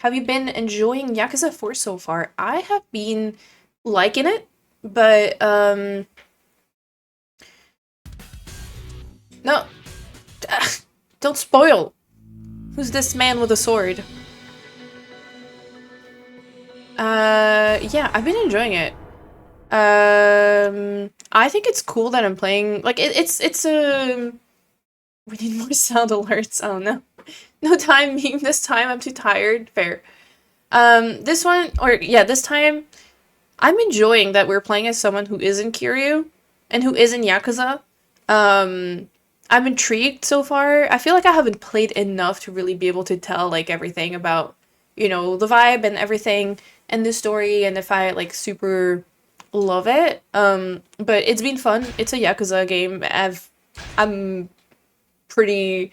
Have you been enjoying Yakuza 4 so far? I have been liking it, but no, don't spoil. Who's this man with a sword? Yeah, I've been enjoying it. I think it's cool that I'm playing, like, it's a... We need more sound alerts, oh no. No time meme this time, I'm too tired, fair. This one, or yeah, this time, I'm enjoying that we're playing as someone who isn't Kiryu, and who isn't Yakuza. I'm intrigued so far. I feel like I haven't played enough to really be able to tell, like, everything about, you know, the vibe and everything, and the story, and if I, like, super love it. But it's been fun. It's a Yakuza game. I'm pretty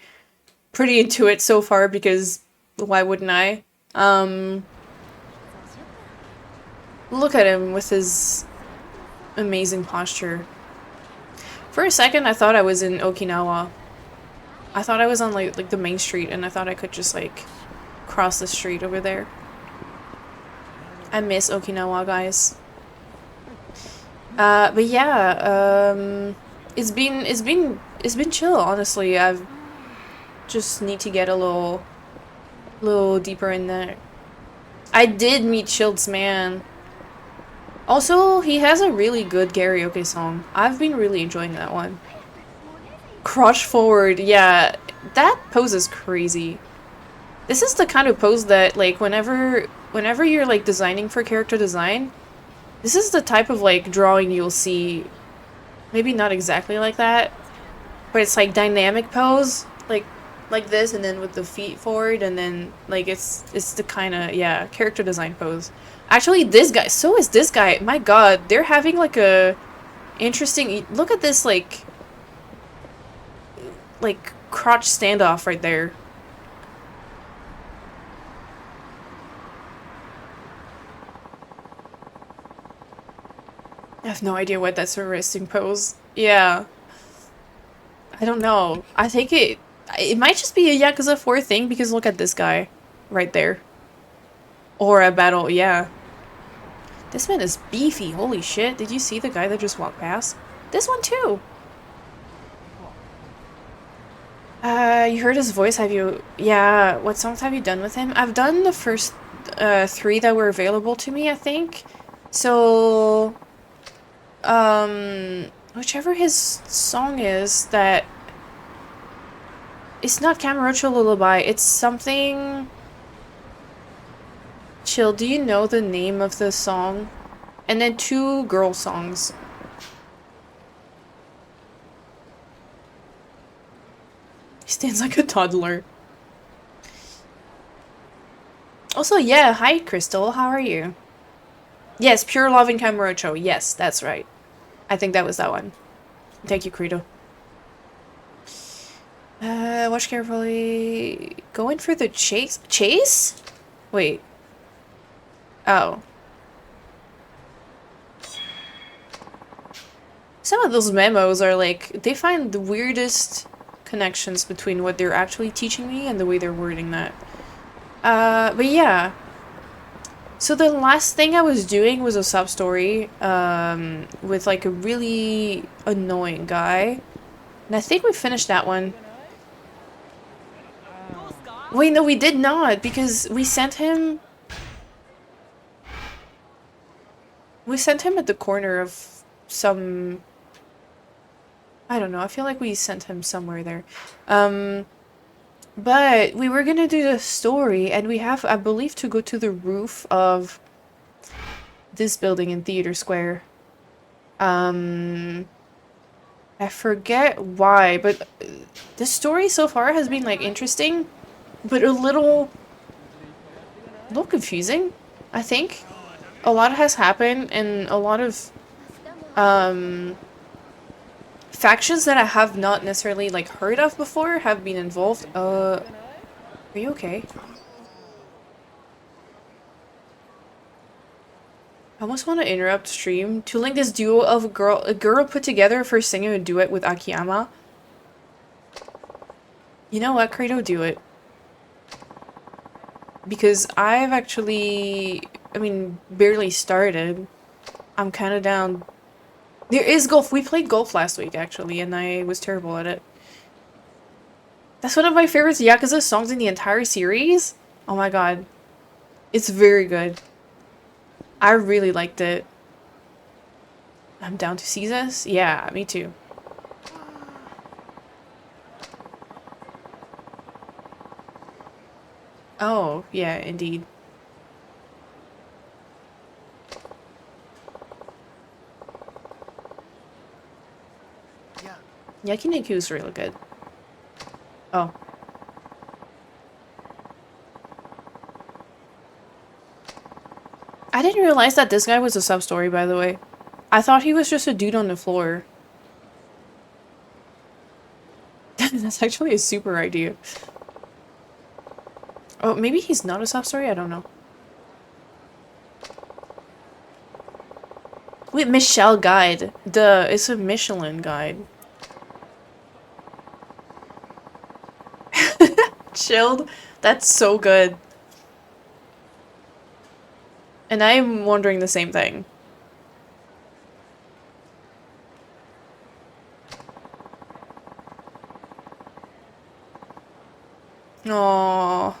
into it so far because why wouldn't I? Look at him with his amazing posture. For a second, I thought I was in Okinawa. I thought I was on like the main street, and I thought I could just like cross the street over there. I miss Okinawa, guys. But yeah, it's been chill, honestly. I've just need to get a little deeper in there. I did meet Schild's man. Also, he has a really good karaoke song. I've been really enjoying that one. Crotch forward, yeah, that pose is crazy. This is the kind of pose that, like, whenever you're like designing for character design, this is the type of like drawing you'll see. Maybe not exactly like that, but it's like dynamic pose, like this, and then with the feet forward, and then like it's the kind of, yeah, character design pose. Actually, this guy, so is this guy. My god, they're having like a interesting, look at this like crotch standoff right there. I have no idea what that's a resting pose. Yeah. I don't know. I think it might just be a Yakuza 4 thing, because look at this guy right there. Or a battle, yeah. This man is beefy, holy shit. Did you see the guy that just walked past? This one too! You heard his voice, have you? Yeah, what songs have you done with him? I've done the first 3 that were available to me, I think. So, whichever his song is that... It's not Kamurocho Lullaby, it's something... Chill, do you know the name of the song? And then 2 girl songs. He stands like a toddler. Also, yeah, hi Crystal, how are you? Yes, Pure Love in Kamurocho, yes, that's right. I think that was that one. Thank you, Credo. Watch carefully. Going for the chase? Chase? Wait. Oh. Some of those memos are like, they find the weirdest connections between what they're actually teaching me and the way they're wording that. But yeah. So the last thing I was doing was a sub-story, with like a really annoying guy. And I think we finished that one. Wait, no, we did not, because we sent him... We sent him at the corner of some... I don't know, I feel like we sent him somewhere there. But we were gonna do the story, and we have, I believe, to go to the roof of this building in Theater Square. I forget why, but the story so far has been, like, interesting, but a little confusing, I think. A lot has happened, and a lot of, factions that I have not necessarily, like, heard of before have been involved. Are you okay? I almost want to interrupt stream to link this duo of a girl put together for singing a duet with Akiyama. You know what, Credo, do it. because I've actually, I mean, barely started. I'm kind of down. There is golf. We played golf last week, actually, and I was terrible at it. That's one of my favorite Yakuza songs in the entire series. Oh my god. It's very good. I really liked it. I'm down to see this? Yeah, me too. Oh, yeah, indeed. Yakiniku is really good. Oh. I didn't realize that this guy was a sub-story, by the way. I thought he was just a dude on the floor. That's actually a super idea. Oh, maybe he's not a sub-story? I don't know. Wait, Michelle guide. It's a Michelin guide. Chilled? That's so good. And I'm wondering the same thing. Aww.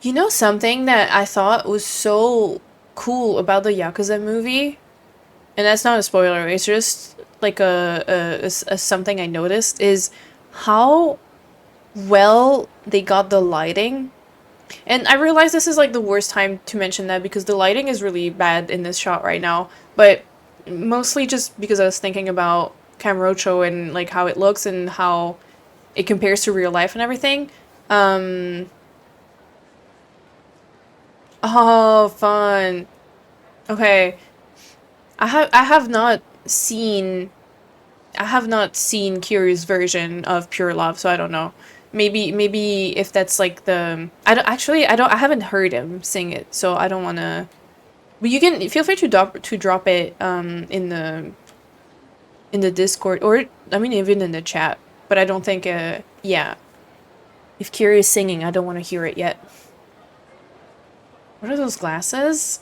You know something that I thought was so cool about the Yakuza movie? And that's not a spoiler, it's just like a something I noticed is how well they got the lighting. And I realize this is like the worst time to mention that because the lighting is really bad in this shot right now, but mostly just because I was thinking about Kamurocho and like how it looks and how it compares to real life and everything. Um, oh, fun. Okay. I have not seen Kiryu's version of Pure Love, so I don't know. Maybe if that's like the I haven't heard him sing it, so I don't want to. But you can feel free to drop it in the Discord or I mean even in the chat. But I don't think yeah. If Kiryu is singing, I don't want to hear it yet. What are those glasses?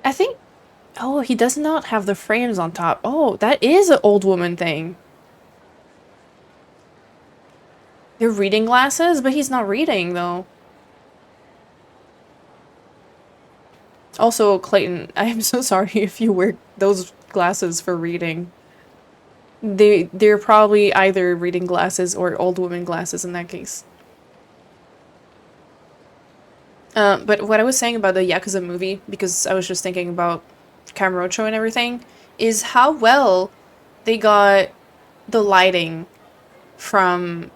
I think oh, he does not have the frames on top. Oh, that is an old woman thing. They're reading glasses, but he's not reading though. Also, Clayton, I am so sorry if you wear those glasses for reading. They're probably either reading glasses or old woman glasses in that case. But what I was saying about the Yakuza movie, because I was just thinking about Kamurocho and everything, is how well they got the lighting from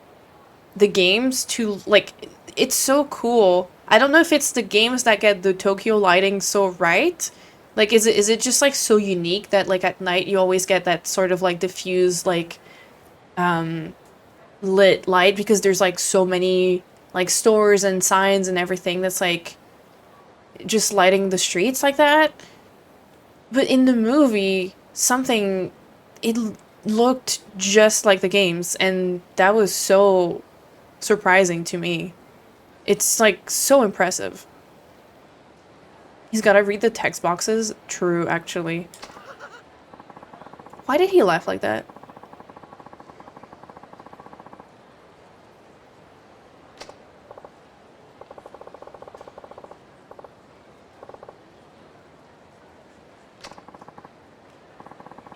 the games to, like, it's so cool. I don't know if it's the games that get the Tokyo lighting so right. Like, is it just, like, so unique that, like, at night you always get that sort of, like, diffused, like, lit light because there's, like, so many, like, stores and signs and everything that's, like, just lighting the streets like that. But in the movie, it looked just like the games, and that was so surprising to me. It's like so impressive. He's gotta read the text boxes. True, actually. Why did he laugh like that?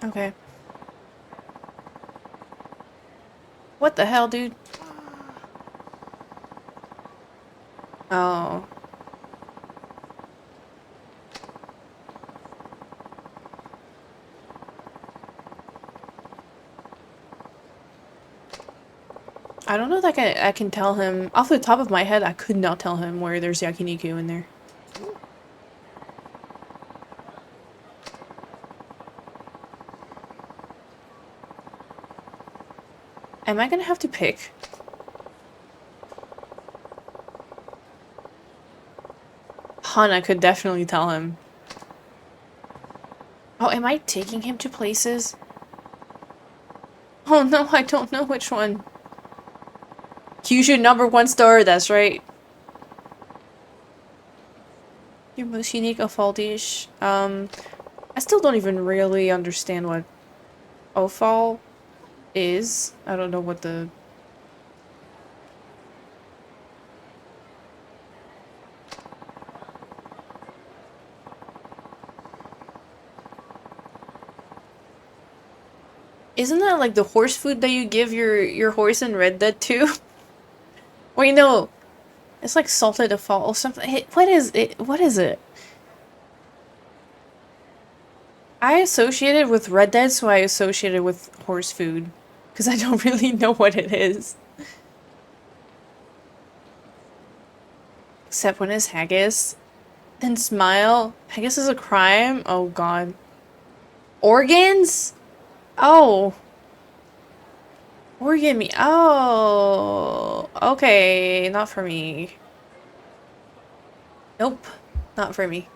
Okay. What the hell, dude? Oh. I don't know that I can tell him. Off the top of my head, I could not tell him where there's yakiniku in there. Am I gonna have to pick? Hana could definitely tell him. Oh, am I taking him to places? Oh no, I don't know which one. Kyushu #1 star, that's right. Your most unique of all dish. I still don't even really understand what Ofal is. I don't know what the... Isn't that like the horse food that you give your horse in Red Dead 2? Wait, no. It's like salted Ofal or something. What is it? What is it? I associated with Red Dead, so I associated with horse food. Because I don't really know what it is. Except when it's haggis. Then smile. Haggis is a crime? Oh god. Organs? Oh. Organ meat. Oh. Okay, not for me. Nope. Not for me.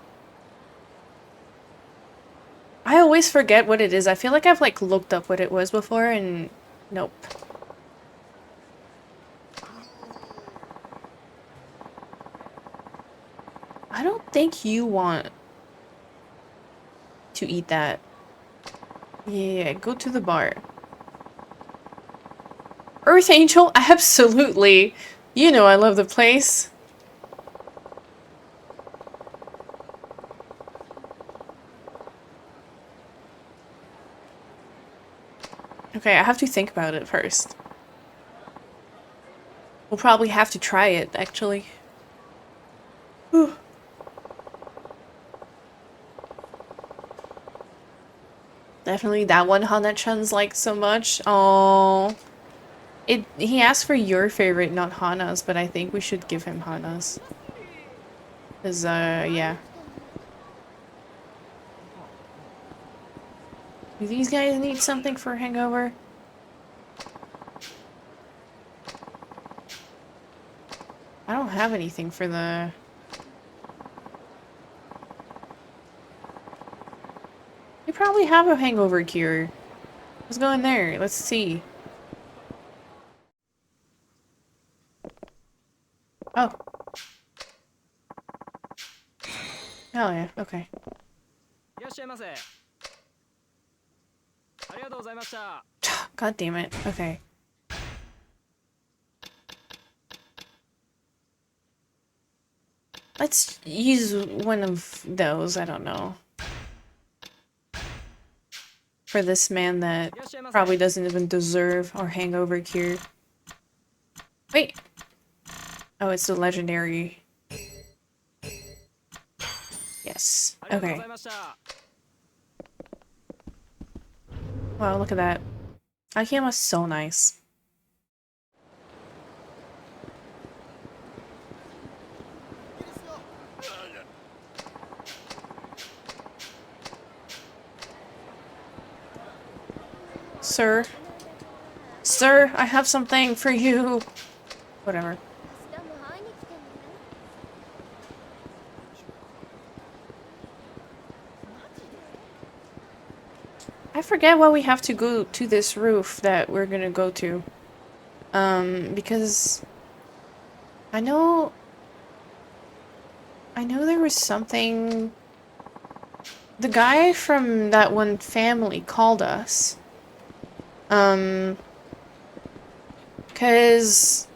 I always forget what it is. I feel like I've like looked up what it was before and nope. I don't think you want to eat that. Yeah, go to the bar. Earth Angel? Absolutely. You know I love the place. Okay, I have to think about it first. We'll probably have to try it, actually. Whew. Definitely that one Hana-chan's like so much. Oh, he asked for your favorite, not Hana's, but I think we should give him Hana's. Cause yeah. Do these guys need something for a hangover? I don't have anything for the... You probably have a hangover cure. Let's go in there. Let's see. Oh. Oh yeah, okay. God damn it. Okay. Let's use one of those, I don't know. For this man that probably doesn't even deserve our hangover cure. Wait! Oh, it's the legendary. Yes. Okay. Wow, look at that. Akiyama's so nice. Sir. Sir, I have something for you. Whatever. I forget why we have to go to this roof that we're gonna go to. Because I know there was something... The guy from that one family called us. Because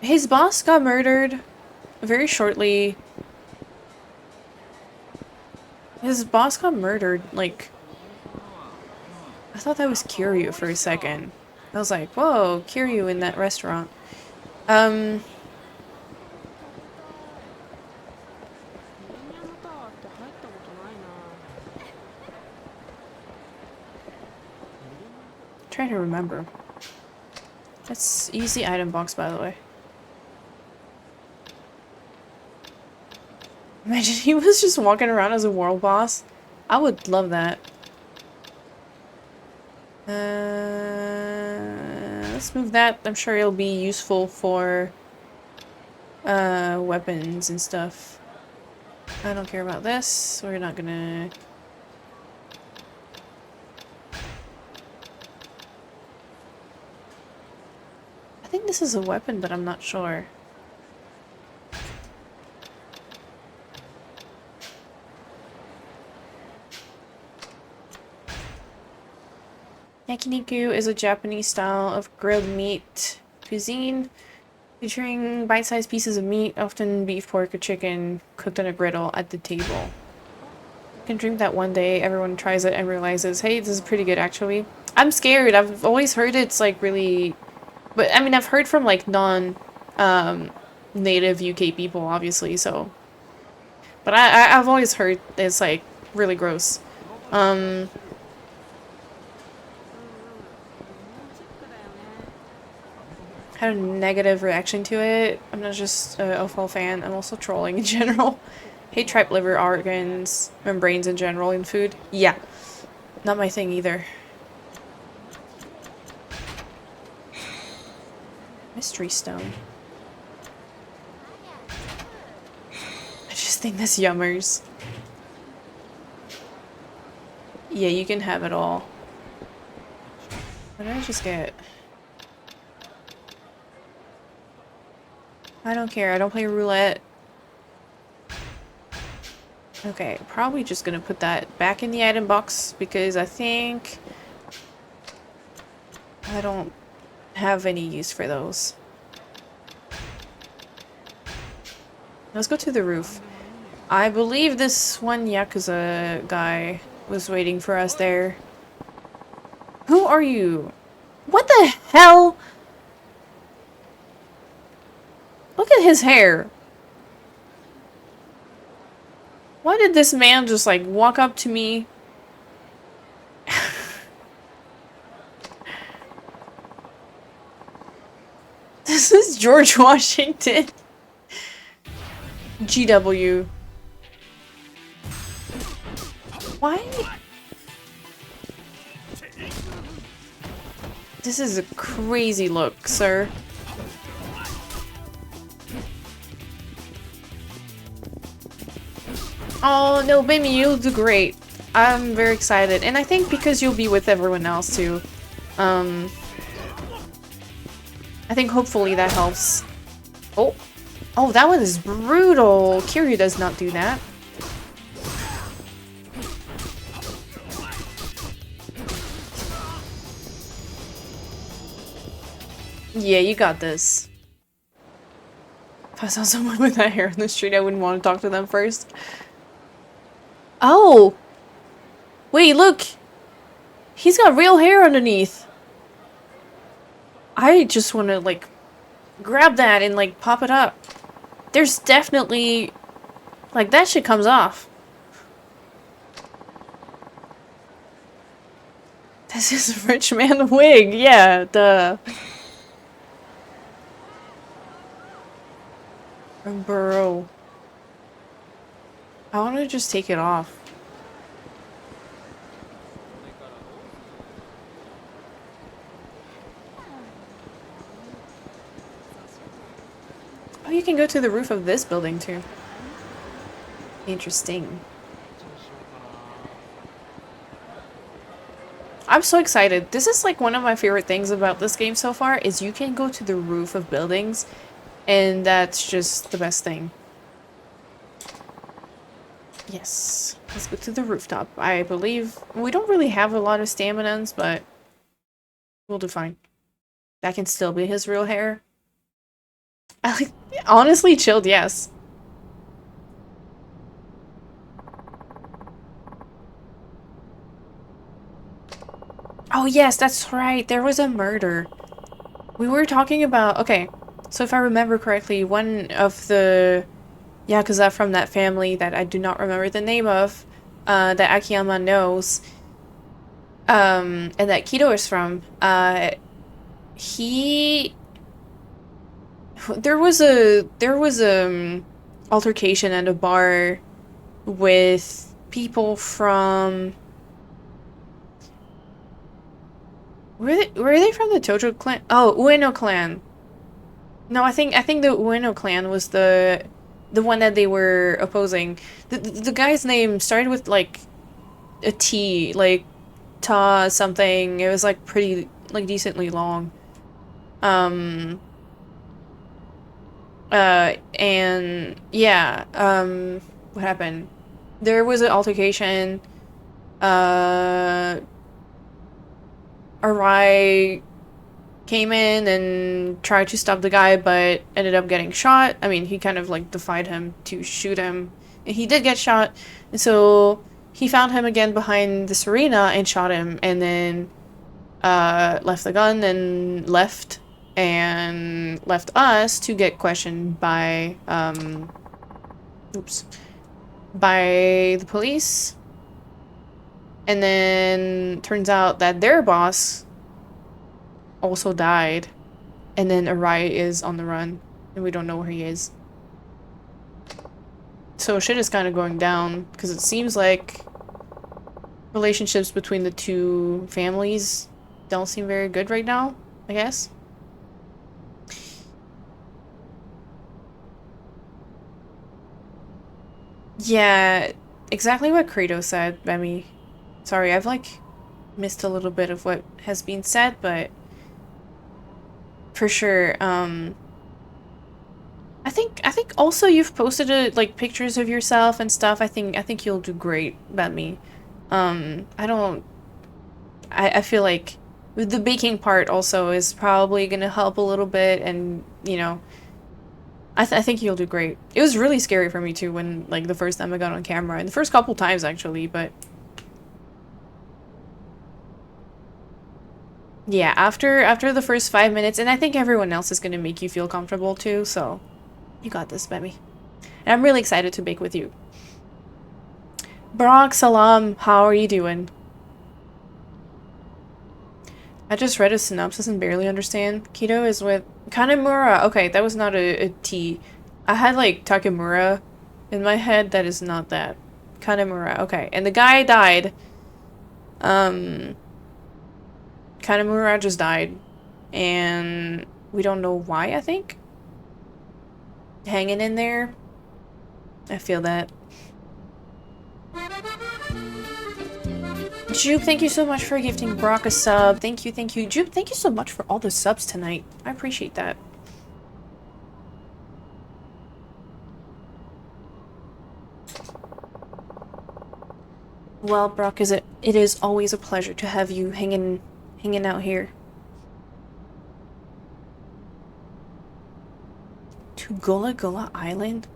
his boss got murdered very shortly. His boss got murdered, like... I thought that was Kiryu for a second. I was like, whoa, Kiryu in that restaurant. Trying to remember. That's easy item box, by the way. Imagine he was just walking around as a world boss. I would love that. Let's move that. I'm sure it'll be useful for weapons and stuff. I don't care about this. We're not gonna... I think this is a weapon, but I'm not sure. Yakiniku is a Japanese style of grilled meat cuisine featuring bite-sized pieces of meat, often beef, pork, or chicken, cooked on a griddle at the table. You can dream that one day everyone tries it and realizes, hey, this is pretty good actually. I'm scared. I've always heard it's like really... But I mean, I've heard from like native UK people, obviously, so... But I've always heard it's like really gross. Had a negative reaction to it. I'm not just a full fan, I'm also trolling in general. Hate tripe liver, organs, membranes in general in food. Yeah, not my thing either. Mystery stone. I just think that's yummers. Yeah, you can have it all. What did I just get? I don't care, I don't play roulette. Okay, probably just gonna put that back in the item box because I think I don't have any use for those. Let's go to the roof. I believe this one Yakuza guy was waiting for us there. Who are you? What the hell? Look at his hair. Why did this man just like walk up to me? This is George Washington. GW. Why? This is a crazy look, sir. Oh, no, baby, you'll do great. I'm very excited. And I think because you'll be with everyone else, too. I think hopefully that helps. Oh. Oh, that one is brutal. Kiryu does not do that. Yeah, you got this. If I saw someone with that hair on the street, I wouldn't want to talk to them first. Oh! Wait, look! He's got real hair underneath! I just want to, like, grab that and, like, pop it up. There's definitely... Like, that shit comes off. This is a rich man wig, yeah, duh. Bro. I want to just take it off. Oh, you can go to the roof of this building too. Interesting. I'm so excited. This is like one of my favorite things about this game so far is you can go to the roof of buildings and that's just the best thing. Yes, let's go to the rooftop. I believe we don't really have a lot of staminans, but we'll do fine. That can still be his real hair. Honestly, chilled, yes. Oh yes, that's right. There was a murder. We were talking about... Okay, so if I remember correctly, one of the Yakuza from that family that I do not remember the name of, that Akiyama knows, and that Kido is from, there was a altercation at a bar with people from... Were they from the Tojo clan? Oh, Ueno clan. No, I think the Ueno clan was the one that they were opposing. The guy's name started with like a T, like Ta something. It was like pretty like decently long. And yeah, what happened? There was an altercation. Uh, Arai came in and tried to stop the guy, but ended up getting shot. I mean, he kind of like defied him to shoot him, and he did get shot. And so he found him again behind this arena and shot him, and then left the gun and left us to get questioned by oops, by the police. And then turns out that their boss also died, and then Arai is on the run and we don't know where he is. So shit is kind of going down because it seems like relationships between the two families don't seem very good right now, I guess. Yeah, exactly what Credo said, Remy. Sorry, I've like missed a little bit of what has been said, but for sure, I think also you've posted like pictures of yourself and stuff. I think you'll do great, Bemi. I feel like the baking part also is probably gonna help a little bit, and you know, I think you'll do great. It was really scary for me too when like the first time I got on camera, and the first couple times actually, but yeah, after the first 5 minutes, and I think everyone else is gonna make you feel comfortable too, so you got this, baby. And I'm really excited to bake with you. Brock, salam, how are you doing? I just read a synopsis and barely understand. Keto is with Kanemura. Okay, that was not a T. I had like Takemura in my head. That is not that. Kanemura. Okay, and the guy died. Kanemura just died, and we don't know why. I think hanging in there. I feel that. Jupe, thank you so much for gifting Brock a sub. Thank you, thank you. Jupe, thank you so much for all the subs tonight. I appreciate that. Well, Brock, it is always a pleasure to have you hanging out here. To Gula Gula Island?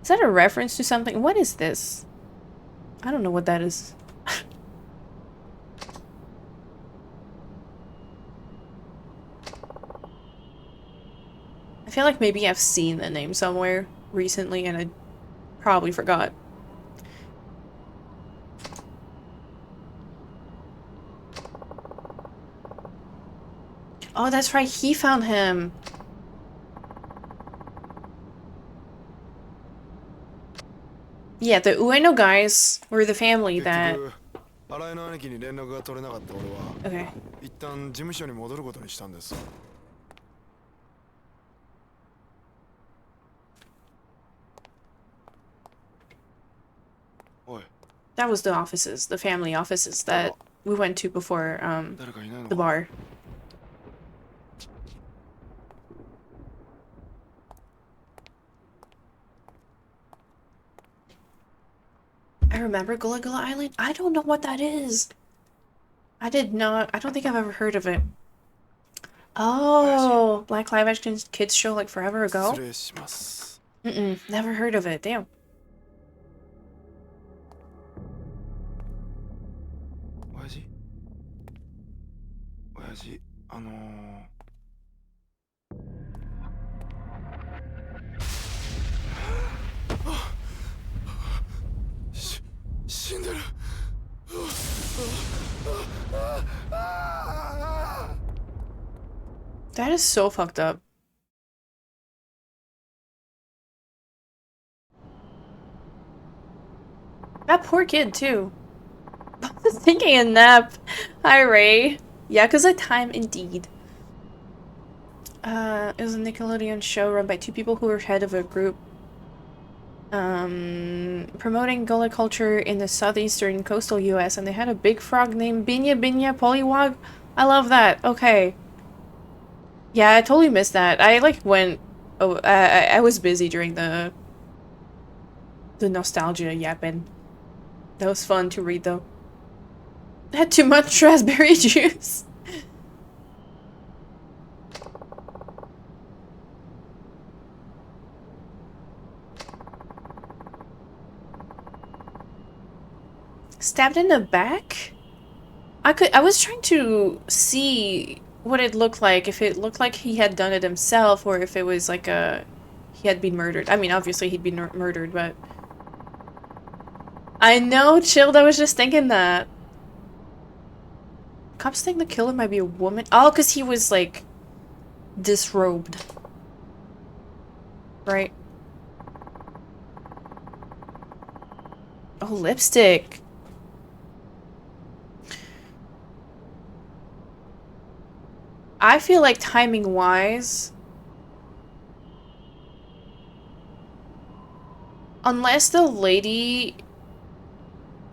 Is that a reference to something? What is this? I don't know what that is. I feel like maybe I've seen the name somewhere recently and I probably forgot. Oh, that's right, he found him. Yeah, the Ueno guys were the family that... Okay. That was the offices, the family offices that we went to before, the bar. I remember Gula Gula Island? I don't know what that is. I don't think I've ever heard of it. Oh, Black Live Action Kids show like forever ago? Never heard of it, damn. That is so fucked up. That poor kid, too. I was taking a nap. Hi, Ray. Yakuza time, indeed. It was a Nickelodeon show run by two people who were head of a group promoting gullah culture in the southeastern coastal US, and they had a big frog named Binya Binya Polywog. I love that. Okay. Yeah, I totally missed that. I like went. Oh, I was busy during the nostalgia yapping. That was fun to read though. I had too much raspberry juice. Stabbed in the back? I was trying to see what it looked like, if it looked like he had done it himself or if it was like he had been murdered. I mean, obviously he'd been murdered, but I know, chilled, I was just thinking that. Cops think the killer might be a woman. Oh, because he was like disrobed. Right? Oh, lipstick. I feel like timing wise, unless the lady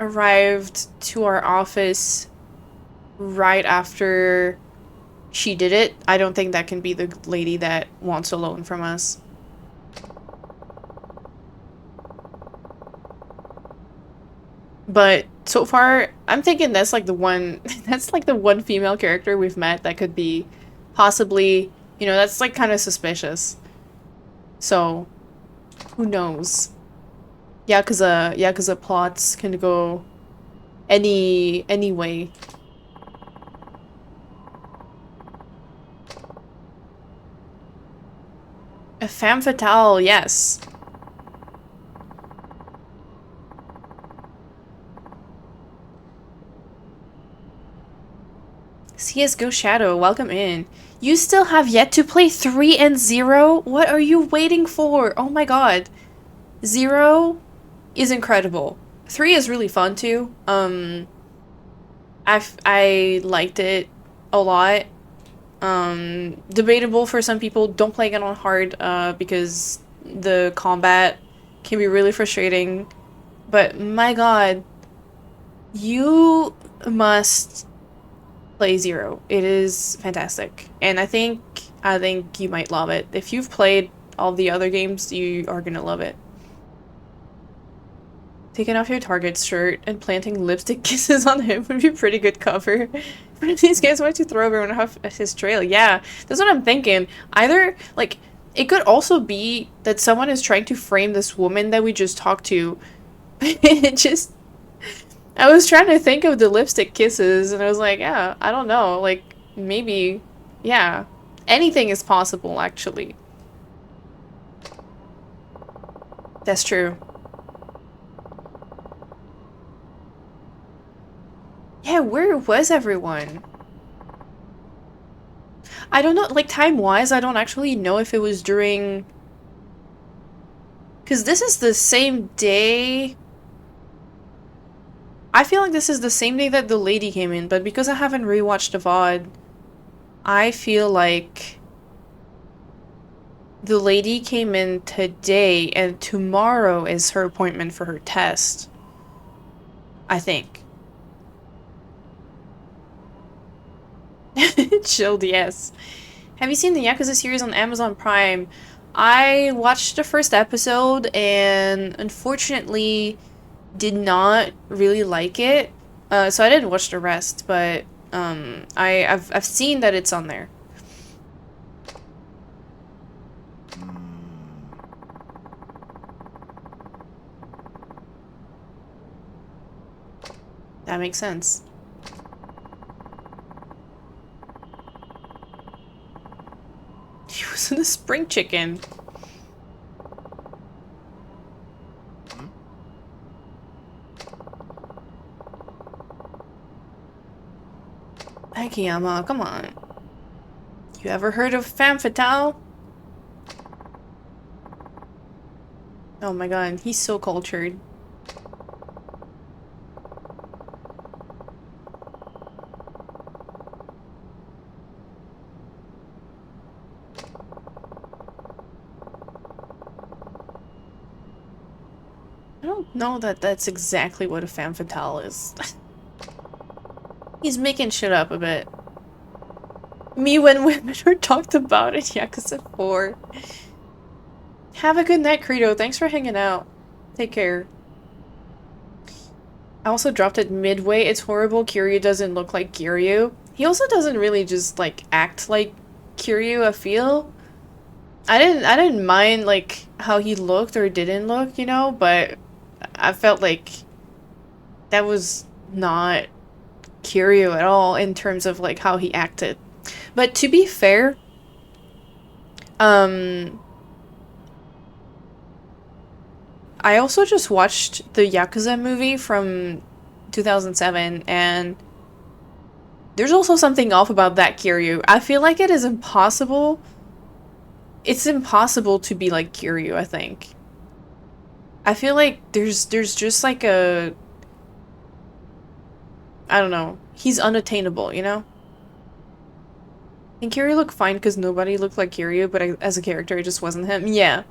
arrived to our office right after she did it, I don't think that can be the lady that wants a loan from us. But so far, I'm thinking that's like the one, that's like the one female character we've met that could be possibly, you know, that's like kind of suspicious. So, who knows? Yakuza plots can go any way. A femme fatale, yes. CSGO Shadow, welcome in. You still have yet to play 3 and 0? What are you waiting for? Oh my god. 0 is incredible. 3 is really fun too. I liked it a lot. Debatable for some people. Don't play it on hard because the combat can be really frustrating. But my god, you must play 0. It is fantastic. And I think you might love it. If you've played all the other games, you are gonna love it. Taking off your target's shirt and planting lipstick kisses on him would be a pretty good cover. These guys want to throw everyone off his trail. Yeah, that's what I'm thinking. Either, like, it could also be that someone is trying to frame this woman that we just talked to. It just... I was trying to think of the lipstick kisses, and I was like, yeah, I don't know. Like, maybe... Yeah. Anything is possible, actually. That's true. Yeah, where was everyone? I don't know, like, time-wise, I don't actually know if it was during... Because this is the same day... I feel like this is the same day that the lady came in, but because I haven't rewatched the VOD, I feel like... The lady came in today, and tomorrow is her appointment for her test. I think. Chilled, yes. Have you seen the Yakuza series on Amazon Prime? I watched the first episode and unfortunately did not really like it. So I didn't watch the rest, but I've seen that it's on there. That makes sense. He was in the spring chicken. Akiyama, come on. You ever heard of femme fatale? Oh my god, he's so cultured. I don't know that that's exactly what a femme fatale is. He's making shit up a bit. Me when women are talked about in Yakuza 4. Have a good night, Credo. Thanks for hanging out. Take care. I also dropped it midway. It's horrible. Kiryu doesn't look like Kiryu. He also doesn't really just, like, act like Kiryu, I feel. I didn't mind, like, how he looked or didn't look, you know, but I felt like that was not Kiryu at all in terms of, like, how he acted. But to be fair, I also just watched the Yakuza movie from 2007, and there's also something off about that Kiryu. I feel like it is impossible. It's impossible to be like Kiryu, I think. I feel like there's just like a... I don't know. He's unattainable, you know? And Kiryu looked fine because nobody looked like Kiryu, but as a character, it just wasn't him. Yeah.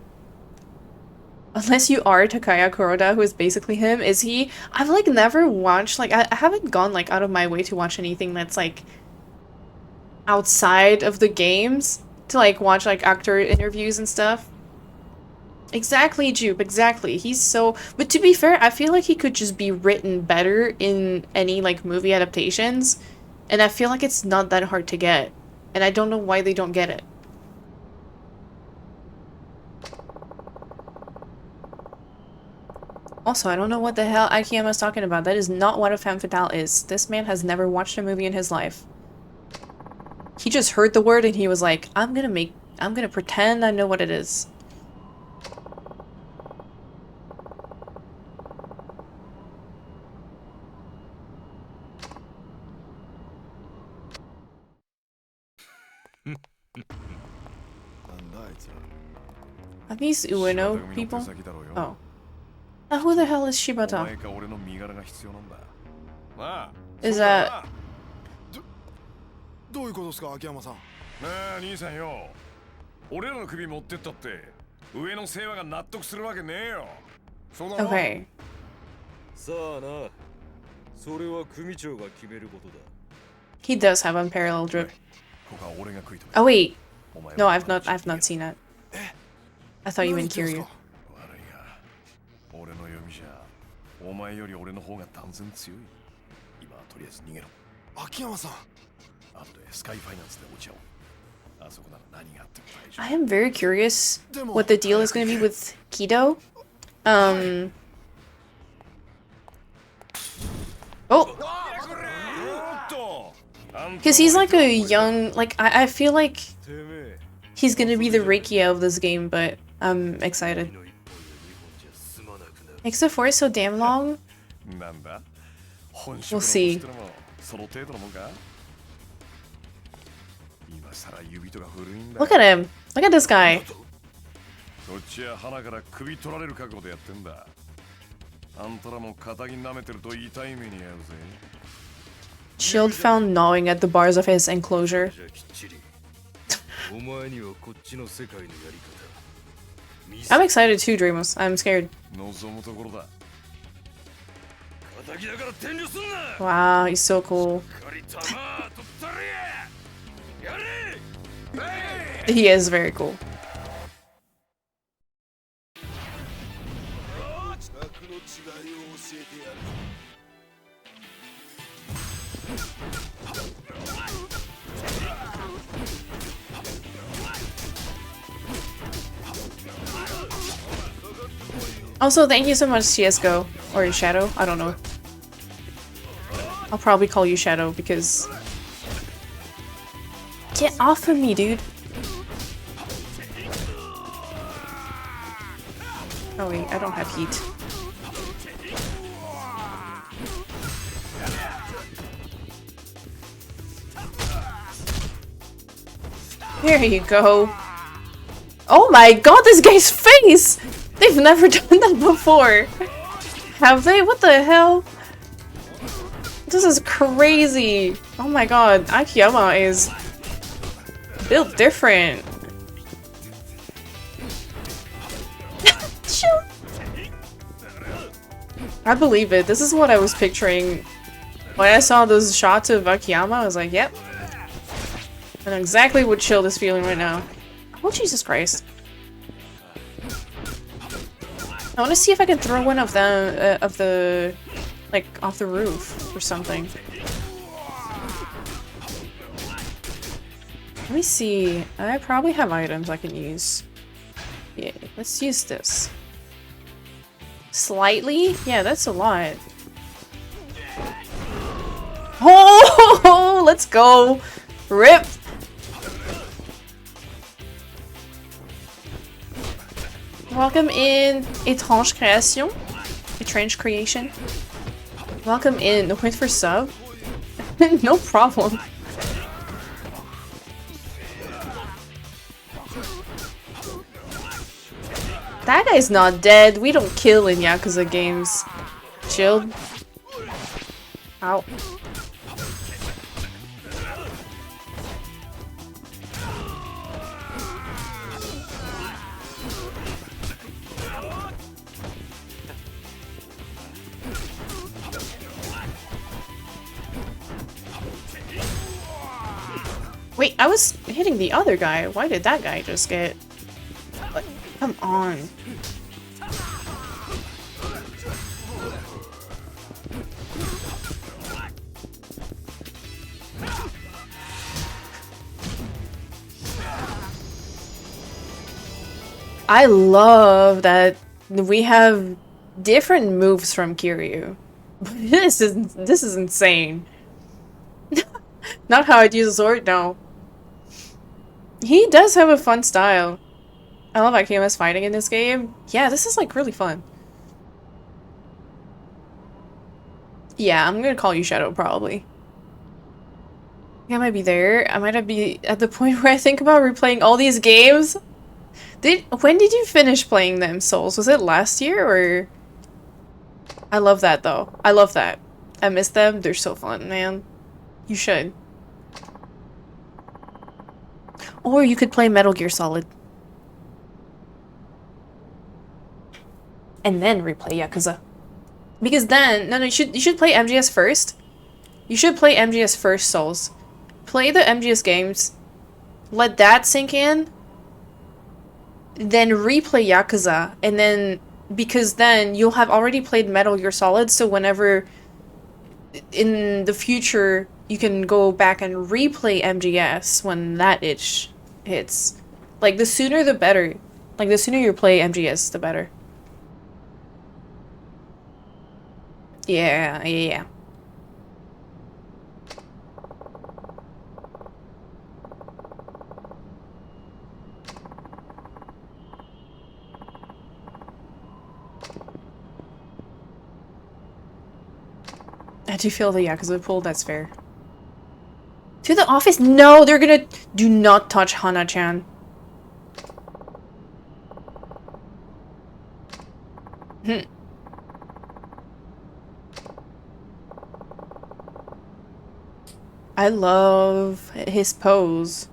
Unless you are Takaya Kuroda, who is basically him. Is he? I've, like, never watched, like, I haven't gone, like, out of my way to watch anything that's, like, outside of the games. To, like, watch, like, actor interviews and stuff. Exactly, Jupe, exactly. He's so... But to be fair, I feel like he could just be written better in any, like, movie adaptations. And I feel like it's not that hard to get. And I don't know why they don't get it. Also, I don't know what the hell Akiyama's talking about. That is not what a femme fatale is. This man has never watched a movie in his life. He just heard the word and he was like, I'm gonna pretend I know what it is. Are these Ueno people? Oh. Who the hell is Shibata? Is that... どういうことですか、秋山さん。ねえ、兄さんよ。俺らの首持ってったって、上の世話が納得するわけねえよ。そうだろ。Okay. さあな。それは組長が決めることだ。 He does have unparalleled drip. Oh wait. No, I've not seen that. I thought you meant Kiryu. 俺の読みじゃ、お前より俺の方が断然強い。今はとりあえず逃げろ。秋山さん。 I am very curious what the deal is going to be with Kido. Oh! Because he's like a young... Like, I feel like he's going to be the Reikia of this game, but I'm excited. Yakuza 4 is so damn long. We'll see. Look at him. Look at this guy. Shield found gnawing at the bars of his enclosure. I'm excited too, Dreamos. I'm scared. Wow, he's so cool. He is very cool. Also, thank you so much, CSGO. Or Shadow, I don't know. I'll probably call you Shadow because... Get off of me, dude! Oh wait, I don't have heat. There you go. Oh my god, this guy's face! They've never done that before! Have they? What the hell? This is crazy! Oh my god, Akiyama is built different. I believe it. This is what I was picturing when I saw those shots of Akiyama. I was like, yep. I know exactly what chill is feeling right now. Oh, Jesus Christ. I want to see if I can throw one of them, like, off the roof or something. Let me see. I probably have items I can use. Yeah, let's use this. Slightly? Yeah, that's a lot. Oh, let's go. Rip. Welcome in, Étrange Création. Strange Creation. Welcome in. No point for sub? No problem. That guy's not dead. We don't kill in Yakuza games. Chill. Ow. Wait, I was hitting the other guy. Why did that guy just get... What? Come on. I love that we have different moves from Kiryu. This is insane. Not how I'd use a sword, no. He does have a fun style. I love Akiyama's fighting in this game. Yeah, this is like really fun. Yeah, I'm gonna call you Shadow probably. I might be there. I might be at the point where I think about replaying all these games. When did you finish playing them, Souls? Was it last year or? I love that though. I love that. I miss them. They're so fun, man. You should. Or you could play Metal Gear Solid. And then replay Yakuza. Because then, no, you should play MGS first. You should play MGS first, Souls. Play the MGS games. Let that sink in. Then replay Yakuza. And then, because then you'll have already played Metal Gear Solid, so whenever in the future you can go back and replay MGS when that itch hits. Like, the sooner the better. Like, the sooner you play MGS, the better. Yeah. I do feel the Yakuza pull, that's fair. To the office? No, they're gonna... Do not touch Hana-chan. I love his pose.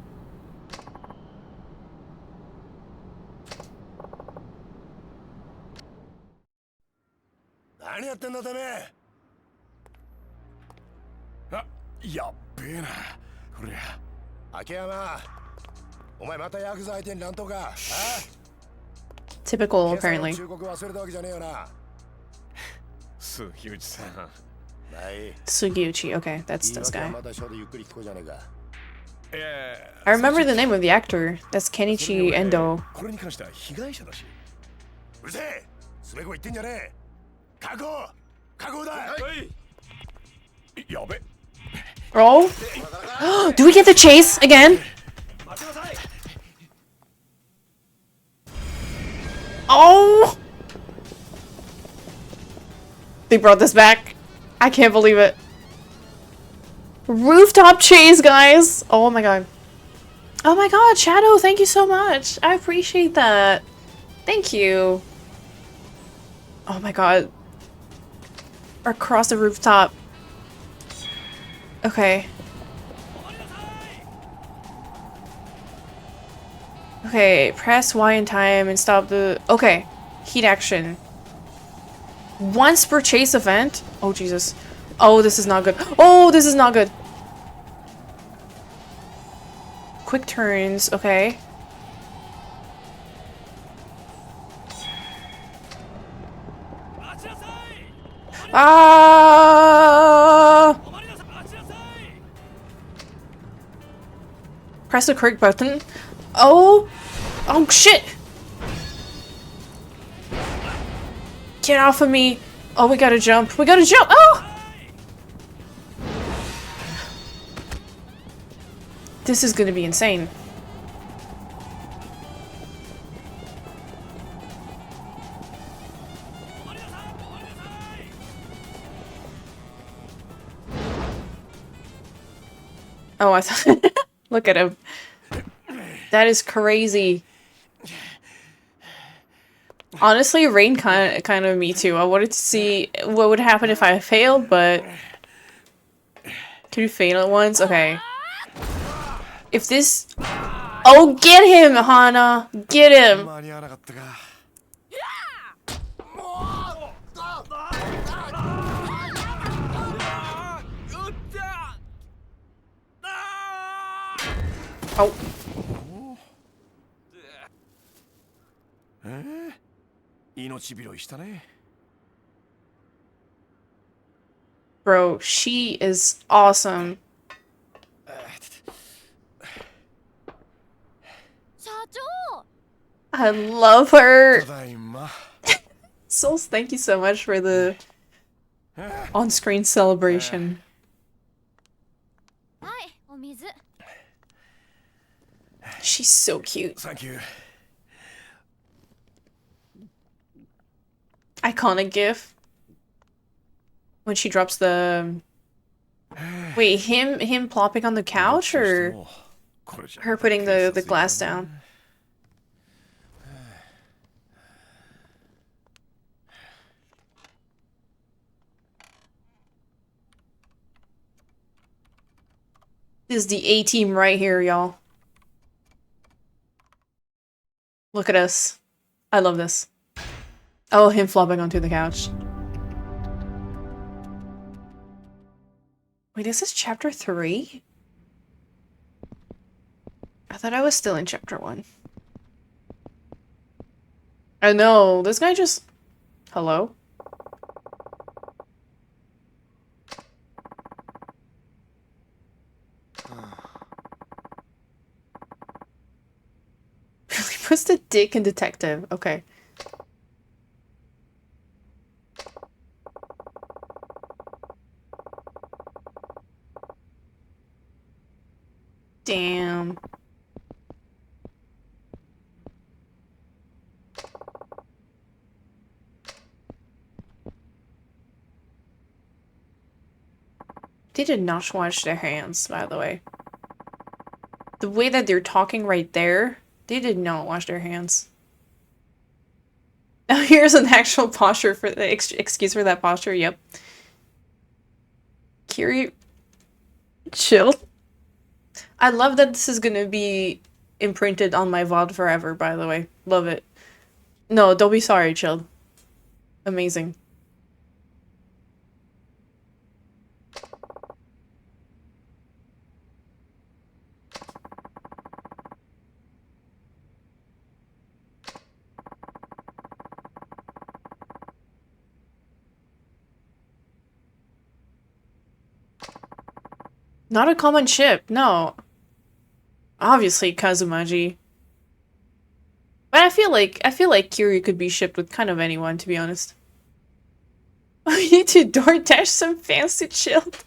What are you doing? あ、やっべえな。こりゃ。秋山、お前またヤクザ相手に乱闘か。Typical, apparently. 忠告忘れたわけじゃねえよな。杉内さん。Sugiuchi, okay, that's this guy. I remember the name of the actor. That's Kenichi Endo. Roll? Do we get the chase again? Oh! They brought this back. I can't believe it. Rooftop chase, guys! Oh my god. Oh my god, Shadow, thank you so much. I appreciate that. Thank you. Oh my god. Across the rooftop. Okay. Okay, press Y in time and stop the... Okay. Heat action. Once per chase event? Oh, Jesus. Oh, this is not good. Oh, this is not good. quick turns. Okay. Ah! Press the correct button. Oh! Oh shit! Get off of me! Oh, we gotta jump. We gotta jump! Oh! This is gonna be insane. Oh, I thought- Look at him. That is crazy. Honestly, Rain kind of me too. I wanted to see what would happen if I failed, but... Can you fail at once? Okay. If this... Oh, get him, Hana! Get him! Oh. Bro, she is awesome. I love her. Souls, thank you so much for the on-screen celebration. She's so cute. Thank you. Iconic gif. When she drops the... Wait, him plopping on the couch, or her putting the glass down? This is the A-team right here, y'all. Look at us. I love this. Oh, him flopping onto the couch. Wait, is this chapter 3? I thought I was still in chapter 1. I know, this guy just... Hello? Really puts the dick in detective. Okay. Damn. They did not wash their hands, by the way. The way that they're talking right there, they did not wash their hands. Now here's an actual posture for the excuse for that posture. Yep. Kiri, chill. I love that this is gonna be imprinted on my VOD forever, by the way. Love it. No, don't be sorry, chill. Amazing. Not a common ship, no. Obviously Kazumaji. But I feel like Kiryu could be shipped with kind of anyone, to be honest. We need to DoorDash some fancy chilled.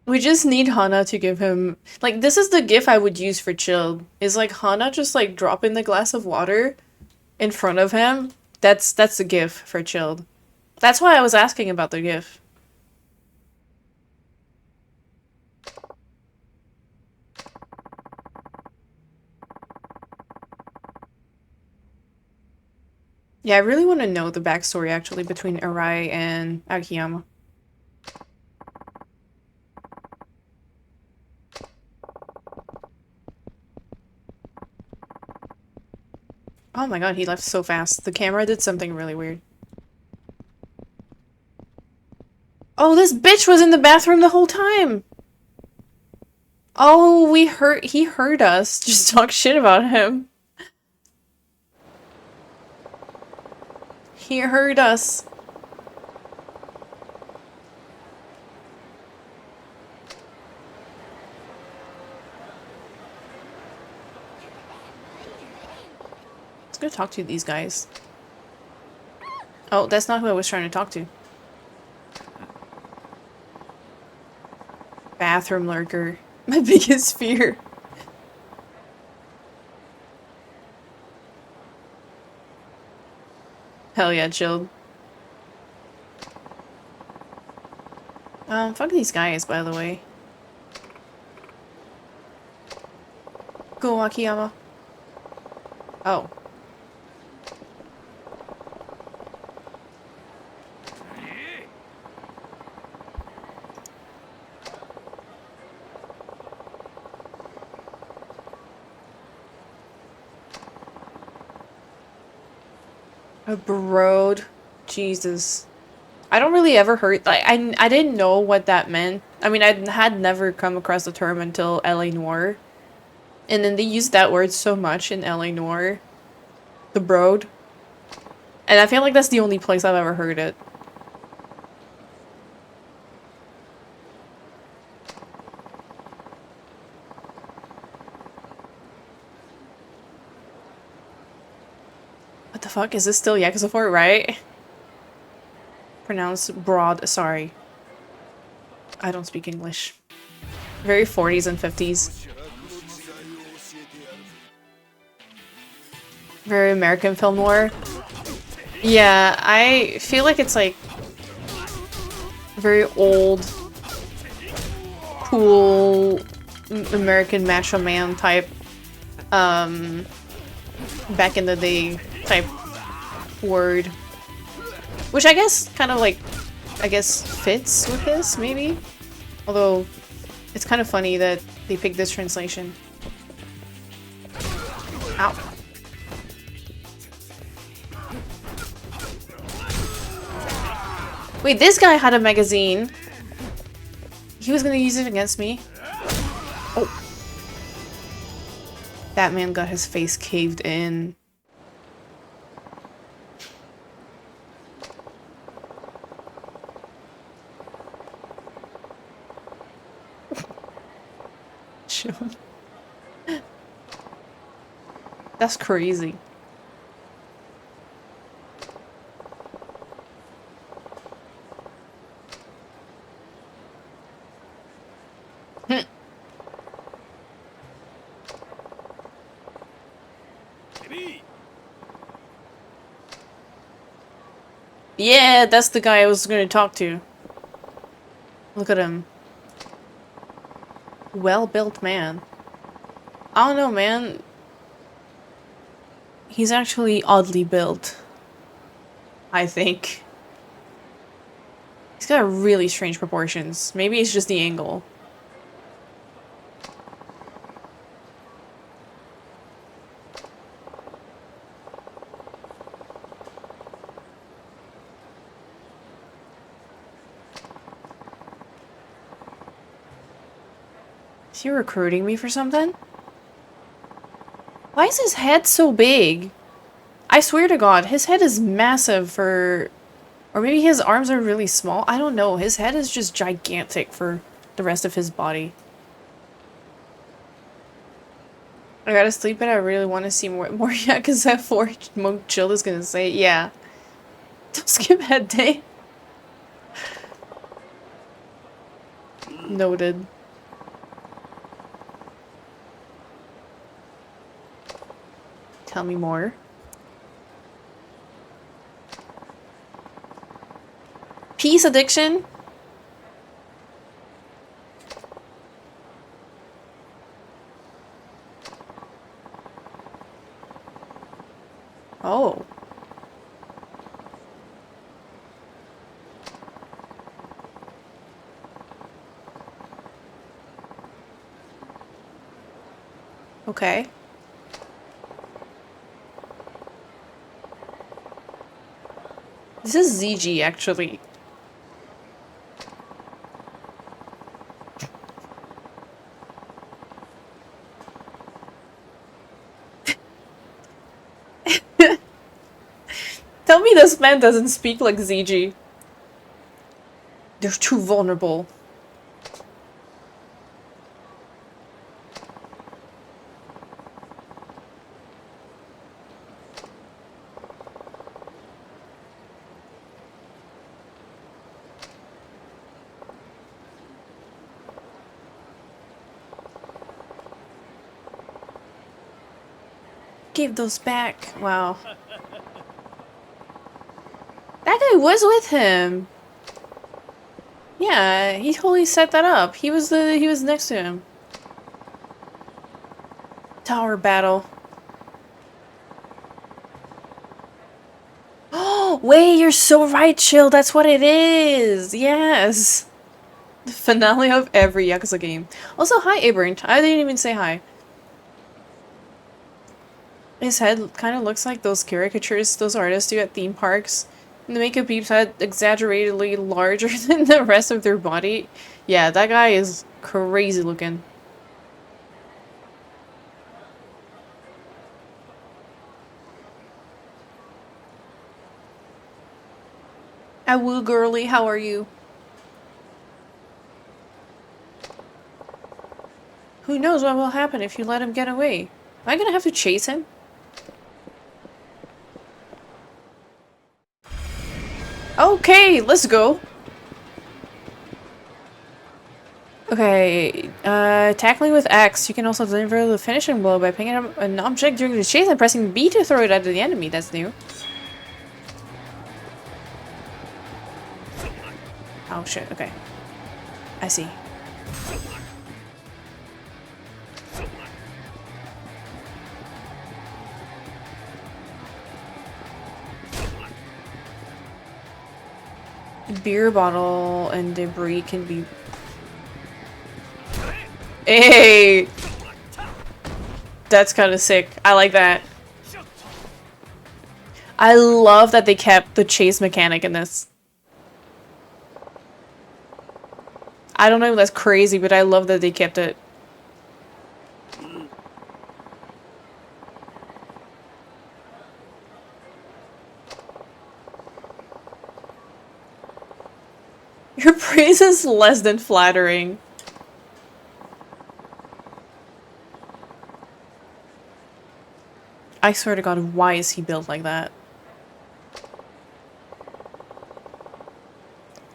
We just need Hana to give him... Like, this is the gif I would use for chilled. Is like Hana just like dropping the glass of water in front of him. That's the gif for chilled. That's why I was asking about the gif. Yeah, I really want to know the backstory, actually, between Arai and Akiyama. Oh my god, he left so fast. The camera did something really weird. Oh, this bitch was in the bathroom the whole time! Oh, he heard us just talk shit about him. He heard us. Let's go talk to these guys. Oh, that's not who I was trying to talk to. Bathroom lurker. My biggest fear. Hell yeah, chilled. Fuck these guys, by the way. Go, Akiyama. Oh. A broad. Jesus. I don't really ever heard, like, I didn't know what that meant. I mean, I had never come across the term until LA Noire. And then they use that word so much in LA Noire. The broad. And I feel like that's the only place I've ever heard it. What the fuck? Is this still Yakuza 4, right? Pronounced broad. Sorry. I don't speak English. Very 40s and 50s. Very American film noir. Yeah, I feel like it's like very old, cool American macho man type, back in the day type word. Which I guess kind of like, I guess fits with this, maybe? Although, it's kind of funny that they picked this translation. Ow. Wait, this guy had a magazine. He was gonna use it against me. Oh. That man got his face caved in. That's crazy. Yeah, that's the guy I was going to talk to. Look at him. Well-built man. I don't know, man. He's actually oddly built. I think. He's got really strange proportions. Maybe it's just the angle. Is he recruiting me for something? Why is his head so big? I swear to God, his head is massive for... Or maybe his arms are really small. I don't know. His head is just gigantic for the rest of his body. I gotta sleep and I really want to see more Yakuza 4. Monk Chill is gonna say, yeah. Don't skip head day. Noted. Tell me more. Peace addiction? Oh. Okay. This is ZG, actually. This man doesn't speak like ZG. They're too vulnerable. Give those back. Wow. That guy was with him. Yeah, he totally set that up. He was next to him. Tower battle. Oh, wait, you're so right, Chill. That's what it is. Yes. The finale of every Yakuza game. Also, hi, Abernt. I didn't even say hi. His head kind of looks like those caricatures those artists do at theme parks. And the makeup peeps head exaggeratedly larger than the rest of their body. Yeah, that guy is crazy looking. Awoo girly, how are you? Who knows what will happen if you let him get away? Am I gonna have to chase him? Okay, let's go. Okay, tackling with X. You can also deliver the finishing blow by picking up an object during the chase and pressing B to throw it at the enemy. That's new. Oh shit, okay. I see. Beer bottle and debris can be... Hey! That's kind of sick. I like that. I love that they kept the chase mechanic in this. I don't know if that's crazy, but I love that they kept it. Your praise is less than flattering. I swear to God, why is he built like that?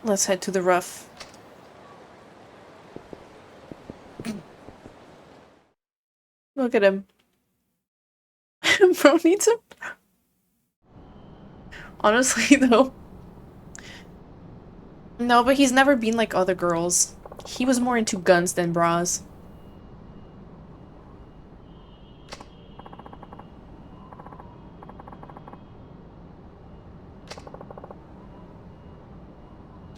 Let's head to the rough. Look at him. Bro needs a... Honestly, though. No, but he's never been like other girls. He was more into guns than bras.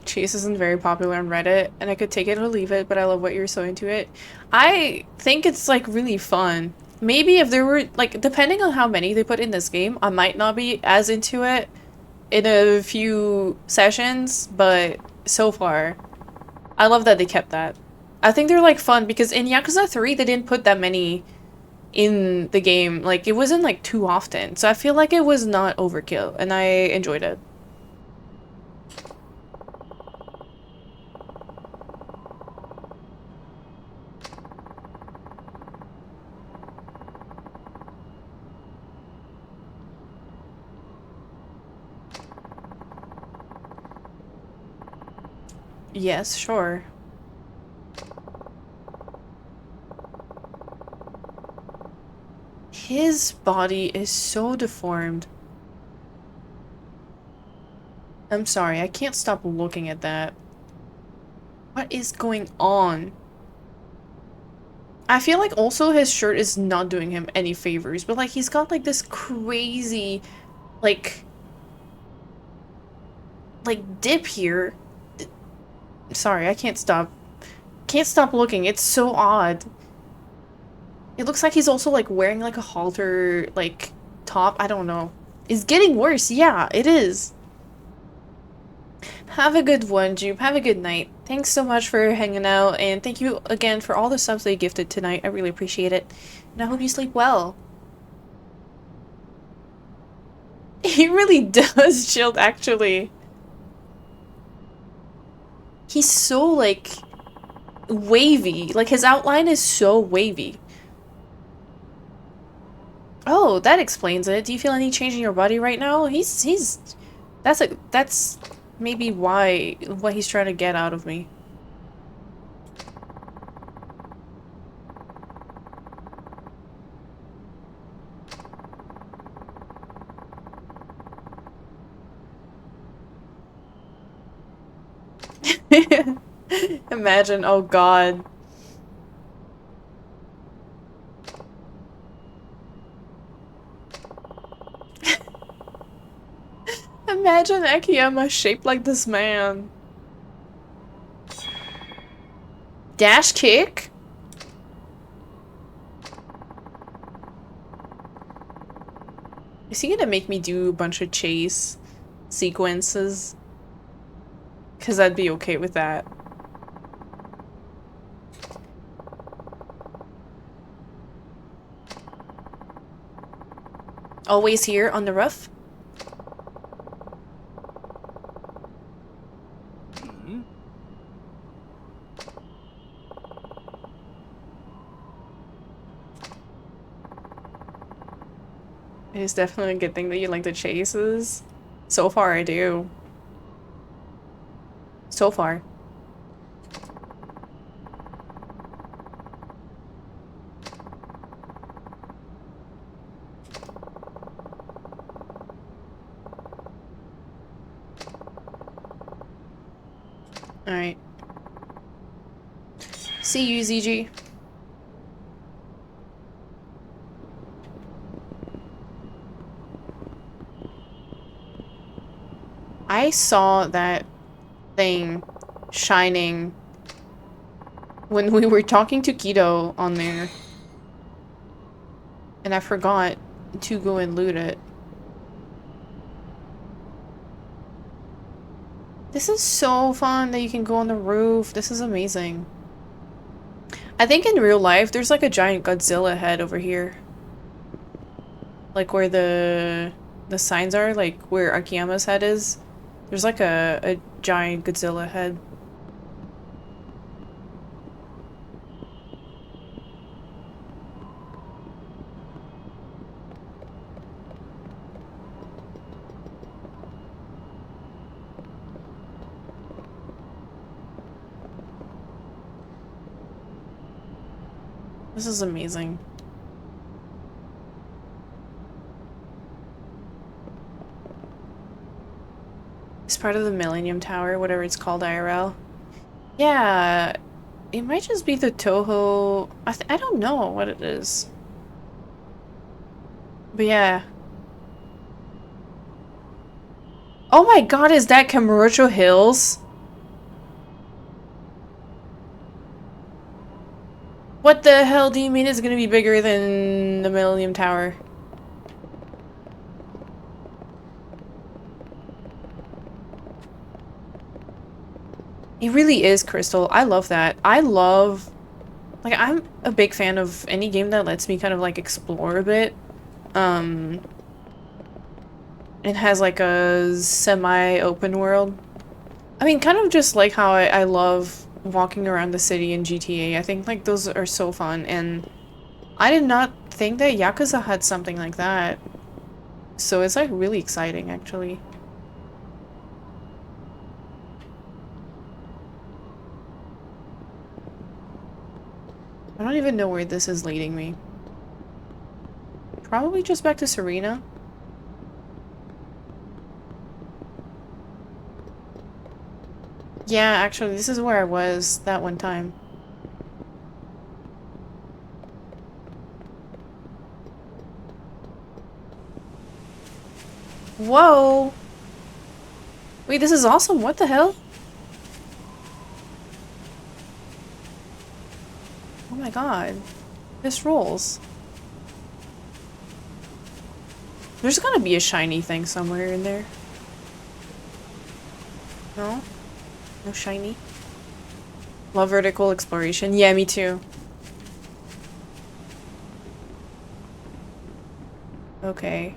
Chase isn't very popular on Reddit, and I could take it or leave it, but I love what you're so into it. I think it's like really fun. Maybe if there were, like, depending on how many they put in this game, I might not be as into it in a few sessions, but so far, I love that they kept that. I think they're like fun because in Yakuza 3 they didn't put that many in the game. Like, it wasn't like too often, so I feel like it was not overkill, and I enjoyed it. Yes, sure. His body is so deformed. I'm sorry, I can't stop looking at that. What is going on? I feel like also his shirt is not doing him any favors, but like he's got like this crazy like dip here. Sorry, I can't stop. Can't stop looking. It's so odd. It looks like he's also like wearing like a halter like top. I don't know. It's getting worse. Yeah, it is. Have a good one, Jupe. Have a good night. Thanks so much for hanging out, and thank you again for all the subs that you gifted tonight. I really appreciate it. And I hope you sleep well. He really does shield, actually. He's so, like, wavy. Like, his outline is so wavy. Oh, that explains it. Do you feel any change in your body right now? That's maybe what he's trying to get out of me. Imagine, oh god. Imagine Akiyama shaped like this man. Dash kick? Is he gonna make me do a bunch of chase sequences? Because I'd be okay with that. Always here on the roof? It's definitely a good thing that you like the chases. So far, I do. So far. Alright. See you, ZG. I saw that thing shining when we were talking to Kido on there. And I forgot to go and loot it. This is so fun that you can go on the roof. This is amazing. I think in real life, there's like a giant Godzilla head over here. Like where the signs are, like where Akiyama's head is. There's like a giant Godzilla head. This is amazing. It's part of the Millennium Tower, whatever it's called, IRL. Yeah, it might just be the Toho. I don't know what it is. But yeah. Oh my god, is that Kamurocho Hills? What the hell do you mean it's gonna be bigger than the Millennium Tower? It really is, Crystal. I love that. I love... Like, I'm a big fan of any game that lets me kind of, like, explore a bit. It has, like, a semi-open world. I mean, kind of just like how I love walking around the city in GTA. I think, like, those are so fun, and I did not think that Yakuza had something like that. So it's, like, really exciting, actually. I don't even know where this is leading me. Probably just back to Serena. Yeah, actually, this is where I was that one time. Whoa! Wait, this is awesome. What the hell? Oh my god. This rolls. There's gotta be a shiny thing somewhere in there. No? No shiny? Love vertical exploration. Yeah, me too. Okay.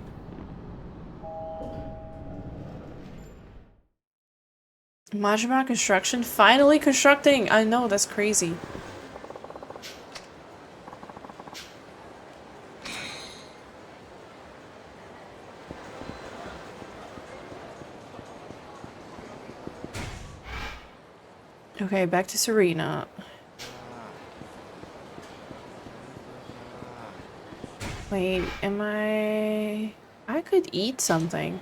Majima construction finally constructing. I know, that's crazy. Okay, back to Serena. Wait, am I could eat something.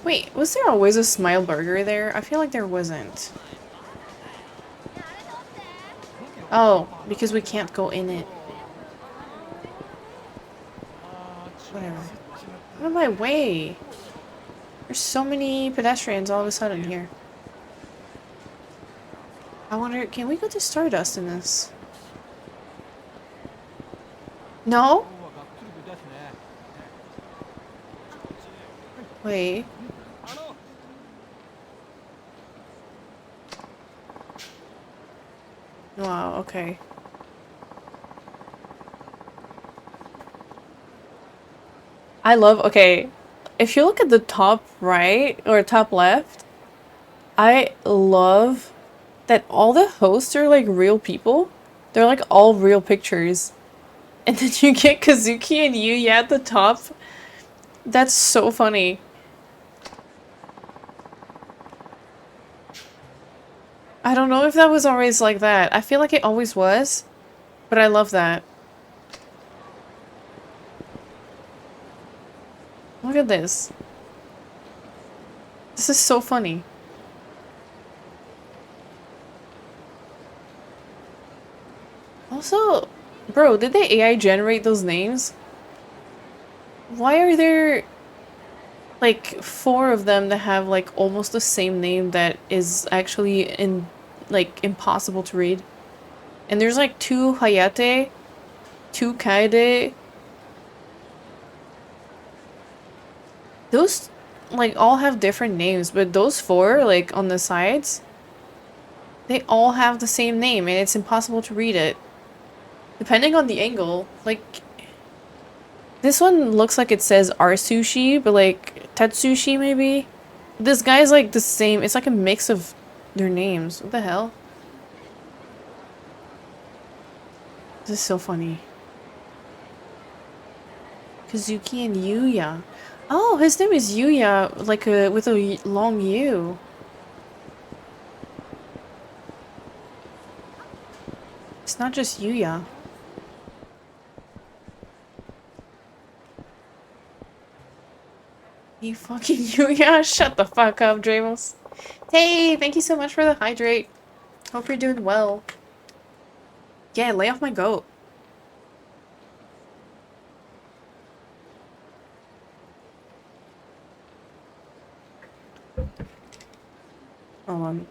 Wait, was there always a Smile Burger there? I feel like there wasn't. Oh, because we can't go in it. Whatever. Out of my way! There's so many pedestrians all of a sudden here. I wonder, can we go to Stardust in this? No? Wait. Wow, okay. I love, okay, if you look at the top right or top left, I love that all the hosts are like real people. They're like all real pictures. And then you get Kazuki and Yuya at the top. That's so funny. I don't know if that was always like that. I feel like it always was, but I love that. Look at this. This is so funny. Also, bro, did the AI generate those names? Why are there like 4 of them that have like almost the same name that is actually impossible to read? And there's like 2 Hayate, 2 Kaede. Those like all have different names, but those 4 like on the sides, they all have the same name and it's impossible to read it. Depending on the angle, like this one looks like it says Arsushi, but like Tetsushi maybe? This guy's like the same, it's like a mix of their names. What the hell? This is so funny. Kazuki and Yuya. Oh, his name is Yuya, like with a long U. It's not just Yuya. You fucking Yuya, shut the fuck up, Dramos. Hey, thank you so much for the hydrate. Hope you're doing well. Yeah, lay off my goat. Hold on.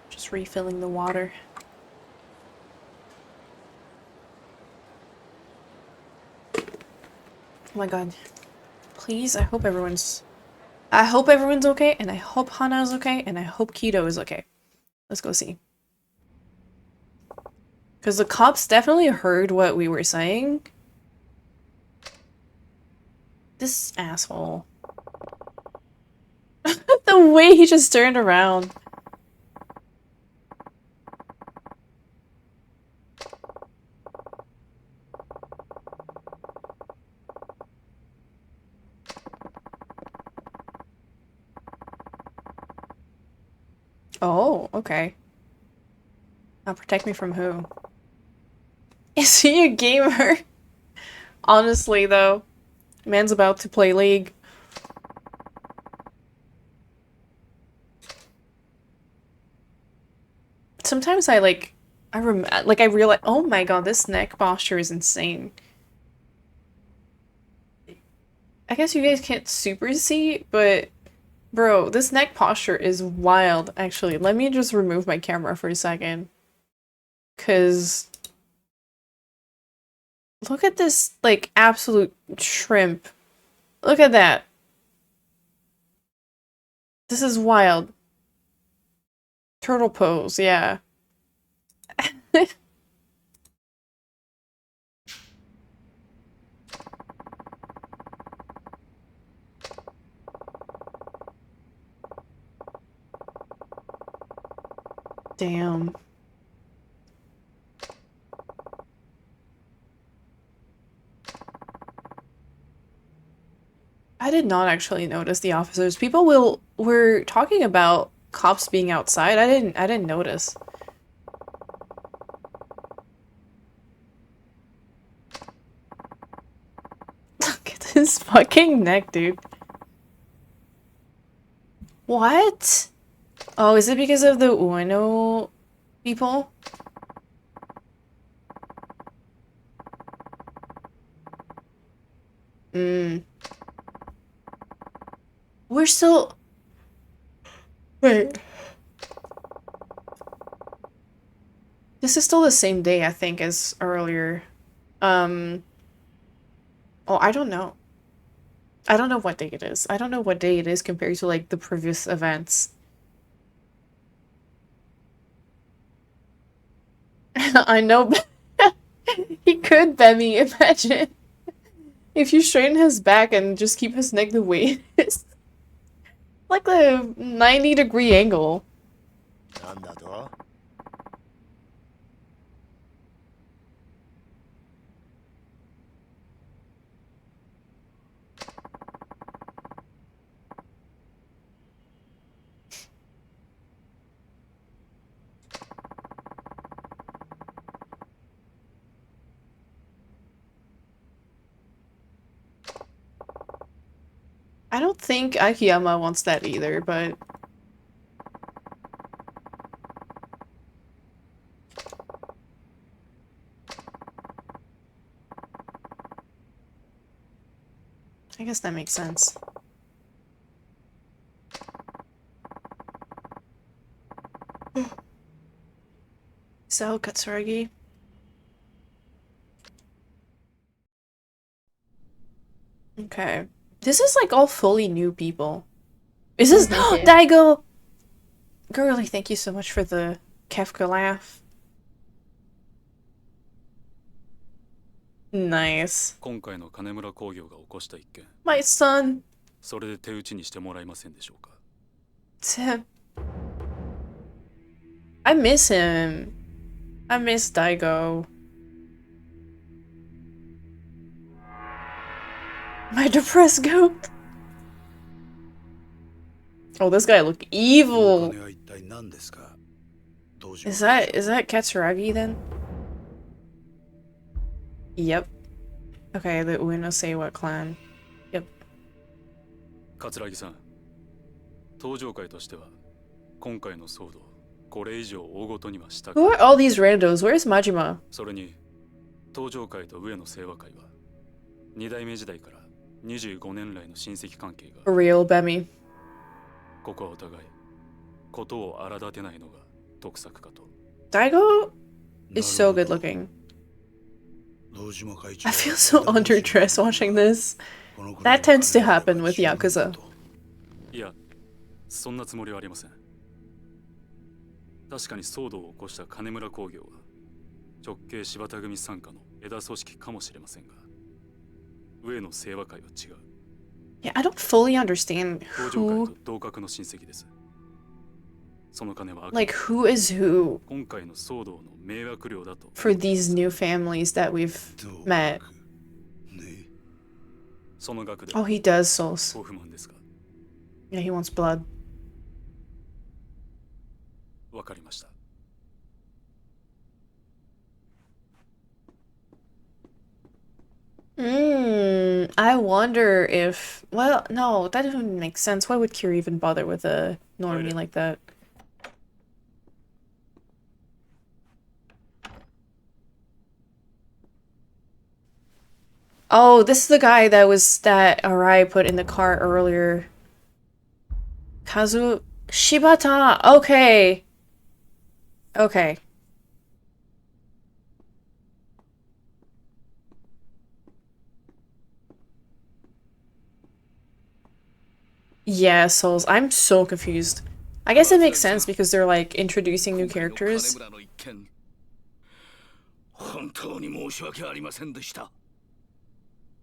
Just refilling the water. Oh my god. Please, I hope everyone's okay, and I hope Hana is okay, and I hope Kido is okay. Let's go see. Because the cops definitely heard what we were saying. This asshole. The way he just turned around. Oh, okay. Now protect me from who? Is he a gamer? Honestly, though. Man's about to play League. Sometimes I realize, oh my god, this neck posture is insane. I guess you guys can't super see, but Bro, this neck posture is wild, actually. Let me just remove my camera for a second. 'Cause look at this, like, absolute shrimp. Look at that. This is wild. Turtle pose, yeah. Damn. I did not actually notice the officers. People were talking about cops being outside. I didn't notice. Look at his fucking neck, dude. What? Oh, is it because of the Ueno people? Mm. We're still... Wait. This is still the same day, I think, as earlier. Oh, I don't know. I don't know what day it is. I don't know what day it is compared to, like, the previous events. I know. He could, Bemmy, imagine. If you straighten his back and just keep his neck the way it is. Like a 90-degree angle. I don't think Akiyama wants that either, but... I guess that makes sense. So, Katsuragi? Okay. This is like all fully new people. Is this- Daigo! Girly, thank you so much for the Kefka laugh. Nice. 今回の金村工業が起こした一件、 My son! それで手打ちにしてもらえませんでしょうか。 Tim. I miss him. I miss Daigo. My depressed goat. Oh, this guy look evil. Is that Katsuragi then? Yep. Okay, the Ueno Seiwa clan. Yep. 桂木さん、登場会としては今回の騒動、これ以上大ごとにはしたく Who are all these randos? Where's Majima? それに登場会と上野清和会は二代目時代から25年来の親戚関係が Real Bemmy. ここはお互いことを荒立てないのが得策かと。 Daigo is so good looking. I feel so underdressed watching this. That tends to happen with Yakuza. いや、そんなつもりはありません。確かに騒動を起こした金村工業は直系柴田組傘下の枝組織かもしれませんが、上野清和会は違う。 Yeah, I don't fully understand 登場 who, 会と同格の親戚です。その金は like, who is who 今回の騒動の迷惑料だと。 for these new families that we've met. その額で Oh, he does souls. ご不満ですか。 Yeah, he wants blood. わかりました。 I wonder if... Well, no, that doesn't make sense. Why would Kira even bother with a normie like that? Oh, this is the guy that Arai put in the car earlier. Kazu Shibata. Okay. Okay. Yeah, Souls. I'm so confused. I guess it makes sense because they're like introducing new characters.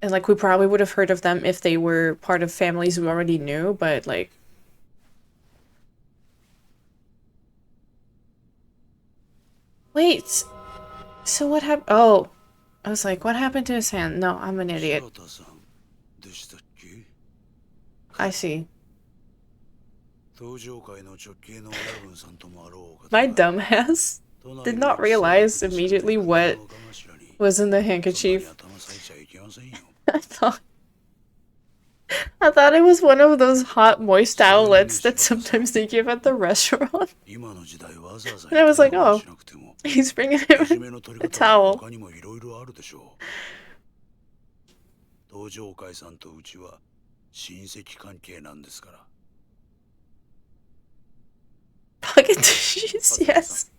And like we probably would have heard of them if they were part of families we already knew, but like wait. So what happened? Oh. I was like, what happened to his hand? No, I'm an idiot. I see. My dumbass did not realize immediately what was in the handkerchief. I thought it was one of those hot moist towelettes that sometimes they give at the restaurant. And I was like, oh, he's bringing him a towel. Pocket tissues, yes.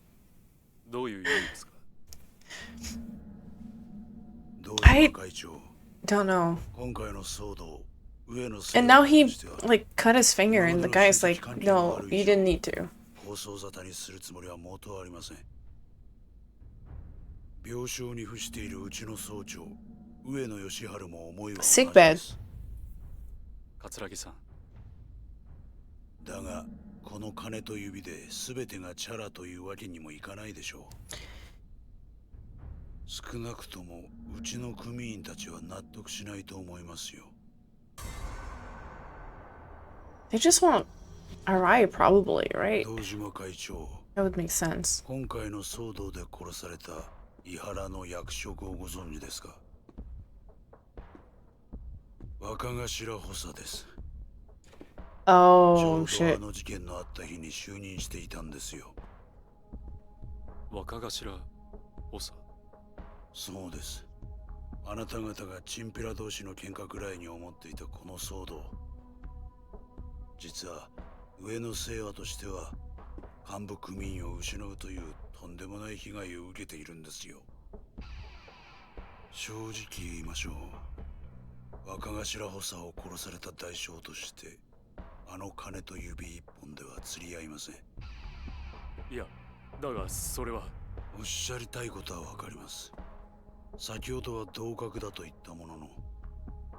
I don't know. And now he, like, cut his finger and the guy's like, no, you didn't need to. Sick bed. だがこの金と指で全てがチャラというわけにもいかないでしょう。少なくともうちの組員たちは納得しないと思いますよ。They just want a ride, probably, right? 堂島会長。That would make sense. 今回の騒動で殺された伊原の役職をご存知ですか。若頭補佐です。Oh, shit. あの事件のあった日に就任していたんですよ。若頭補佐。そうです。あなた方がチンピラ同士の喧嘩くらいに思っていたこの騒動。実は上の清和としては幹部組員を失うというとんでもない被害を受けているんですよ。正直言いましょう。若頭補佐を殺された代償としてあの金と指一本では釣り合いません。いや、だがそれはおっしゃりたいことはわかります。先ほどは同格だと言ったものの、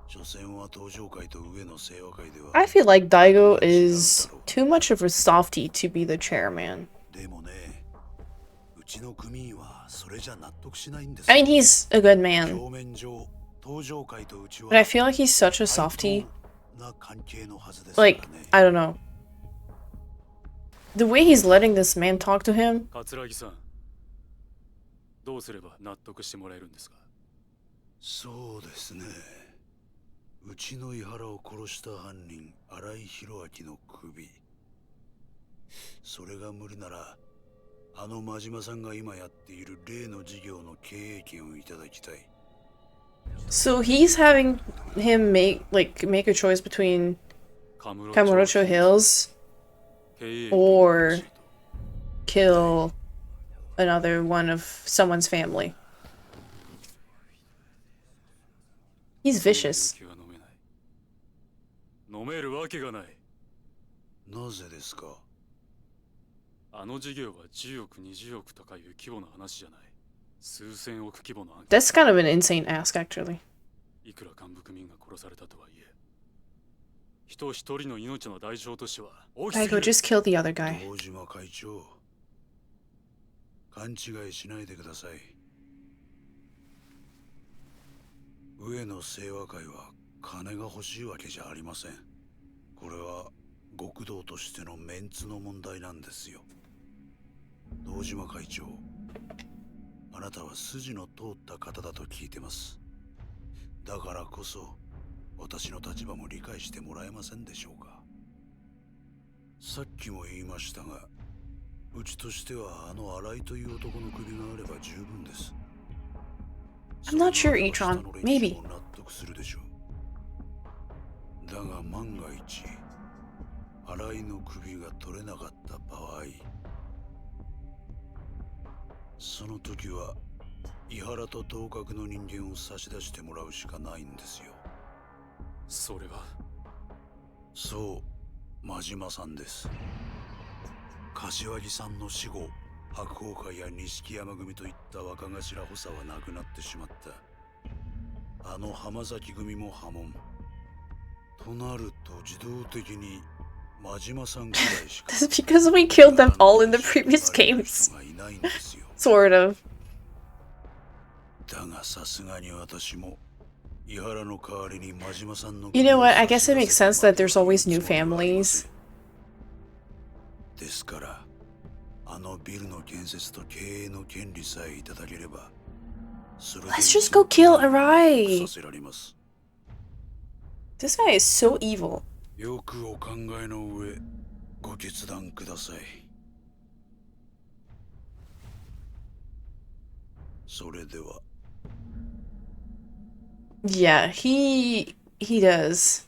所詮は登場会と上の清和会では。I feel like Daigo is too much of a softie to be the chairman. でもね、うちの組員はそれじゃ納得しないんです。I mean, he's a good man. 表面上、登場会とうちは。But I feel like he's such a softie. Like, I don't know. The way he's letting this man talk to him. 桂木さん、どうすれば納得してもらえるんですか。そうですね。うちの井原を殺した犯人、新井宏明の首。それが無理なら、あの真島さんが今やっている例の事業の経営権をいただきたい。So he's having him make a choice between Kamurocho Hills or kill another one of someone's family. He's vicious. 飲めるわけがない。なぜですか。あの事業は10億20億とかいう規模の話じゃない。数千億規模の案件。 That's kind of an insane ask, actually. いくら幹部組員が殺されたとはいえ、人一人の命の代償としては大きすぎる。 Daigo, just kill the other guy. 堂島会長、勘違いしないでください。上の清和会は金が欲しいわけじゃありません。これは極道としてのメンツの問題なんですよ。堂島会長、あなたは筋の通った方だと聞いてます。だからこそ私の立場も理解してもらえませんでしょうか。さっきも言いましたが、うちとしてはあの新井という男の首があれば十分です。 I'm not sure, Etron. Maybe. 納得するでしょう。だが万が一新井の首が取れなかった場合、その時は井原と同格の人間を差し出してもらうしかないんですよ。それはそう、真島さんです。柏木さんの死後、白鵬会や錦山組といった若頭補佐はなくなってしまった。あの浜崎組も破門となると、自動的に真島さんくらいしか That's because we killed them all in the previous games. いないんですよ。 Sort of. だがさすがに私も井原の代わりに真島さんの You know what? I guess it makes sense that there's always new families. ですから、あのビルの建設と経営の権利さえいただければ、それで Let's just go kill Arai. させられます。 This guy is so evil. よくお考えの上、ご決断ください。それでは。 Yeah, he does.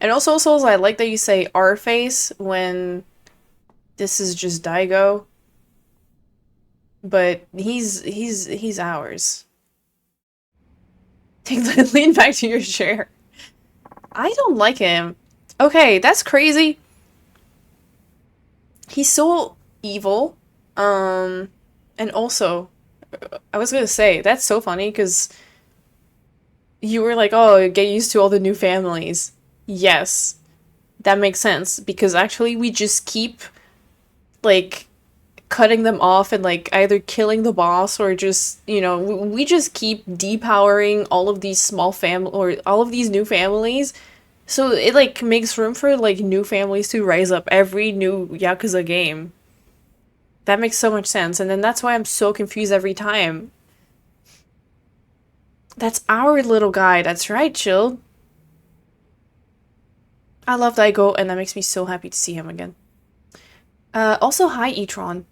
And also, Souls, I like that you say our face when this is just Daigo. But he's ours. Lean back to your chair. I don't like him. Okay, that's crazy. He's so evil. And also, I was gonna say, that's so funny, because you were like, oh, get used to all the new families. Yes, that makes sense, because actually we just keep, like, cutting them off and, like, either killing the boss or just, you know, we just keep depowering all of these small or all of these new families. So it, like, makes room for, like, new families to rise up every new Yakuza game. That makes so much sense, and then that's why I'm so confused every time. That's our little guy, that's right, Chill. I love Daigo, and that makes me so happy to see him again. Also, hi, E-Tron.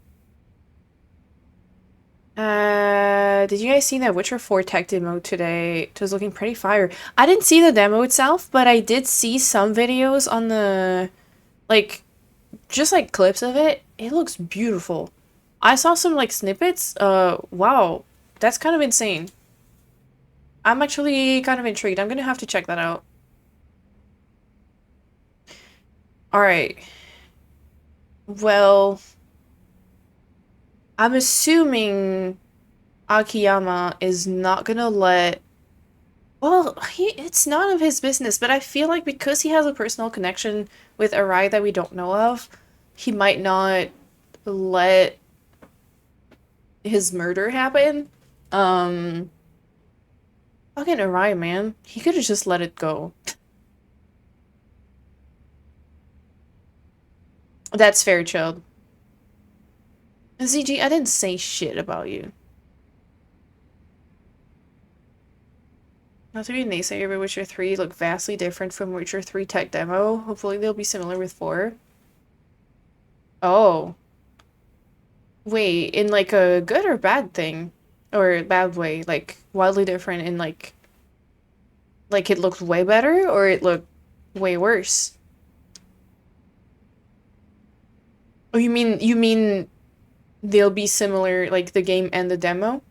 Did you guys see that Witcher 4 tech demo today? It was looking pretty fire. I didn't see the demo itself, but I did see some videos on the, like, just like clips of it. It looks beautiful. I saw some like snippets. Wow, that's kind of insane. I'm actually kind of intrigued. I'm gonna have to check that out. Alright. Well, I'm assuming Akiyama is not gonna let... Well, it's none of his business, but I feel like because he has a personal connection with Arai that we don't know of, he might not let his murder happen. Fucking Arai, man. He could have just let it go. That's fair, child. ZG, I didn't say shit about you. Not to be a naysayer, but Witcher 3 look vastly different from Witcher 3 tech demo. Hopefully they'll be similar with 4. Oh. Wait, in like a good or bad thing? Or bad way? Like, wildly different in like it looked way better, or it looked way worse? Oh, you mean they'll be similar, like the game and the demo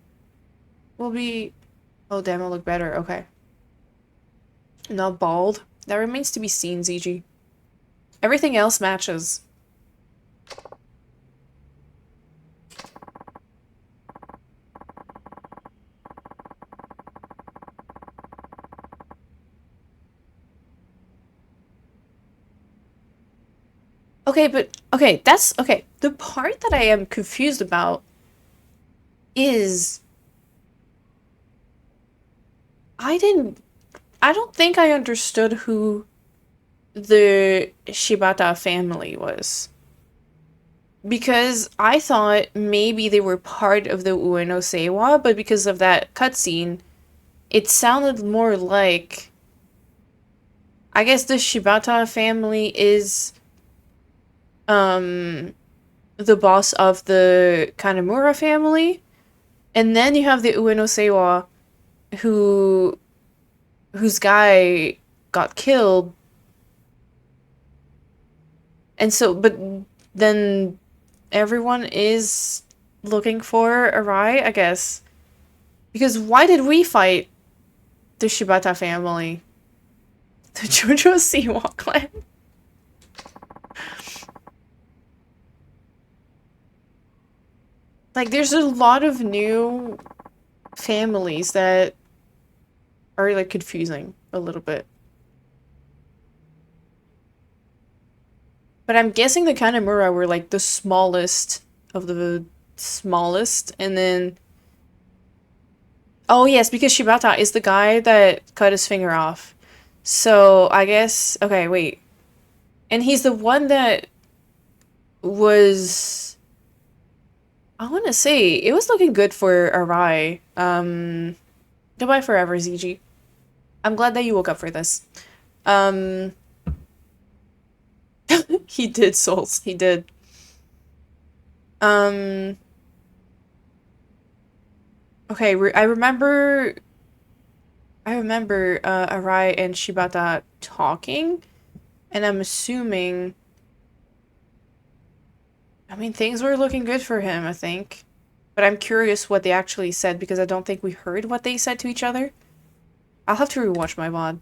will be... Oh, demo look better, okay. Not bald. That remains to be seen, ZG. Everything else matches. Okay, but, okay, that's, okay. The part that I am confused about is... I don't think I understood who the Shibata family was. Because I thought maybe they were part of the Ueno Seiwa, but because of that cutscene, it sounded more like... I guess the Shibata family is... the boss of the Kanemura family, and then you have the Ueno Seiwa, whose guy got killed, And so, but then everyone is looking for Arai, I guess. Because why did we fight the Shibata family? The Jojo Siwa clan? Like, there's a lot of new families that are, like, confusing a little bit. But I'm guessing the Kanemura were, like, the smallest of the smallest, and then... Oh, yes, because Shibata is the guy that cut his finger off. So, I guess... Okay, wait. And he's the one that was... I want to say, it was looking good for Arai. Goodbye forever, ZG. I'm glad that you woke up for this. He did, Souls. He did. Okay, I remember... Arai and Shibata talking, and I'm assuming... I mean, things were looking good for him, I think. But I'm curious what they actually said, because I don't think we heard what they said to each other. I'll have to rewatch my VOD.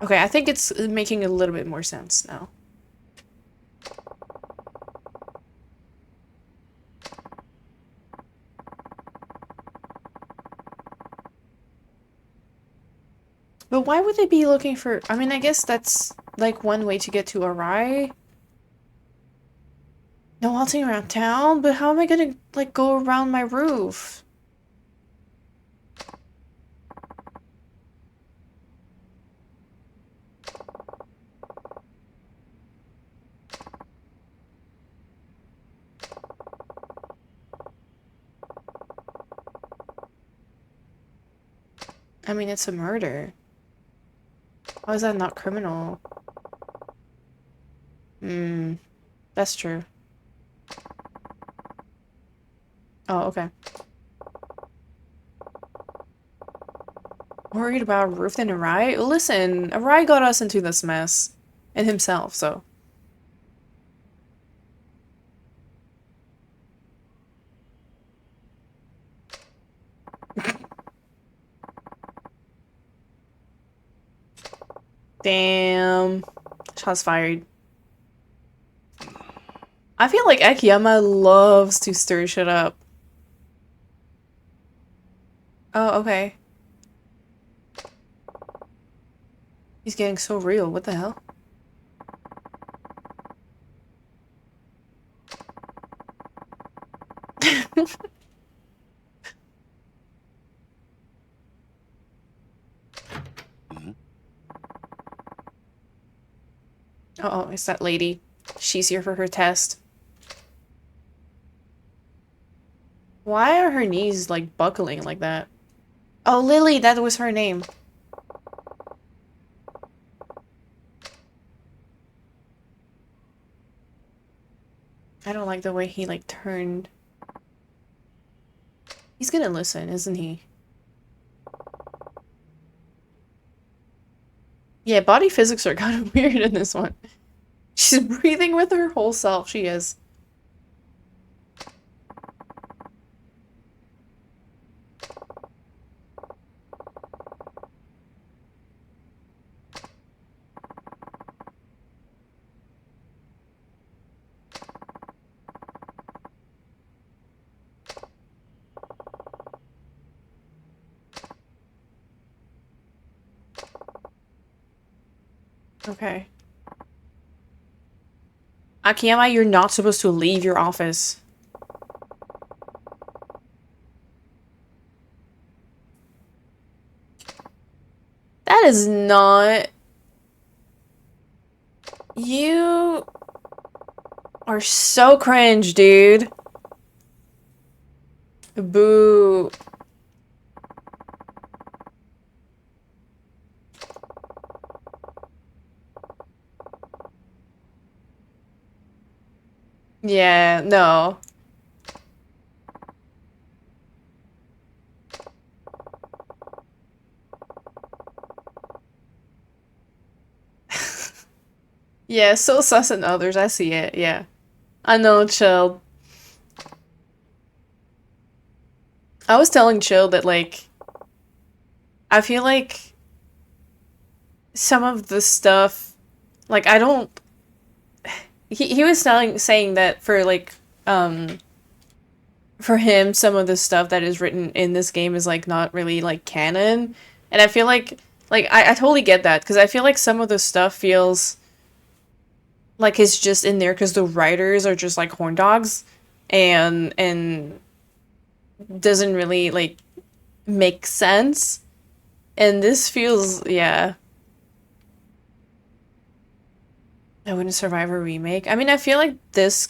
Okay, I think it's making a little bit more sense now. But why would they be looking for... I mean, I guess that's, like, one way to get to Arai. No halting around town? But how am I gonna, like, go around my roof? I mean, it's a murder. How is that not criminal? That's true. Oh, okay. Worried about Roof than Arai? Listen, Arai got us into this mess. And himself, so. Damn. Shots fired. I feel like Akiyama loves to stir shit up. Oh, okay. He's getting so real. What the hell? Uh oh, it's that lady. She's here for her test. Why are her knees, like, buckling like that? Oh, Lily, that was her name. I don't like the way he, like, turned. He's gonna listen, isn't he? Yeah, body physics are kind of weird in this one. She's breathing with her whole self, she is. Okay. Akiyama, you're not supposed to leave your office. That is not... You... are so cringe, dude. Boo. Yeah, no. Yeah, so sus and others. I see it. Yeah. I know, Chill. I was telling Chill that, like, I feel like some of the stuff, like, I don't. He was saying that for, like, for him, some of the stuff that is written in this game is, like, not really, like, canon. And I feel like, I totally get that, because I feel like some of the stuff feels like it's just in there because the writers are just, like, horn dogs. And doesn't really, like, make sense. And this feels, yeah. I wouldn't survive a remake. I mean, I feel like this...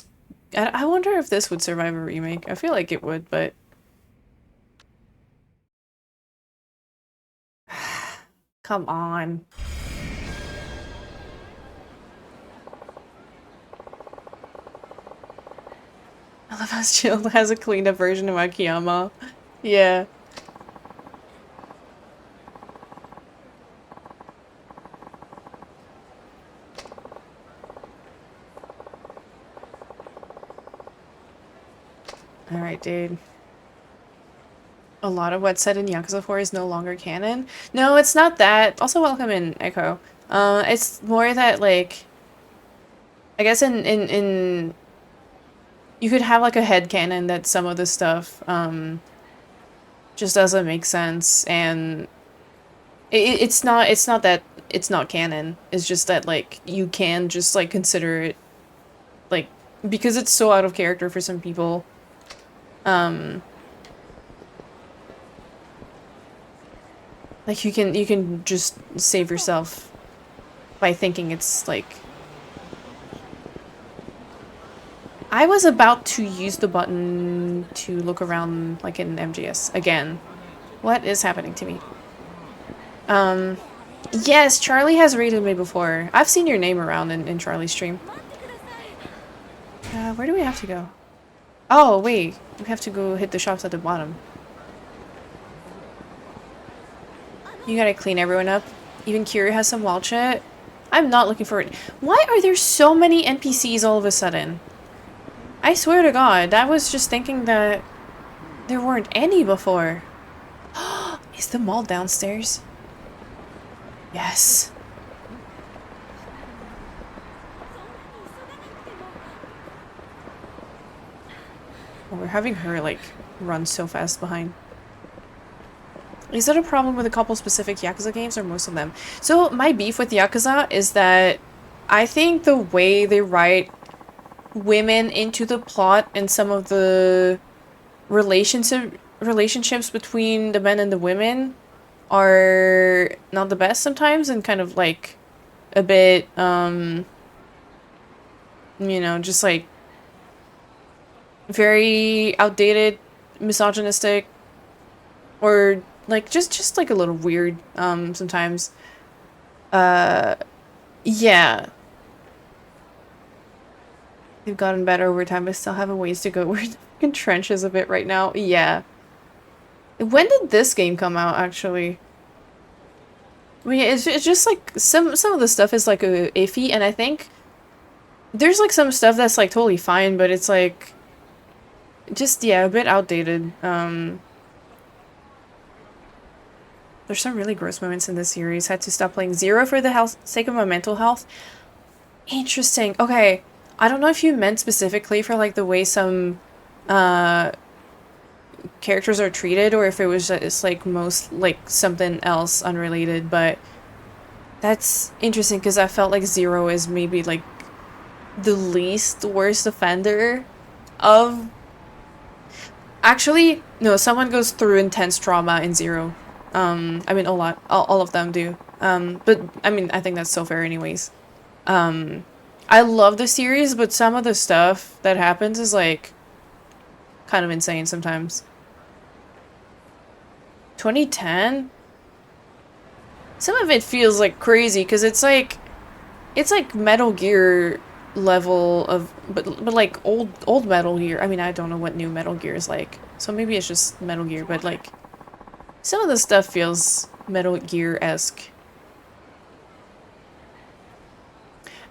I wonder if this would survive a remake. I feel like it would, but... Come on. I love how Shield has a cleaned up version of Akiyama. Yeah. Alright, dude. A lot of what's said in Yakuza 4 is no longer canon. No, it's not that. Also, welcome in, Echo. It's more that, like... I guess in you could have, like, a headcanon that some of the stuff, just doesn't make sense, and... It's not that it's not canon. It's just that, like, you can just, like, consider it, like... Because it's so out of character for some people. Like, you can just save yourself by thinking it's, like... I was about to use the button to look around, like, in MGS again. What is happening to me? Yes, Charlie has raided me before. I've seen your name around in Charlie's stream. Where do we have to go? Oh, wait. We have to go hit the shops at the bottom. You gotta clean everyone up. Even Kiri has some wild shit. I'm not looking for it. Why are there so many NPCs all of a sudden? I swear to God, I was just thinking that there weren't any before. Is the mall downstairs? Yes. Oh, we're having her, like, run so fast behind. Is that a problem with a couple specific Yakuza games or most of them? So my beef with Yakuza is that I think the way they write women into the plot and some of the relationships between the men and the women are not the best sometimes, and kind of like a bit you know, just like very outdated, misogynistic, or like just like a little weird sometimes. Yeah. They've gotten better over time, but still have a ways to go. We're in trenches a bit right now. Yeah. When did this game come out, actually? I mean, it's just like some of the stuff is like iffy, and I think there's like some stuff that's like totally fine, but it's like just, yeah, a bit outdated. There's some really gross moments in this series. Had to stop playing Zero for the sake of my mental health. Interesting. Okay. I don't know if you meant specifically for like the way some characters are treated, or if it was just like most like something else unrelated, but that's interesting because I felt like Zero is maybe like the least worst offender of... Actually, no, someone goes through intense trauma in Zero. I mean, all of them do. But I mean, I think that's so fair anyways. I love the series, but some of the stuff that happens is like kind of insane sometimes. 2010? Some of it feels like crazy because it's like Metal Gear level of, but like old Metal Gear. I mean, I don't know what new Metal Gear is like, so maybe it's just Metal Gear, but like some of the stuff feels Metal Gear-esque.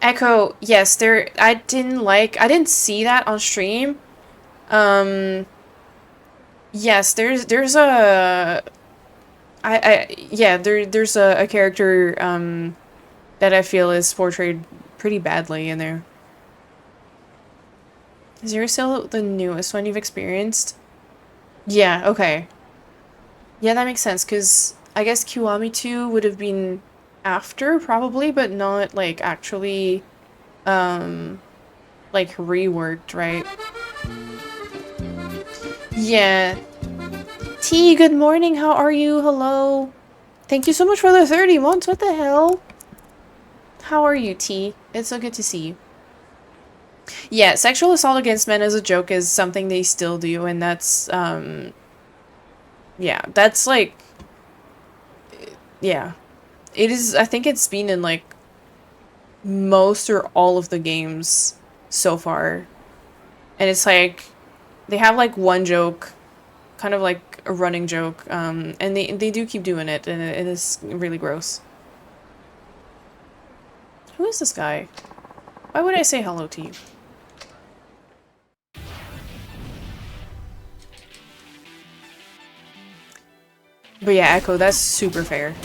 Echo, yes, there, I didn't see that on stream. Yes, there's a, yeah, there's a character, that I feel is portrayed pretty badly in there. Is Zero still the newest one you've experienced? Yeah, okay. Yeah, that makes sense, because I guess Kiwami 2 would have been after, probably, but not, like, actually, like, reworked, right? Yeah. T, good morning, how are you? Hello. Thank you so much for the 30 months, what the hell? How are you, T? It's so good to see you. Yeah, sexual assault against men as a joke is something they still do, and that's, yeah, that's, like, yeah. It is, I think it's been in, like, most or all of the games so far. And it's, like, they have, like, one joke, kind of like a running joke, and they do keep doing it, and it is really gross. Who is this guy? Why would I say hello to you? But yeah, Echo, that's super fair.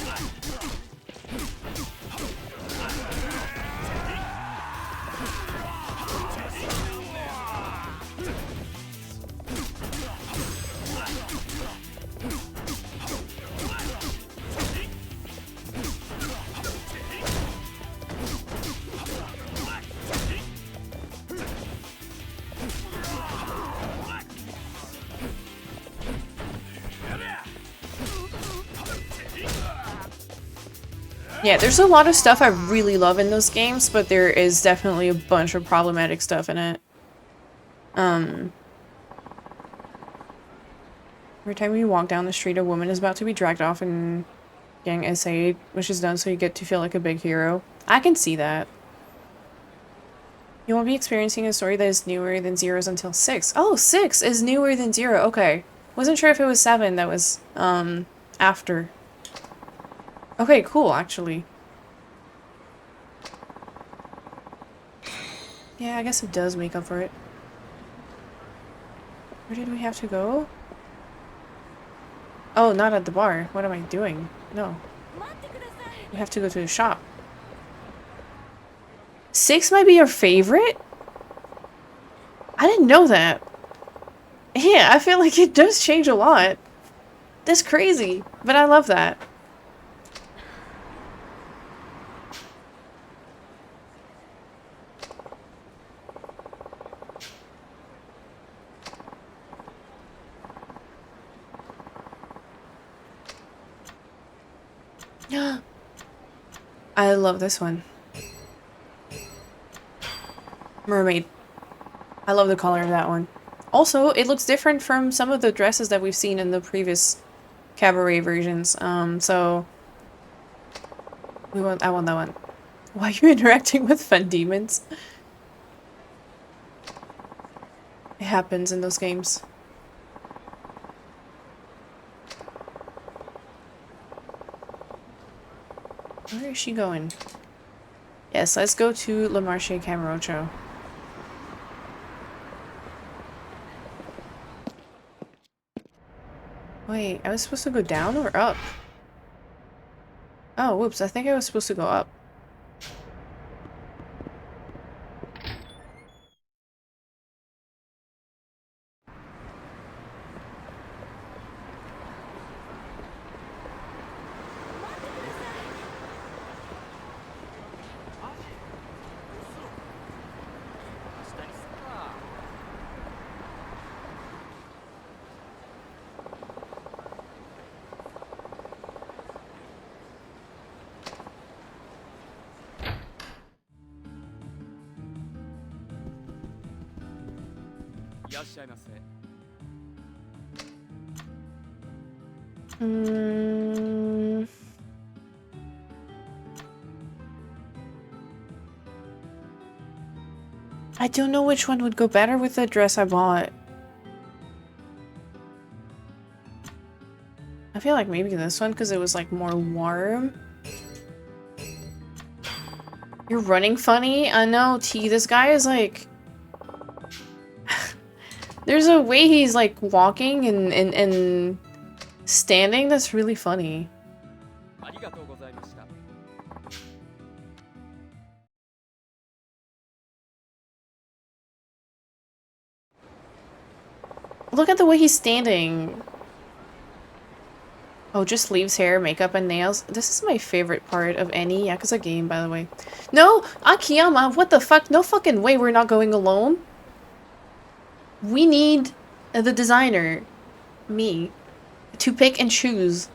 Yeah, there's a lot of stuff I really love in those games, but there is definitely a bunch of problematic stuff in it. Every time you walk down the street, a woman is about to be dragged off and getting essayed, which is done so you get to feel like a big hero. I can see that. You won't be experiencing a story that is newer than Zero's until 6. Oh, 6 is newer than 0. Okay. Wasn't sure if it was 7 that was, after. Okay, cool, actually. Yeah, I guess it does make up for it. Where did we have to go? Oh, not at the bar. What am I doing? No. We have to go to the shop. 6 might be your favorite? I didn't know that. Yeah, I feel like it does change a lot. That's crazy, but I love that. I love this one. Mermaid. I love the color of that one. Also, it looks different from some of the dresses that we've seen in the previous cabaret versions. So I want that one. Why are you interacting with fun demons? It happens in those games. Where is she going? Yes, let's go to Le Marché Camarocho. Wait, I was supposed to go down or up? Oh, whoops, I think I was supposed to go up. I don't know which one would go better with the dress I bought. I feel like maybe this one because it was like more warm. You're running funny? I know, T. This guy is like... There's a way he's like walking and standing that's really funny. Look at the way he's standing. Oh, just leaves hair, makeup, and nails. This is my favorite part of any Yakuza game, by the way. No! Akiyama, what the fuck? No fucking way we're not going alone. We need the designer, me, to pick and choose.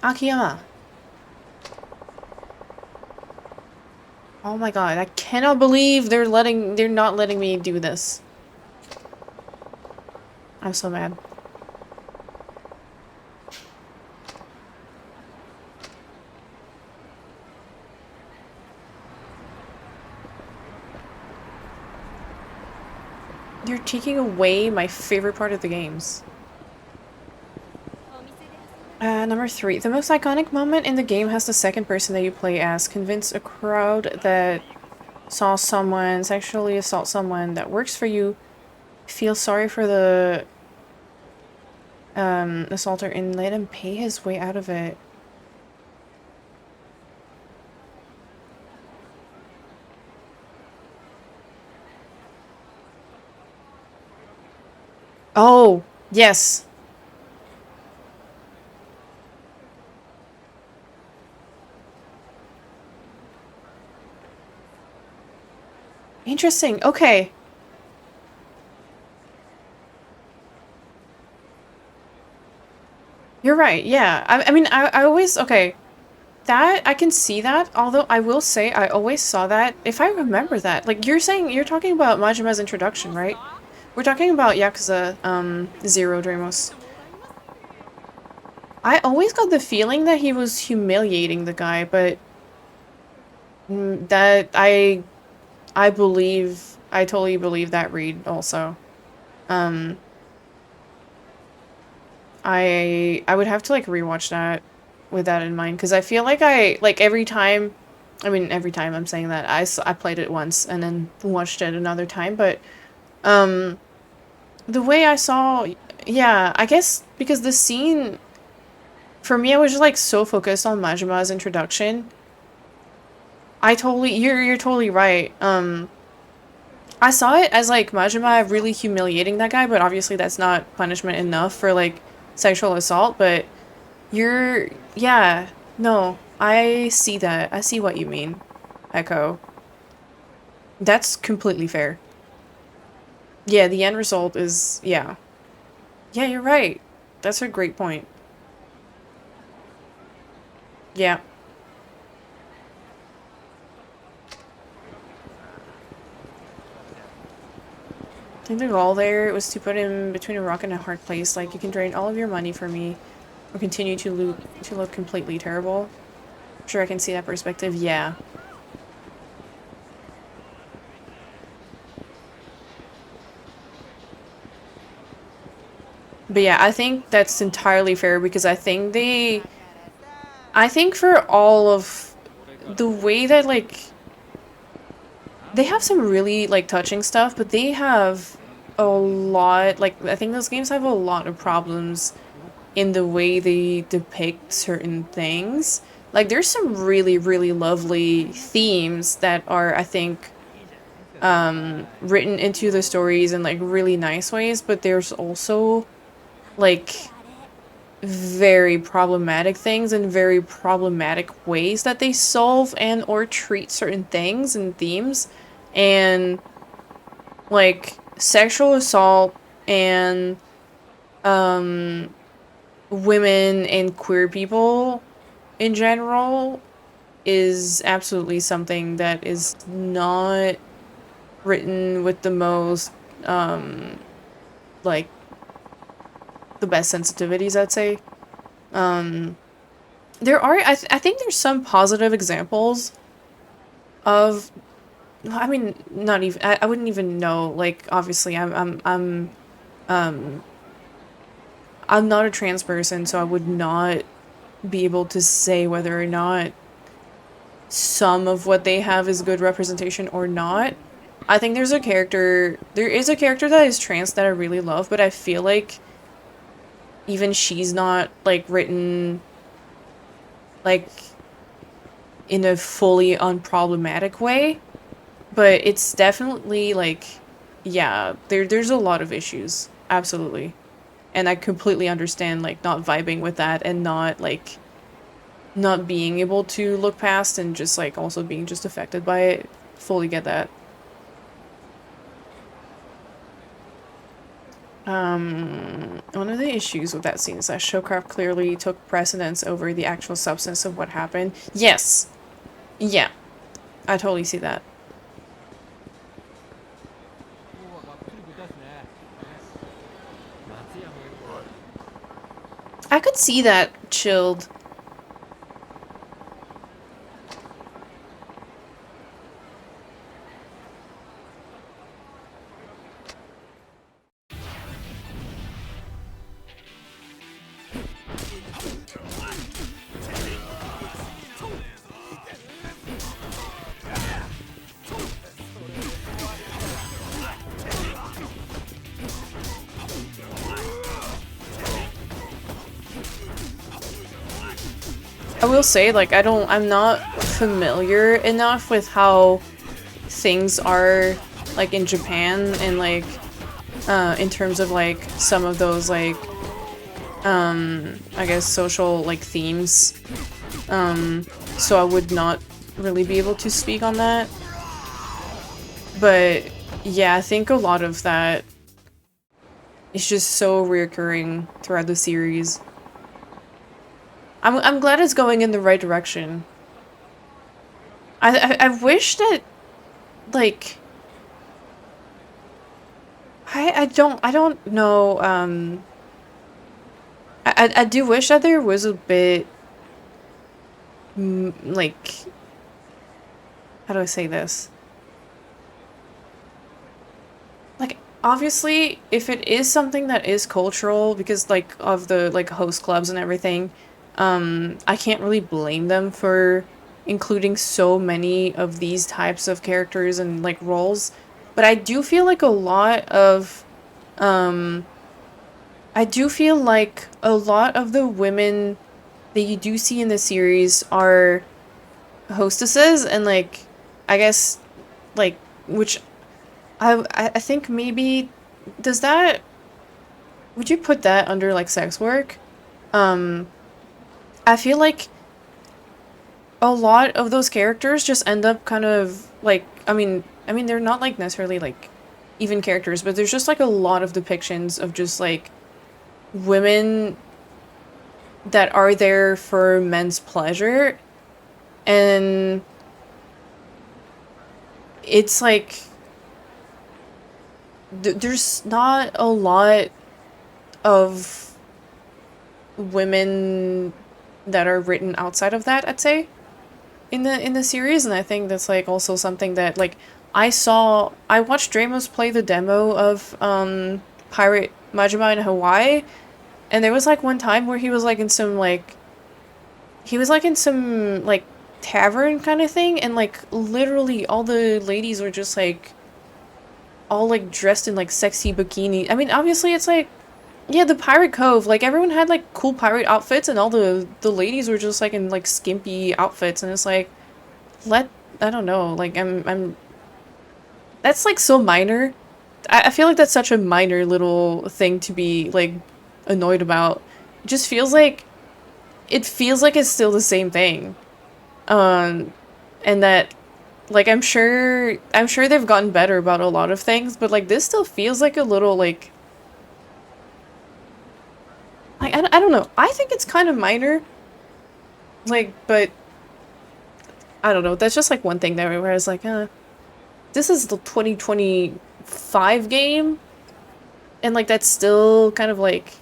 Akiyama. Oh my god, I cannot believe they're not letting me do this. I'm so mad. You're taking away my favorite part of the games. Number 3. The most iconic moment in the game has the second person that you play as convince a crowd that saw someone sexually assault someone that works for you, feel sorry for the assaulter, and let him pay his way out of it. Oh, yes. Interesting. Okay. You're right. Yeah. I mean, I always, okay. That, I can see that, although I will say I always saw that, if I remember that. Like, you're saying, you're talking about Majima's introduction, right? We're talking about Yakuza, 0, Dramos. I always got the feeling that he was humiliating the guy, but that I totally believe that read also. I would have to like rewatch that with that in mind, because I feel like every time, I mean every time I'm saying that, I played it once and then watched it another time, but the way I saw, yeah, I guess because the scene, for me, I was just like so focused on Majima's introduction. You're totally right. I saw it as like Majima really humiliating that guy, but obviously that's not punishment enough for like sexual assault, but yeah, no, I see that. I see what you mean, Echo. That's completely fair. Yeah, the end result is, yeah. Yeah, you're right. That's a great point. Yeah. I think the goal there was to put him between a rock and a hard place. Like, you can drain all of your money for me, or continue to look completely terrible. Sure, I can see that perspective. Yeah. But yeah, I think that's entirely fair, because I think for all of the way that, like, they have some really, like, touching stuff, but they have a lot, like, I think those games have a lot of problems in the way they depict certain things. Like, there's some really, really lovely themes that are, I think, written into the stories in, like, really nice ways, but there's also, like, very problematic things and very problematic ways that they solve and or treat certain things and themes. And, like, sexual assault and, women and queer people in general is absolutely something that is not written with the most, like, the best sensitivities, I'd say. There are, I think there's some positive examples of, I mean, not even, I wouldn't even know, like, obviously, I'm not a trans person, so I would not be able to say whether or not some of what they have is good representation or not. I think there is a character that is trans that I really love, but I feel like even she's not, like, written, like, in a fully unproblematic way. But it's definitely, like, yeah, there's a lot of issues. Absolutely. And I completely understand, like, not vibing with that and not, like, not being able to look past and just, like, also being just affected by it. Fully get that. One of the issues with that scene is that showcraft clearly took precedence over the actual substance of what happened. Yes. Yeah. I totally see that. I could see that chilled. I will say, like, I'm not familiar enough with how things are, like, in Japan and, like, in terms of, like, some of those, like, I guess social, like, themes. So I would not really be able to speak on that. But, yeah, I think a lot of that is just so reoccurring throughout the series. I'm glad it's going in the right direction. I wish that, like, I don't know, I do wish that there was a bit, like, how do I say this? Like, obviously, if it is something that is cultural, because, like, of the, like, host clubs and everything, I can't really blame them for including so many of these types of characters and, like, roles. But I do feel like a lot of, I do feel like a lot of the women that you do see in the series are hostesses and, like, I guess, like, which I think maybe, does that, would you put that under, like, sex work? I feel like a lot of those characters just end up kind of, like, I mean, they're not, like, necessarily, like, even characters, but there's just, like, a lot of depictions of just, like, women that are there for men's pleasure, and it's, like, there's not a lot of women that are written outside of that, I'd say, in the series, and I think that's, like, also something that, like, I watched Dramos play the demo of Pirate Majima in Hawaii, and there was, like, one time where he was, like, in some, like, tavern kind of thing, and, like, literally all the ladies were just, like, all, like, dressed in, like, sexy bikini. I mean, obviously it's, like, yeah, the Pirate Cove, like, everyone had, like, cool pirate outfits, and all the ladies were just, like, in, like, skimpy outfits, and it's, like, I don't know, like, that's, like, so minor. I feel like that's such a minor little thing to be, like, annoyed about. It just feels like, it's still the same thing. And that, like, I'm sure they've gotten better about a lot of things, but, like, this still feels like a little, like, I don't know. I think it's kind of minor. Like, but I don't know. That's just, like, one thing there where I was like, this is the 2025 game, and, like, that's still kind of, like,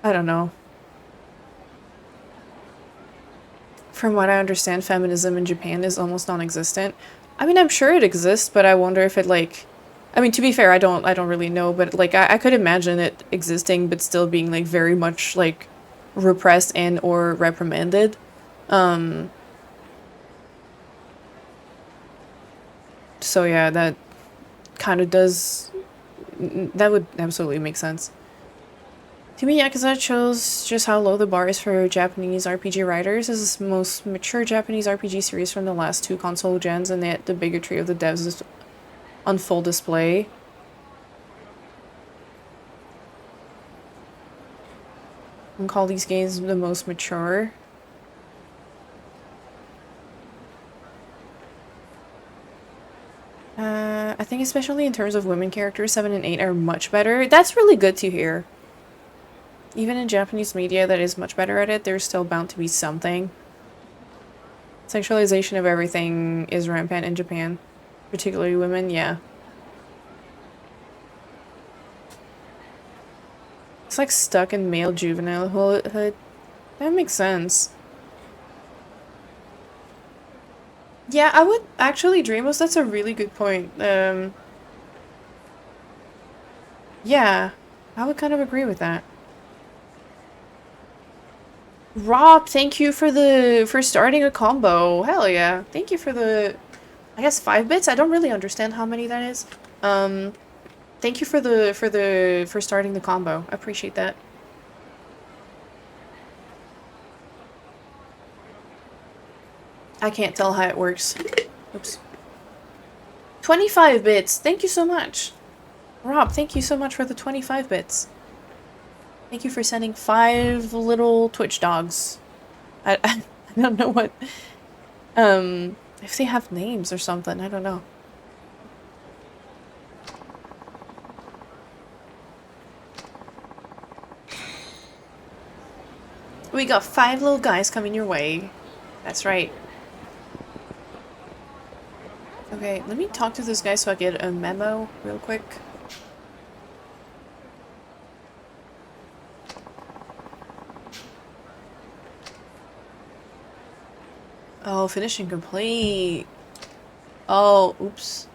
I don't know. From what I understand, feminism in Japan is almost non-existent. I mean, I'm sure it exists, but I wonder if it, like, I mean, to be fair, I don't really know, but, like, I could imagine it existing, but still being, like, very much, like, repressed and or reprimanded. So yeah, that kind of does... That would absolutely make sense. To me, Yakuza shows just how low the bar is for Japanese RPG writers. This is the most mature Japanese RPG series from the last 2 console gens, and yet the bigotry of the devs is on full display. And call these games the most mature. I think especially in terms of women characters, 7 and 8 are much better. That's really good to hear. Even in Japanese media that is much better at it, there's still bound to be something. Sexualization of everything is rampant in Japan. Particularly women, yeah. It's like stuck in male juvenile hood. That makes sense. Yeah, I would actually, Dreamos, that's a really good point. Yeah, I would kind of agree with that. Rob, thank you for starting a combo. Hell yeah. Thank you for the, I guess 5 bits? I don't really understand how many that is. Thank you for starting the combo. I appreciate that. I can't tell how it works. Oops. 25 bits. Thank you so much. Rob, thank you so much for the 25 bits. Thank you for sending 5 little Twitch dogs. I don't know what, if they have names or something, I don't know. We got 5 little guys coming your way. That's right. Okay, let me talk to this guy so I get a memo real quick. Oh, finishing complete. Oh, oops.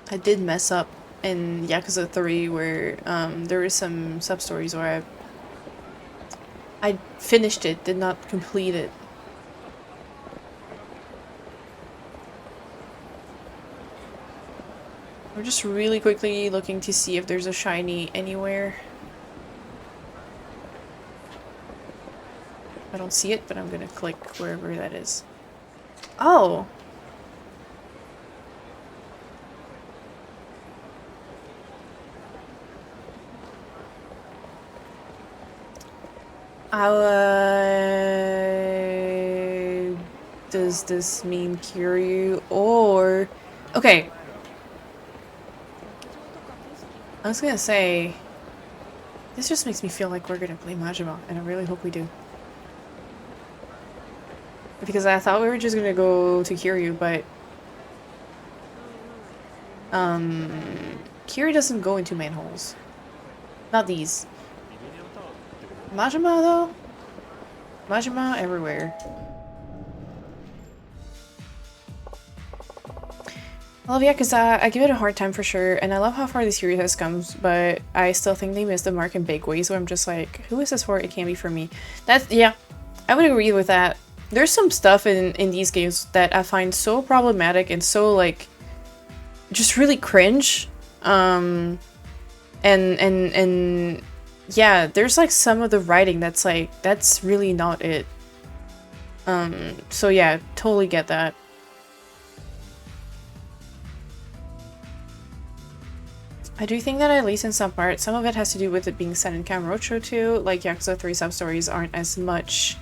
I did mess up in Yakuza 3 where there were some sub-stories where I finished it, did not complete it. We're just really quickly looking to see if there's a shiny anywhere. I don't see it, but I'm gonna click wherever that is. Oh! Does this mean Kiryu or... Okay. I was gonna say... This just makes me feel like we're gonna play Majima, and I really hope we do. Because I thought we were just gonna go to Kiryu, but... Kiryu doesn't go into manholes. Not these. Majima, though? Majima everywhere. I love Yakuza. I give it a hard time for sure, and I love how far the series has come, but I still think they missed the mark in big ways, so I'm just like, who is this for? It can't be for me. That's, yeah, I would agree with that. There's some stuff in these games that I find so problematic and so, like, just really cringe. And yeah, there's, like, some of the writing that's, like, that's really not it. So yeah, totally get that. I do think that at least in some part, some of it has to do with it being set in Kamurocho too. Like Yakuza 3 sub-stories aren't as much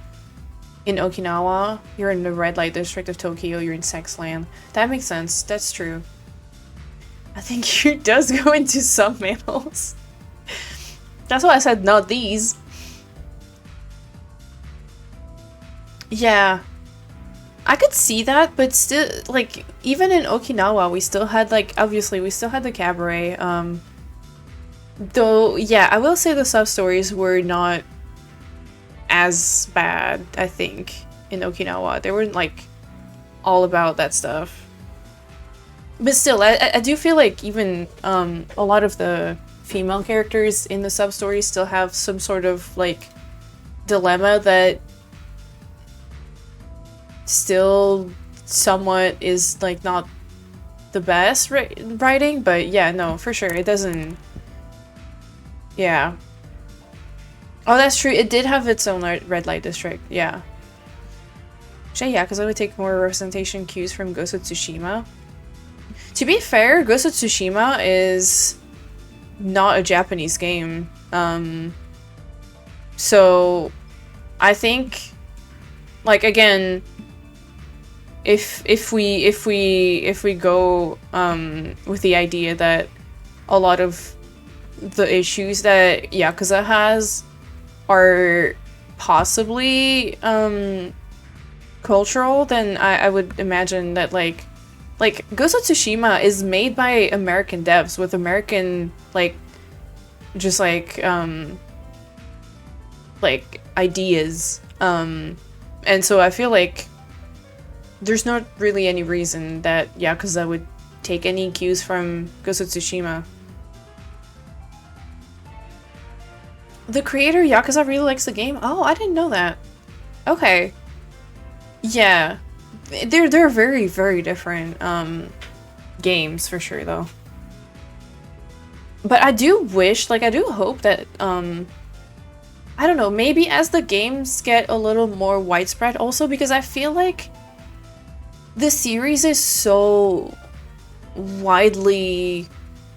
in Okinawa. You're in the red light district of Tokyo, you're in Sex Land. That makes sense, that's true. I think he does go into some manholes. That's why I said not these. Yeah. I could see that, but still, like, even in Okinawa, we still had, like, obviously, we still had the cabaret, though, yeah, I will say the sub-stories were not as bad, I think, in Okinawa. They weren't, like, all about that stuff. But still, I do feel like even, a lot of the female characters in the sub-stories still have some sort of, like, dilemma that still somewhat is like not the best writing, but yeah, no, for sure, it doesn't. Yeah. Oh, that's true. It did have its own red light district. Yeah. Actually, yeah, because I would take more representation cues from Ghost of Tsushima. To be fair, Ghost of Tsushima is not a Japanese game. So I think, like, again, if we go with the idea that a lot of the issues that Yakuza has are possibly cultural, then I would imagine that like Ghost of Tsushima is made by American devs with American just like ideas, and so I feel like there's not really any reason that Yakuza would take any cues from Ghost of Tsushima. The creator Yakuza really likes the game? Oh, I didn't know that. Okay. Yeah. They're very, very different games for sure though. But I do wish, I do hope that I don't know, maybe as the games get a little more widespread also, because I feel like the series is so widely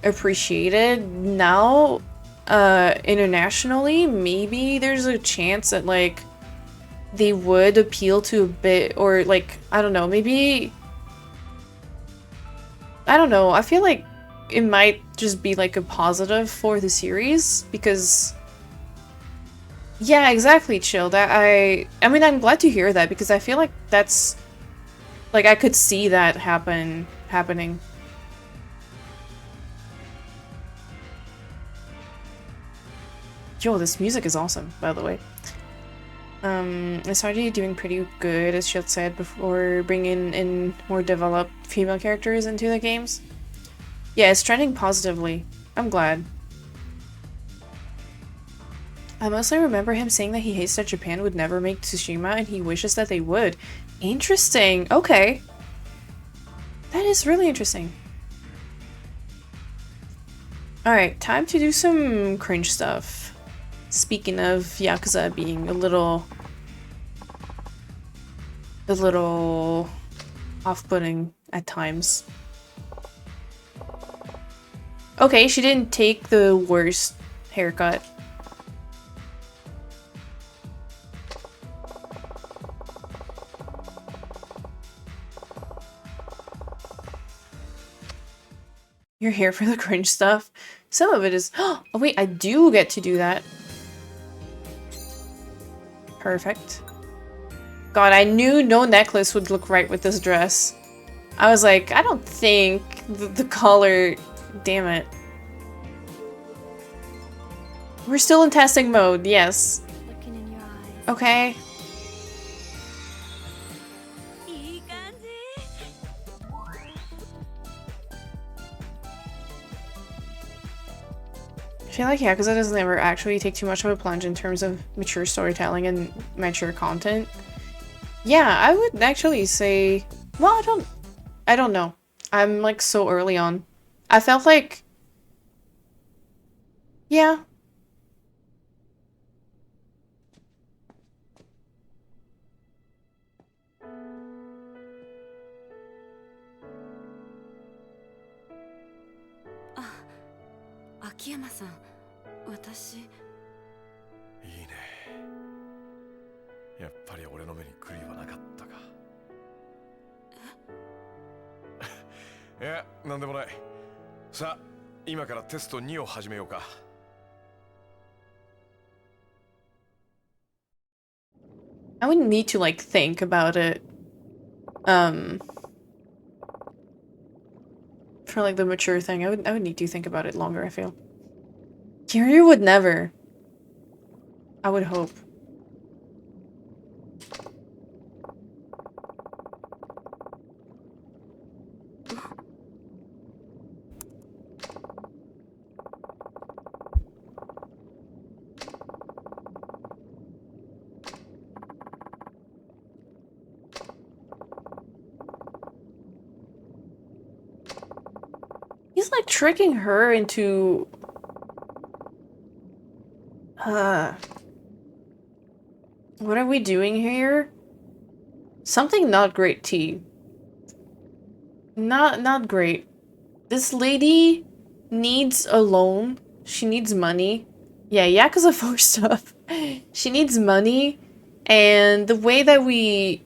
appreciated now internationally. Maybe there's a chance that they would appeal to a bit, or I don't know, maybe I don't know, I feel like it might just be a positive for the series, because yeah, exactly, Chill. That I mean, I'm glad to hear that, because I feel like that's I could see that happening. Yo, this music is awesome, by the way. It's already doing pretty good, as Shield said, before bringing in more developed female characters into the games. Yeah, it's trending positively. I'm glad. I mostly remember him saying that he hates that Japan would never make Tsushima, and he wishes that they would. Interesting. Okay. That is really interesting. Alright, time to do some cringe stuff. Speaking of Yakuza being a little off-putting at times. Okay, she didn't take the worst haircut. You're here for the cringe stuff? Some of it is- oh wait, I do get to do that. Perfect. God, I knew no necklace would look right with this dress. I was like, I don't think the color... Damn it. We're still in testing mode, yes. Looking in your eyes. Okay. I feel like Yakuza doesn't ever actually take too much of a plunge in terms of mature storytelling and mature content. Yeah, I would actually say... Well, I don't know. I'm so early on. I felt like... Yeah. Akiyama-san, 私。いいね。やっぱり俺の目に狂いはなかったか。いや、なんでもない。さあ、今からテスト2を始めようか。I would need to think about it. For the mature thing, I would need to think about it longer, I feel. Kiryu would never. I would hope. he's like tricking her into what are we doing here? Something not great, T. Not great. This lady needs a loan. She needs money. Yeah, Yakuza 4 stuff. She needs money, and the way that we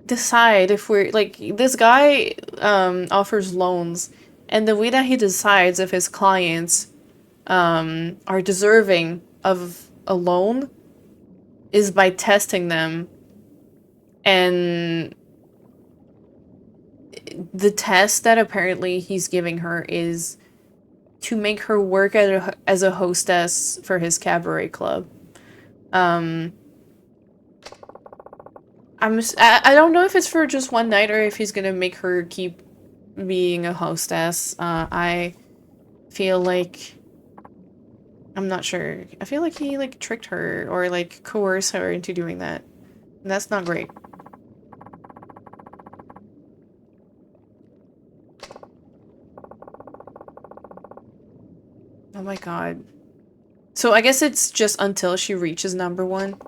decide if we're like this guy offers loans, and the way that he decides if his clients are deserving of a loan is by testing them, and the test that apparently he's giving her is to make her work as a hostess for his cabaret club. I don't know if it's for just one night or if he's gonna make her keep being a hostess. I feel like I'm not sure. I feel like he like tricked her or like coerced her into doing that. And that's not great. Oh my god. So I guess it's just until she reaches number 1.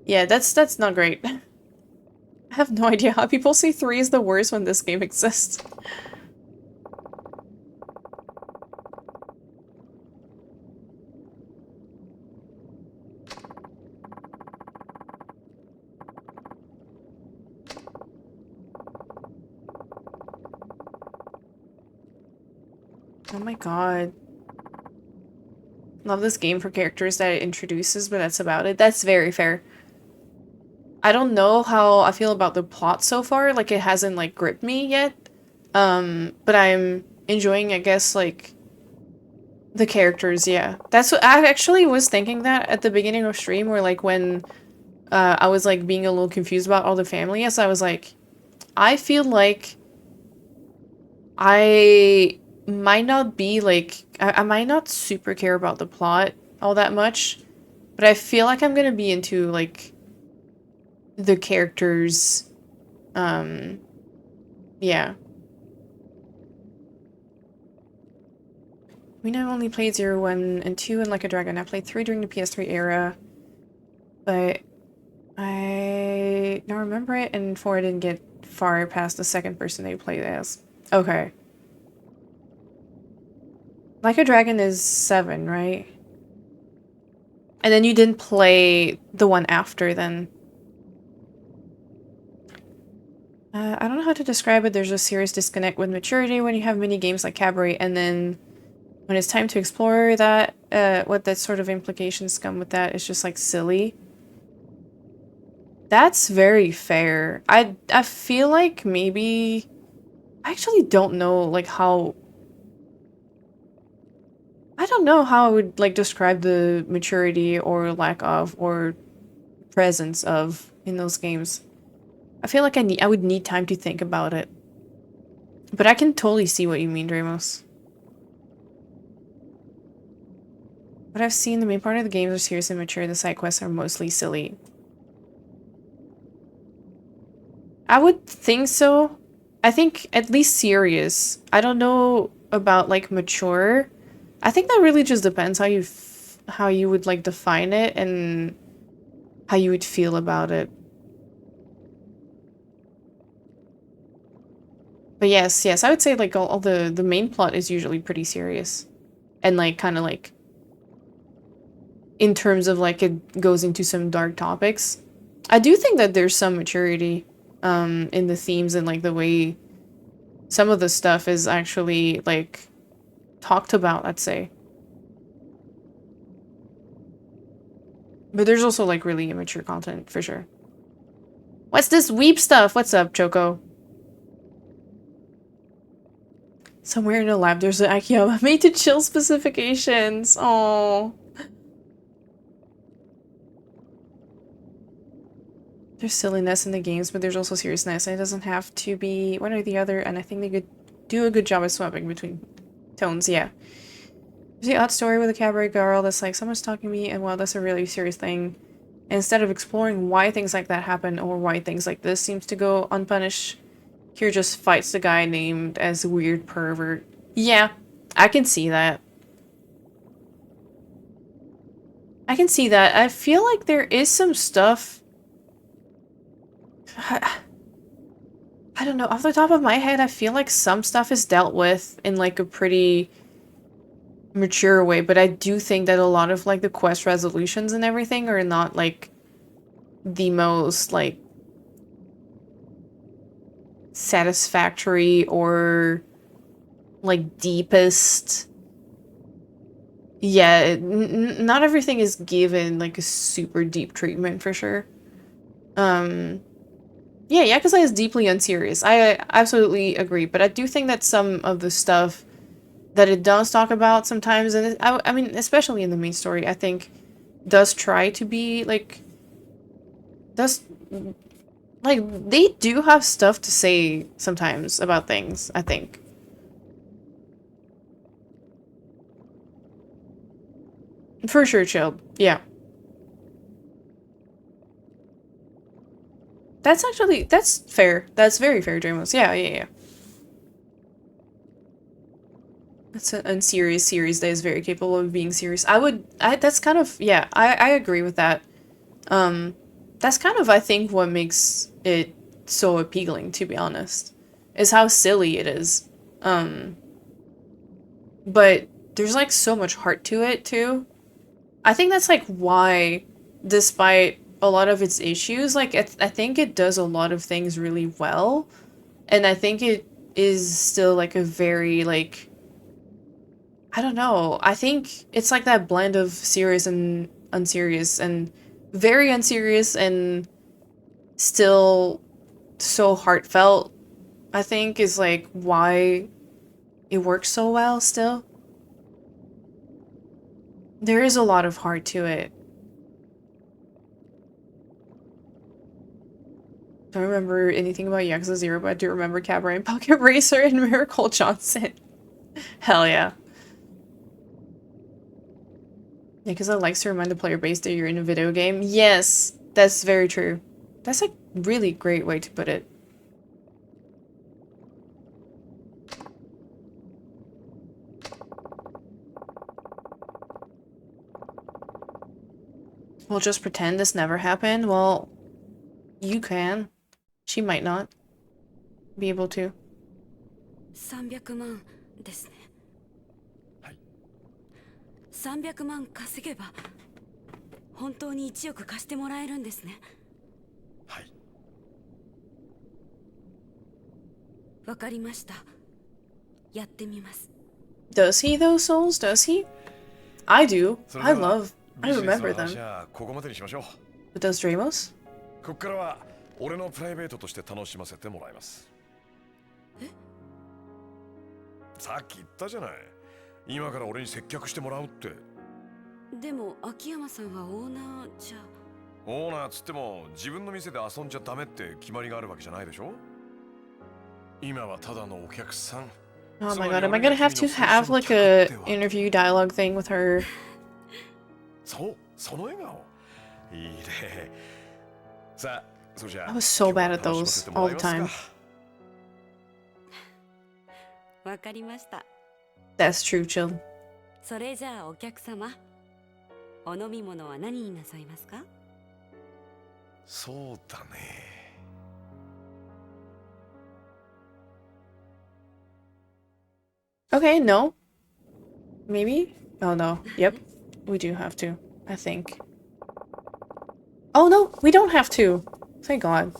Yeah, that's not great. I have no idea how people say 3 is the worst when this game exists. Oh my god. Love this game for characters that it introduces, but that's about it. That's very fair. I don't know how I feel about the plot so far, like it hasn't like gripped me yet. But I'm enjoying, I guess, like the characters, yeah. That's what I actually was thinking that at the beginning of stream, where like when I was like being a little confused about all the family, yes, I was like, I feel like I might not be like I might not super care about the plot all that much, but I feel like I'm gonna be into like the characters. Yeah. We know only played 0, 1, and 2 and Like a Dragon. I played 3 during the PS3 era, but I don't remember it, and 4 I didn't get far past the second person they played as. Okay. Like a Dragon is 7, right? And then you didn't play the one after then. I don't know how to describe it. There's a serious disconnect with maturity when you have mini games like Cabaret, and then when it's time to explore that, what that sort of implications come with that, it's just like silly. That's very fair. I feel like maybe I actually don't know like how I don't know how I would like describe the maturity or lack of or presence of in those games. I feel like I would need time to think about it. But I can totally see what you mean, Ramos. What I've seen, the main part of the games are serious and mature, the side quests are mostly silly. I would think so. I think at least serious. I don't know about like mature. I think that really just depends how you would like define it and how you would feel about it. But yes, I would say like all the main plot is usually pretty serious. And like kind of like in terms of like it goes into some dark topics. I do think that there's some maturity in the themes and like the way some of the stuff is actually like talked about, I'd say. But there's also like really immature content for sure. What's this weep stuff? What's up, Choco? Somewhere in the lab there's an Akiyama made to chill specifications. Oh. There's silliness in the games, but there's also seriousness. And it doesn't have to be one or the other, and I think they could do a good job of swapping between tones, yeah. There's the odd story with a cabaret girl that's like, someone's talking to me, and well, that's a really serious thing. Instead of exploring why things like that happen or why things like this seems to go unpunished, Kira just fights the guy named as weird pervert. Yeah, I can see that. I can see that. I feel like there is some stuff... I don't know, off the top of my head, I feel like some stuff is dealt with in like a pretty mature way, but I do think that a lot of like the quest resolutions and everything are not like the most like satisfactory or like deepest. Yeah, not everything is given like a super deep treatment for sure. Yeah, Yakuza is deeply unserious. I absolutely agree, but I do think that some of the stuff that it does talk about sometimes, and I mean, especially in the main story, I think does try to be like, they do have stuff to say sometimes about things, I think. For sure, Chilled. Yeah. That's fair. That's very fair, Dreamos. Yeah. It's an unserious series that is very capable of being serious. That's kind of, yeah, I agree with that. That's kind of, I think, what makes it so appealing, to be honest, is how silly it is. But there's, like, so much heart to it, too. I think that's, like, why, despite a lot of its issues, like, I think it does a lot of things really well. And I think it is still, like, a very, like... I don't know. I think it's like that blend of serious and unserious, and very unserious and still so heartfelt, I think, is like why it works so well still. There is a lot of heart to it. I don't remember anything about Yakuza 0, but I do remember Cabaret and Pocket Racer and Miracle Johnson. Hell yeah. Yakuza likes to remind the player base that you're in a video game. Yes, that's very true. That's a really great way to put it. We'll just pretend this never happened. Well, you can. She might not be able to. 300万ですね。はい。300万稼げば本当に1億貸してもらえるんですね。はい。わかりました。やってみます。Does he though, Souls? Does he? I do. I remember them. じゃあここまでにしましょう。But does Dramos? ここからは俺のプライベートとして楽しませてもらいます。え？さっき言ったじゃない。今から俺に接客してもらうって。でも秋山さんはオーナーじゃ。オーナーつっても自分の店で遊んじゃダメって決まりがあるわけじゃないでしょ。今はただのお客さん。Oh my god, am I gonna have to have like a interview dialogue thing with her? そう、その笑顔。いいね。さあ、それじゃあ。I was so bad at those all the time. わかりました。That's true, chill. それじゃあお客様、お飲み物は何になさいますか？そうだね。Okay, no. Maybe? Oh no. Yep. We do have to, I think. Oh no, we don't have to. Thank God.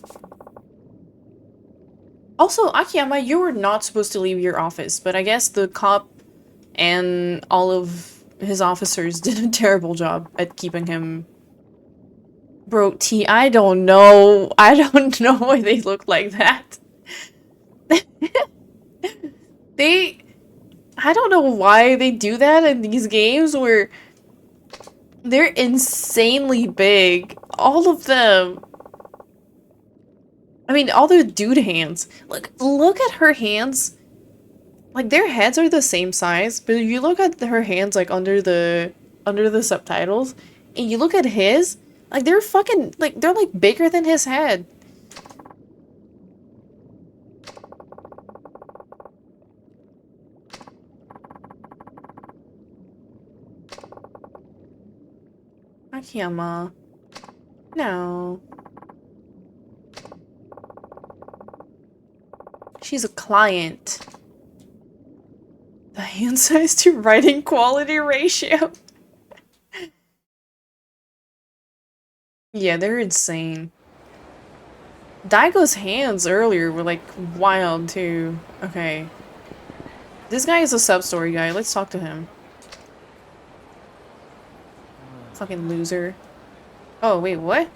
Also, Akiyama, you were not supposed to leave your office, but I guess the cop and all of his officers did a terrible job at keeping him... Bro, I don't know. I don't know why they look like that. I don't know why they do that in these games where they're insanely big. All of them. I mean, all the dude hands. Look at her hands. Like, their heads are the same size, but you look at her hands, like, under the subtitles, and you look at his, Like, they're fucking, like, they're, like, bigger than his head. Akiyama. No. She's a client. The hand size to writing quality ratio. Yeah, they're insane. Daigo's hands earlier were like wild too. Okay. This guy is a sub-story guy. Let's talk to him. Fucking loser. Oh, wait, what?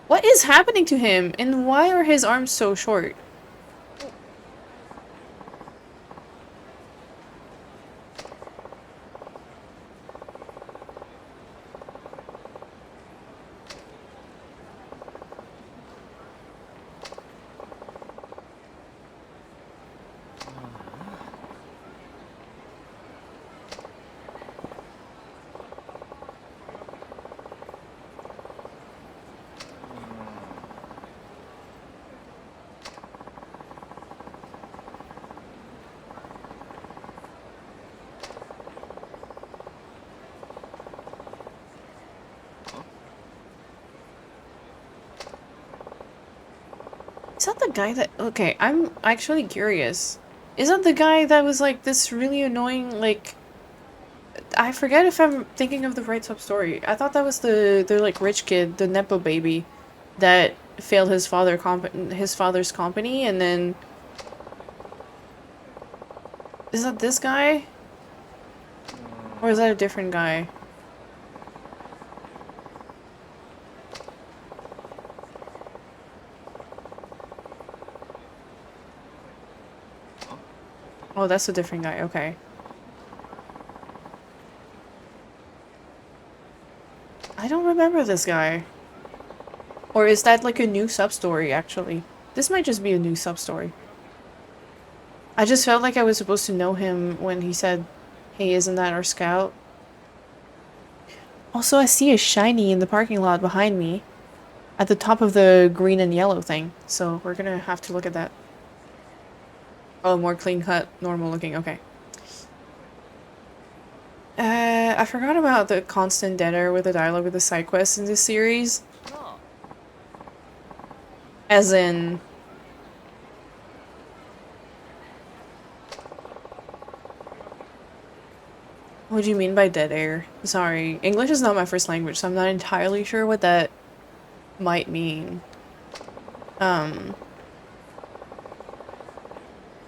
What is happening to him? And why are his arms so short? Is that the guy that- okay, I'm actually curious. Is that the guy that was like this really annoying, like... I forget if I'm thinking of the right sub-story. I thought that was the like rich kid, the Nepo baby, that failed his father's company, and then... Is that this guy? Or is that a different guy? Oh, that's a different guy, okay. I don't remember this guy. Or is that like a new sub-story, actually? This might just be a new sub-story. I just felt like I was supposed to know him when he said, "Hey, isn't that our scout?" Also, I see a shiny in the parking lot behind me. At the top of the green and yellow thing. So we're gonna have to look at that. Oh, more clean-cut, normal looking, okay. I forgot about the constant dead air with the dialogue with the side quests in this series. As in... What do you mean by dead air? Sorry, English is not my first language, so I'm not entirely sure what that might mean.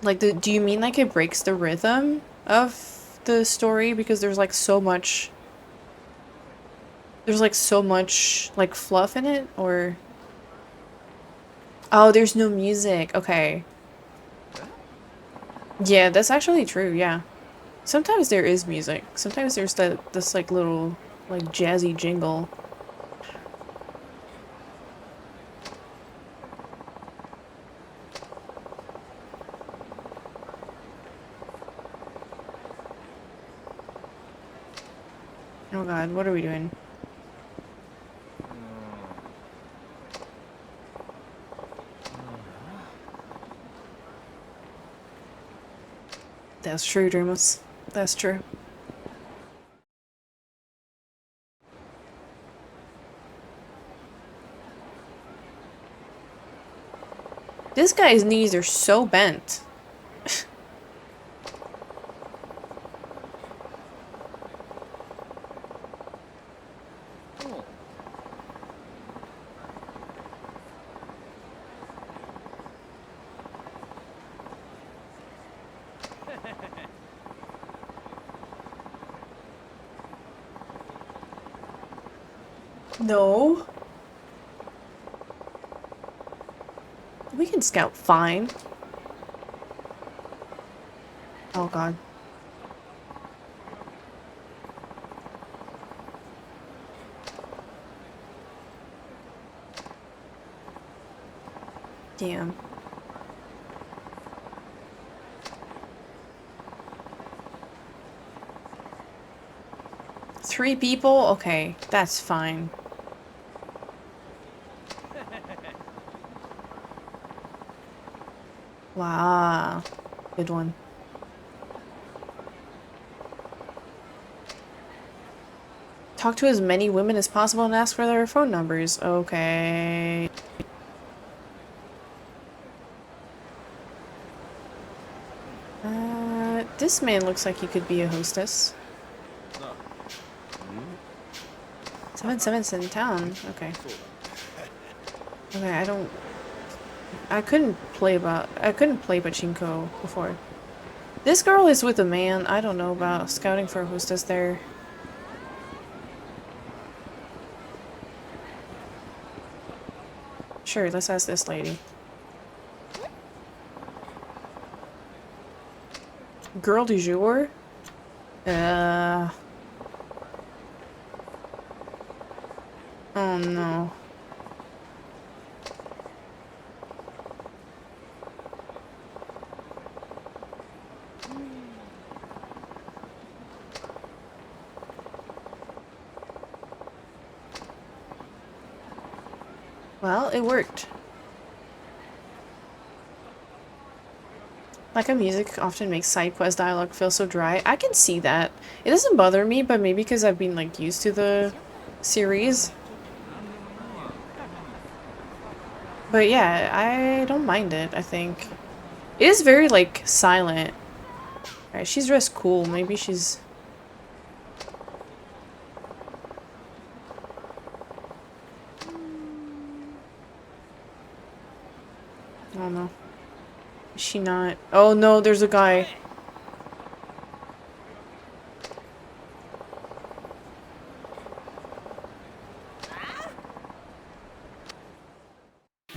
Like, do you mean like it breaks the rhythm of the story? Because there's like so much... There's like so much like fluff in it, or... Oh, there's no music, okay. Yeah, that's actually true, yeah. Sometimes there is music. Sometimes there's this like little like jazzy jingle. Oh god, what are we doing? That's true, Dreamos. That's true. This guy's knees are so bent. No. We can scout fine. Oh god. Damn. Three people? Okay, that's fine. Wow. Good one. Talk to as many women as possible and ask for their phone numbers. Okay. This man looks like he could be a hostess. 7-7's in town. Okay. Okay, I couldn't play pachinko before. This girl is with a man. I don't know about scouting for a hostess there. Sure, let's ask this lady. Girl du jour? Oh no. Well, it worked. Lack of music often makes side quest dialogue feel so dry. I can see that. It doesn't bother me, but maybe because I've been like used to the series. But yeah, I don't mind it, I think. It is very like silent. Alright, she's dressed cool. Maybe she's... I don't know. Is she not? Oh no, there's a guy.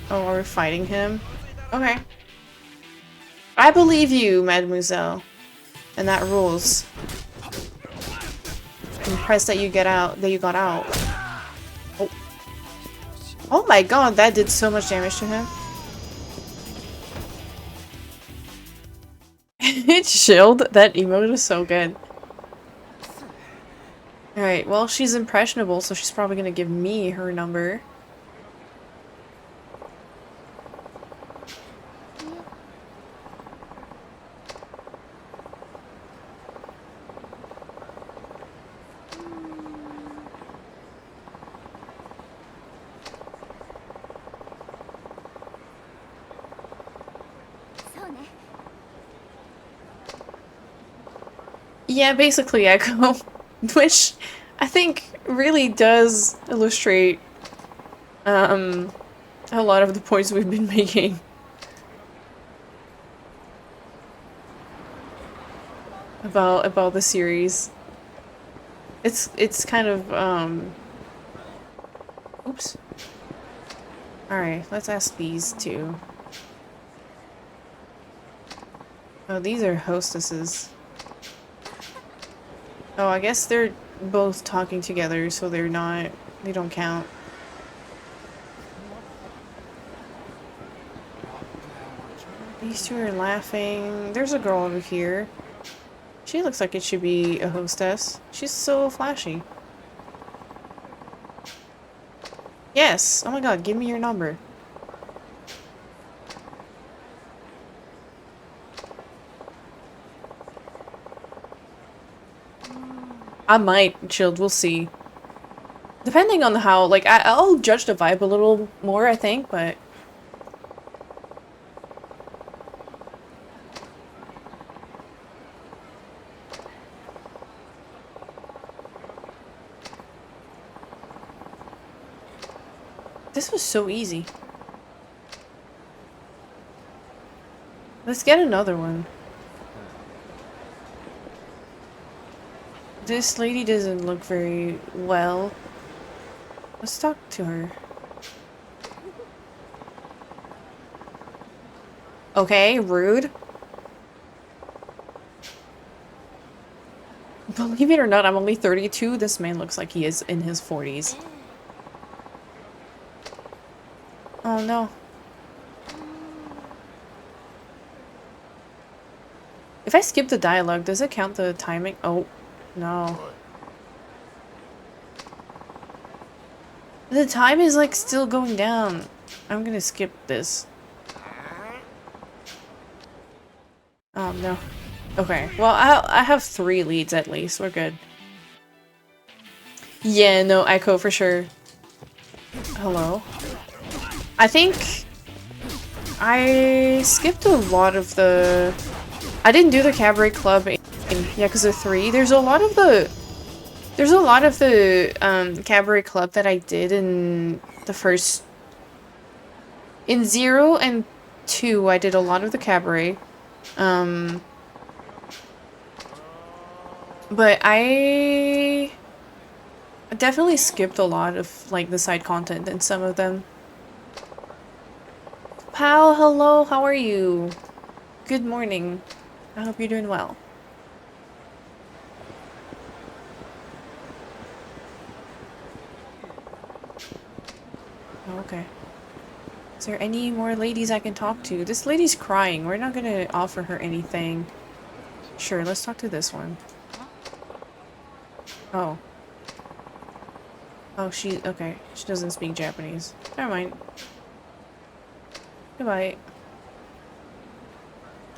Oh, are we fighting him? Okay. I believe you, mademoiselle. And that rules. I'm impressed that you got out. Oh. Oh my god, that did so much damage to him. It chilled. That emote was so good. Alright, well, she's impressionable, so she's probably gonna give me her number. Yeah, basically Echo, which I think really does illustrate a lot of the points we've been making. About the series. It's kind of oops. Alright, let's ask these two. Oh, these are hostesses. Oh, I guess they're both talking together, so they don't count. These two are laughing. There's a girl over here. She looks like it should be a hostess. She's so flashy. Yes! Oh my god, give me your number. I might, chilled, we'll see. Depending on how, like, I'll judge the vibe a little more, I think, but... This was so easy. Let's get another one. This lady doesn't look very well. Let's talk to her. Okay, rude. Believe it or not, I'm only 32. This man looks like he is in his 40s. Oh no. If I skip the dialogue, does it count the timing? Oh, no. The time is like still going down. I'm gonna skip this. Oh no. Okay, well I have 3 leads at least. We're good. Yeah, no, Echo for sure. Hello. I think I skipped a lot of the... I didn't do the Cabaret Club in Yakuza 3. There's a lot of the Cabaret Club that I did in the first... In 0 and 2, I did a lot of the Cabaret. But I definitely skipped a lot of, like, the side content in some of them. Pal, hello, how are you? Good morning. I hope you're doing well. Oh, okay. Is there any more ladies I can talk to? This lady's crying. We're not gonna offer her anything. Sure, let's talk to this one. Oh. Oh, okay. She doesn't speak Japanese. Never mind. Goodbye.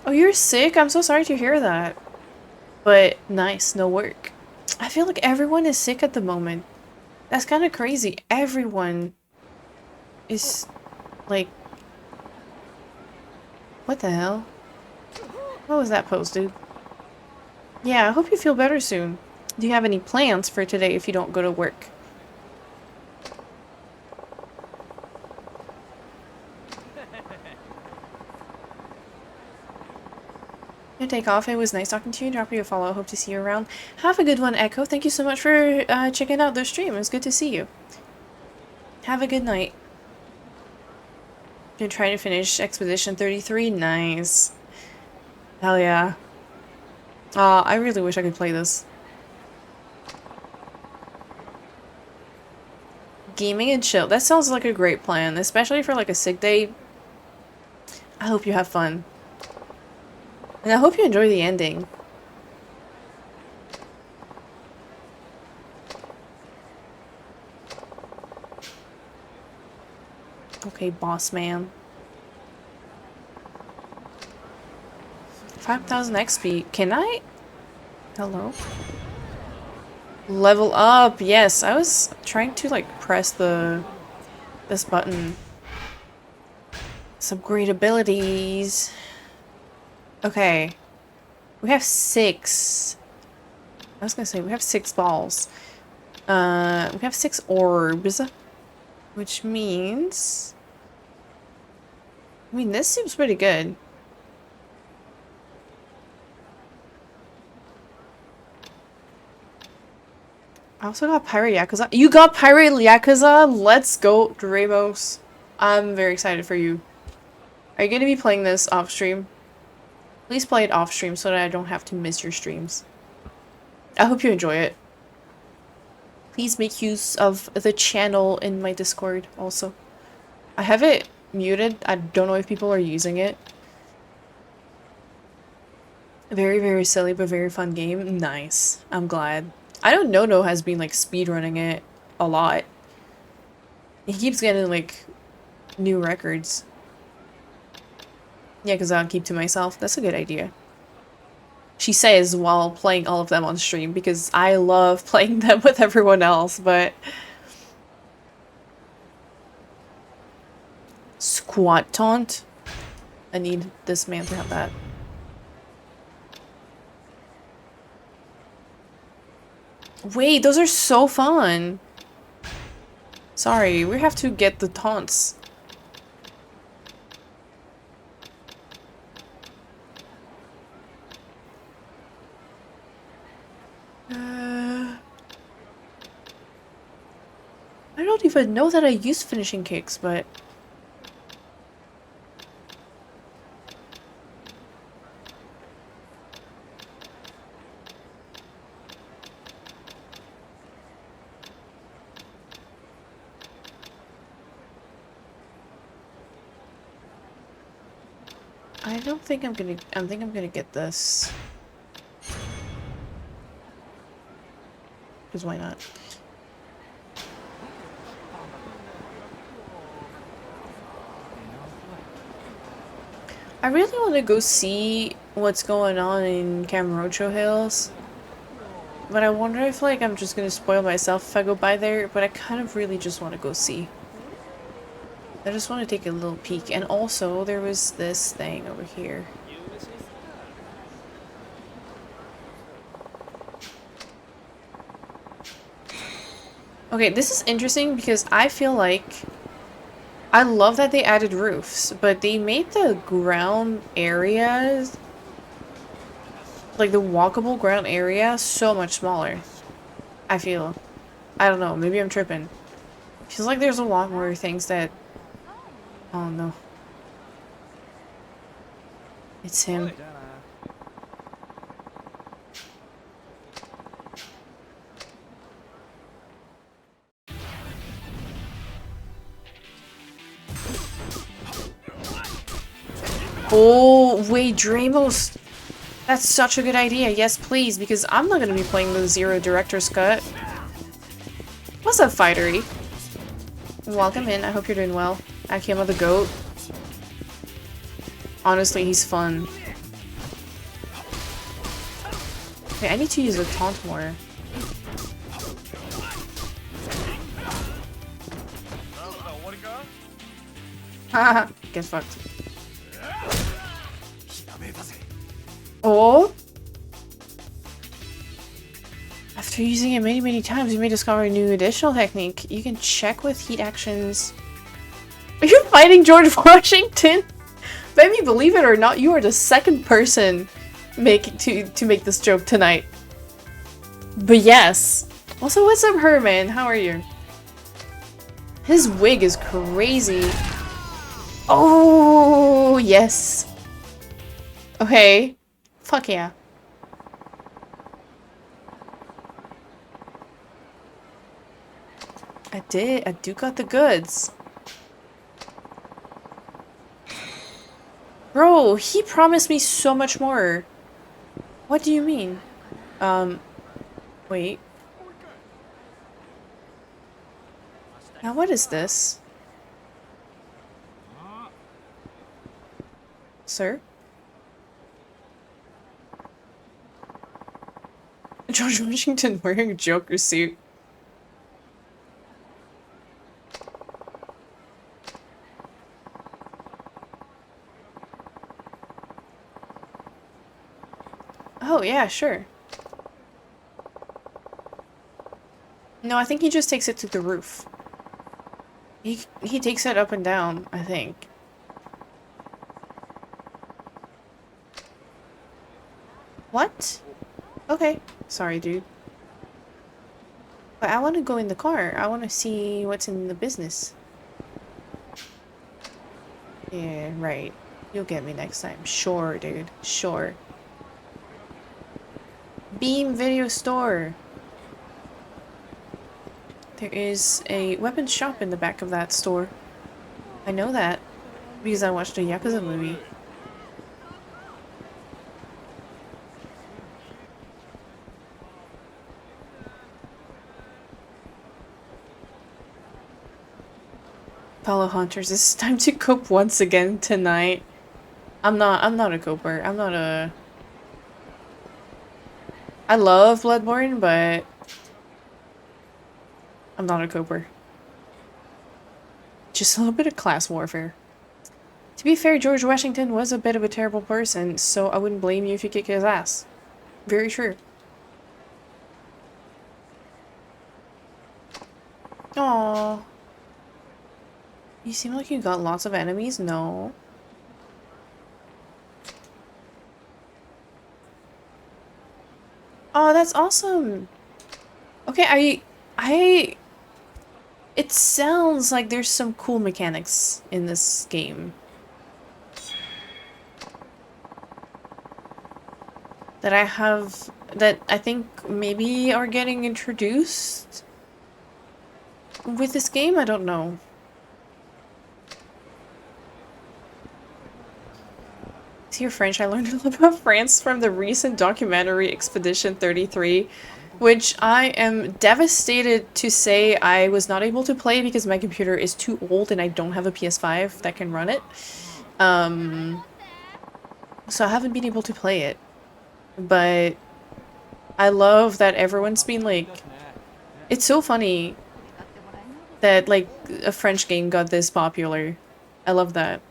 Oh, you're sick? I'm so sorry to hear that. But nice, no work. I feel like everyone is sick at the moment. That's kind of crazy. Everyone is like... What the hell? What was that post, dude? Yeah, I hope you feel better soon. Do you have any plans for today if you don't go to work? Take off. It was nice talking to you. Drop you a follow. Hope to see you around. Have a good one, Echo. Thank you so much for checking out the stream. It was good to see you. Have a good night. Been trying to finish Expedition 33. Nice. Hell yeah. I really wish I could play this. Gaming and chill. That sounds like a great plan, especially for like a sick day. I hope you have fun. And I hope you enjoy the ending. Okay, boss man. 5,000 XP. Can I? Hello? Level up. Yes, I was trying to like press this button. Some great abilities. Okay. We have 6. I was gonna say we have 6 balls. We have 6 orbs. Which means... I mean, this seems pretty good. I also got Pirate Yakuza. You got Pirate Yakuza? Let's go, Dramos. I'm very excited for you. Are you gonna be playing this off stream? Please play it off stream so that I don't have to miss your streams. I hope you enjoy it. Please make use of the channel in my Discord also. I have it muted. I don't know if people are using it. Very, very silly but very fun game. Nice. I'm glad. I know Nono has been like speedrunning it a lot. He keeps getting like new records. Yeah, because I'll keep to myself. That's a good idea. She says while playing all of them on stream because I love playing them with everyone else, but... Squat taunt? I need this man to have that. Wait, those are so fun! Sorry, we have to get the taunts. I don't even know that I use finishing kicks, but... I don't think I'm gonna... I think I'm gonna get this. Because why not? I really want to go see what's going on in Camarocho Hills. But I wonder if, like, I'm just gonna spoil myself if I go by there, but I kind of really just want to go see. I just want to take a little peek. And also, there was this thing over here. Okay, this is interesting because I feel like I love that they added roofs, but they made the ground areas, like the walkable ground area, so much smaller. I feel. I don't know, maybe I'm tripping. Feels like there's a lot more things that... Oh no. It's him. Oh, wait, Dramos. That's such a good idea. Yes, please, because I'm not gonna be playing the Zero Director's Cut. What's up, Fightery? Welcome in. I hope you're doing well. Akiyama the goat. Honestly, he's fun. Okay, I need to use the taunt more. Haha, get fucked. Oh! After using it many times, you may discover a new additional technique. You can check with heat actions. Are you fighting George Washington? Baby, believe it or not, you are the second person to make this joke tonight. But yes. Also, what's up, Herman? How are you? His wig is crazy. Oh, yes. Okay. Fuck yeah. I do got the goods. Bro, he promised me so much more. What do you mean? Wait. Now what is this? Sir? George Washington wearing a Joker suit. Oh, yeah, sure. No, I think he just takes it to the roof. He takes it up and down, I think. What? Okay. Sorry, dude. But I want to go in the car. I want to see what's in the business. Yeah, right. You'll get me next time. Sure, dude. Sure. Beam Video Store. There is a weapons shop in the back of that store. I know that because I watched a Yakuza movie. Fellow hunters, it's time to cope once again tonight. I'm not a coper. I love Bloodborne, but I'm not a coper. Just a little bit of class warfare. To be fair, George Washington was a bit of a terrible person, so I wouldn't blame you if you kick his ass. Very true. Aww. You seem like you got lots of enemies? No. Oh, that's awesome. Okay, it sounds like there's some cool mechanics in this game. That I think maybe are getting introduced with this game? I don't know. Dear French, I learned a lot about France from the recent documentary Expedition 33, which I am devastated to say I was not able to play because my computer is too old and I don't have a PS5 that can run it. So I haven't been able to play it. But I love that everyone's been like... It's so funny that like a French game got this popular. I love that.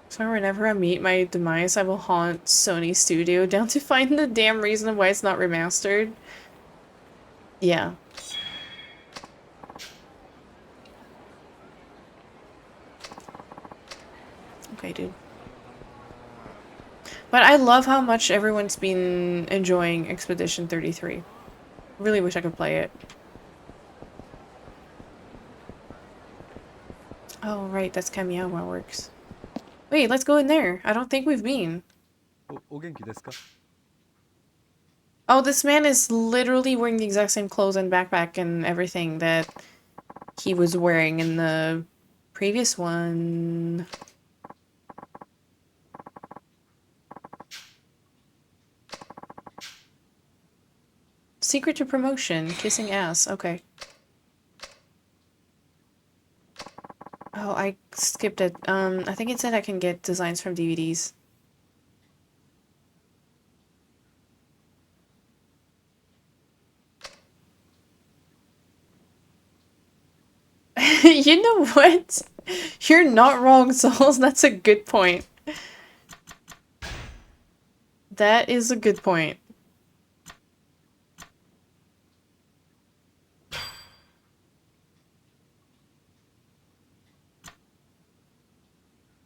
So whenever I meet my demise, I will haunt Sony Studio down to find the damn reason why it's not remastered. Yeah. Okay, dude. But I love how much everyone's been enjoying Expedition 33. Really wish I could play it. Oh, right, that's Kamiyama Works. Wait, let's go in there. I don't think we've been. お元気ですか? Oh, this man is literally wearing the exact same clothes and backpack and everything that he was wearing in the previous one. Secret to promotion, kissing ass. Okay. Oh, I skipped it. I think it said I can get designs from DVDs. You know what? You're not wrong, Souls. That's a good point. That is a good point.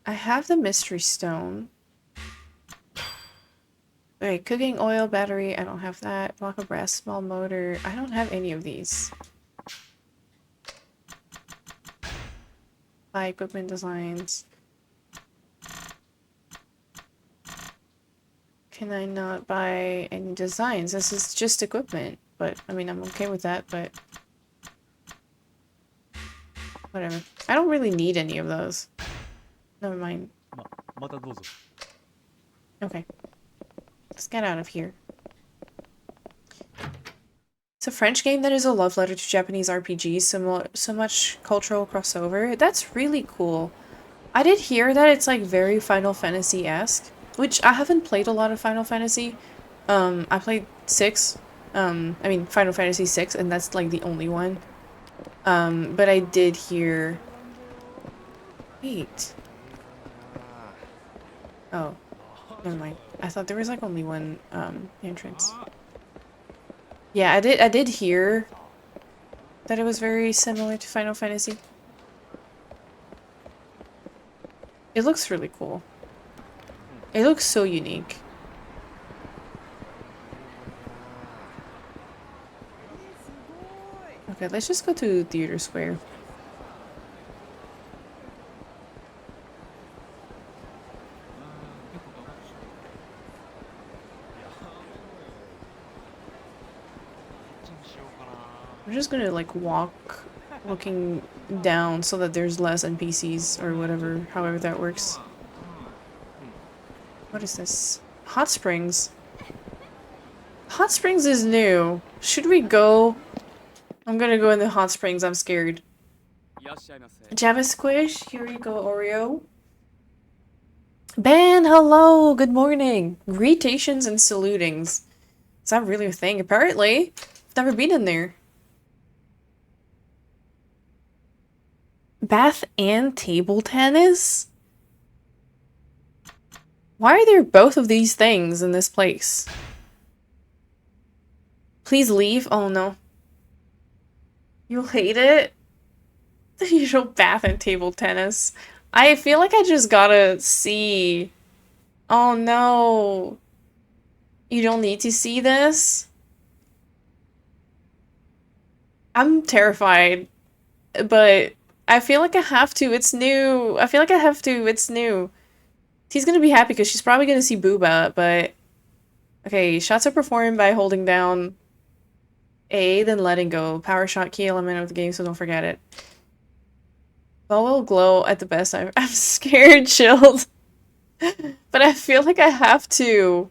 I have the mystery stone. Wait, cooking oil, battery, I don't have that. Block of brass, small motor. I don't have any of these. Buy equipment designs. Can I not buy any designs? This is just equipment. But, I mean, I'm okay with that, but... whatever. I don't really need any of those. Never mind. またどうぞ. Okay. Let's get out of here. It's a French game that is a love letter to Japanese RPGs, so much cultural crossover. That's really cool. I did hear that it's like very Final Fantasy-esque, which I haven't played a lot of Final Fantasy. I played 6. Final Fantasy 6, and that's like the only one. But I did hear... Wait. Oh. Never mind. I thought there was like only one entrance. Yeah, I did hear that it was very similar to Final Fantasy. It looks really cool. It looks so unique. Okay, let's just go to Theater Square. I'm just gonna like walk looking down so that there's less NPCs or whatever, however that works. What is this? Hot Springs. Hot Springs is new. Should we go? I'm gonna go in the Hot Springs, I'm scared. Java Squish, here you go, Oreo. Ben, hello, good morning. Greetations and salutings. Is that really a thing? Apparently. I've never been in there. Bath and table tennis? Why are there both of these things in this place? Please leave. Oh no. You'll hate it? The usual bath and table tennis. I feel like I just gotta see. Oh no. You don't need to see this? I'm terrified. But I feel like I have to. It's new. I feel like I have to. It's new. She's gonna be happy because she's probably gonna see Booba, but... Okay, shots are performed by holding down A, then letting go. Power shot, key element of the game, so don't forget it. Ball will glow at the best. I'm scared, chilled. But I feel like I have to.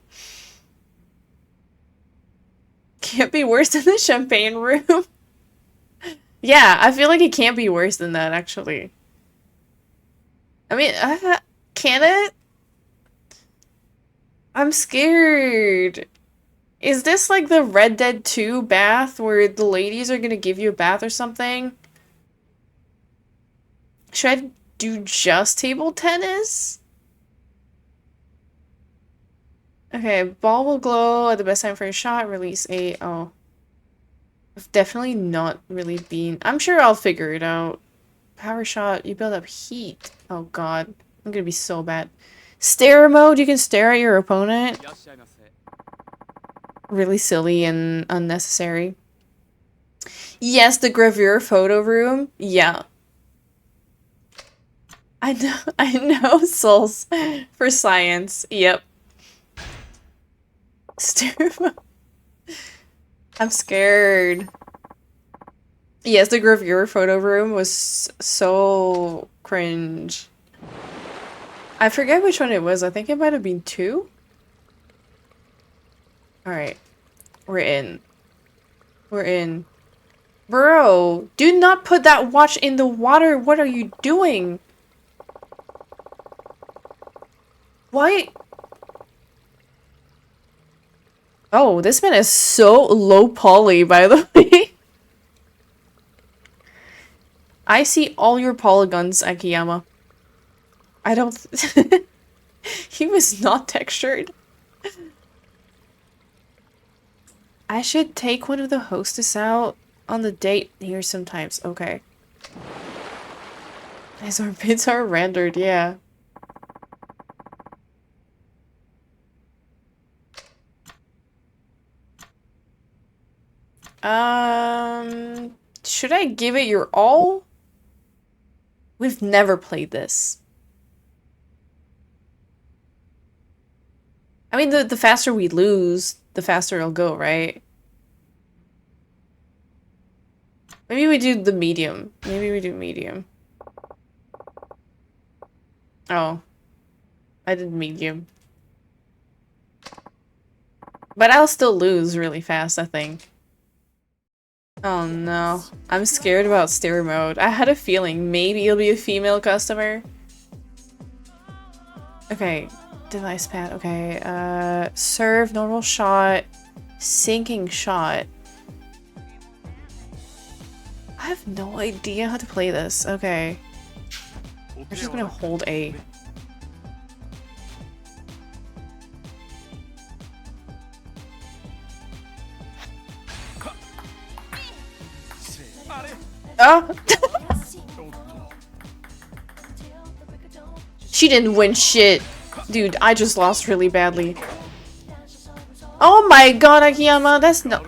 Can't be worse than the champagne room. Yeah, I feel like it can't be worse than that, actually. I mean, Can it? I'm scared. Is this like the Red Dead 2 bath where the ladies are gonna give you a bath or something? Should I do just table tennis? Okay, ball will glow at the best time for a shot. Release a... Oh. I've definitely not really been... I'm sure I'll figure it out. Power shot, you build up heat. Oh god. I'm gonna be so bad. Stare mode, you can stare at your opponent. Really silly and unnecessary. Yes, the gravure photo room. Yeah. I know souls for science. Yep. I'm scared. Yes, the gravure photo room was so cringe. I forget which one it was. I think it might have been 2. Alright. We're in. We're in. Bro, do not put that watch in the water. What are you doing? Why? Oh, this man is so low poly, by the way. I see all your polygons, Akiyama. I don't... He was not textured. I should take one of the hostess out on the date here sometimes. Okay. His armpits are rendered, yeah. Should I give it your all? We've never played this. I mean, the faster we lose, the faster it'll go, right? Maybe we do the medium. Maybe we do medium. Oh. I did medium. But I'll still lose really fast, I think. Oh no. I'm scared about stare mode. I had a feeling maybe it'll be a female customer. Okay. Device pad. Okay. Serve, normal shot, sinking shot. I have no idea how to play this. Okay. I'm just gonna hold A. Oh! She didn't win shit. Dude, I just lost really badly. Oh my god, Akiyama, that's no-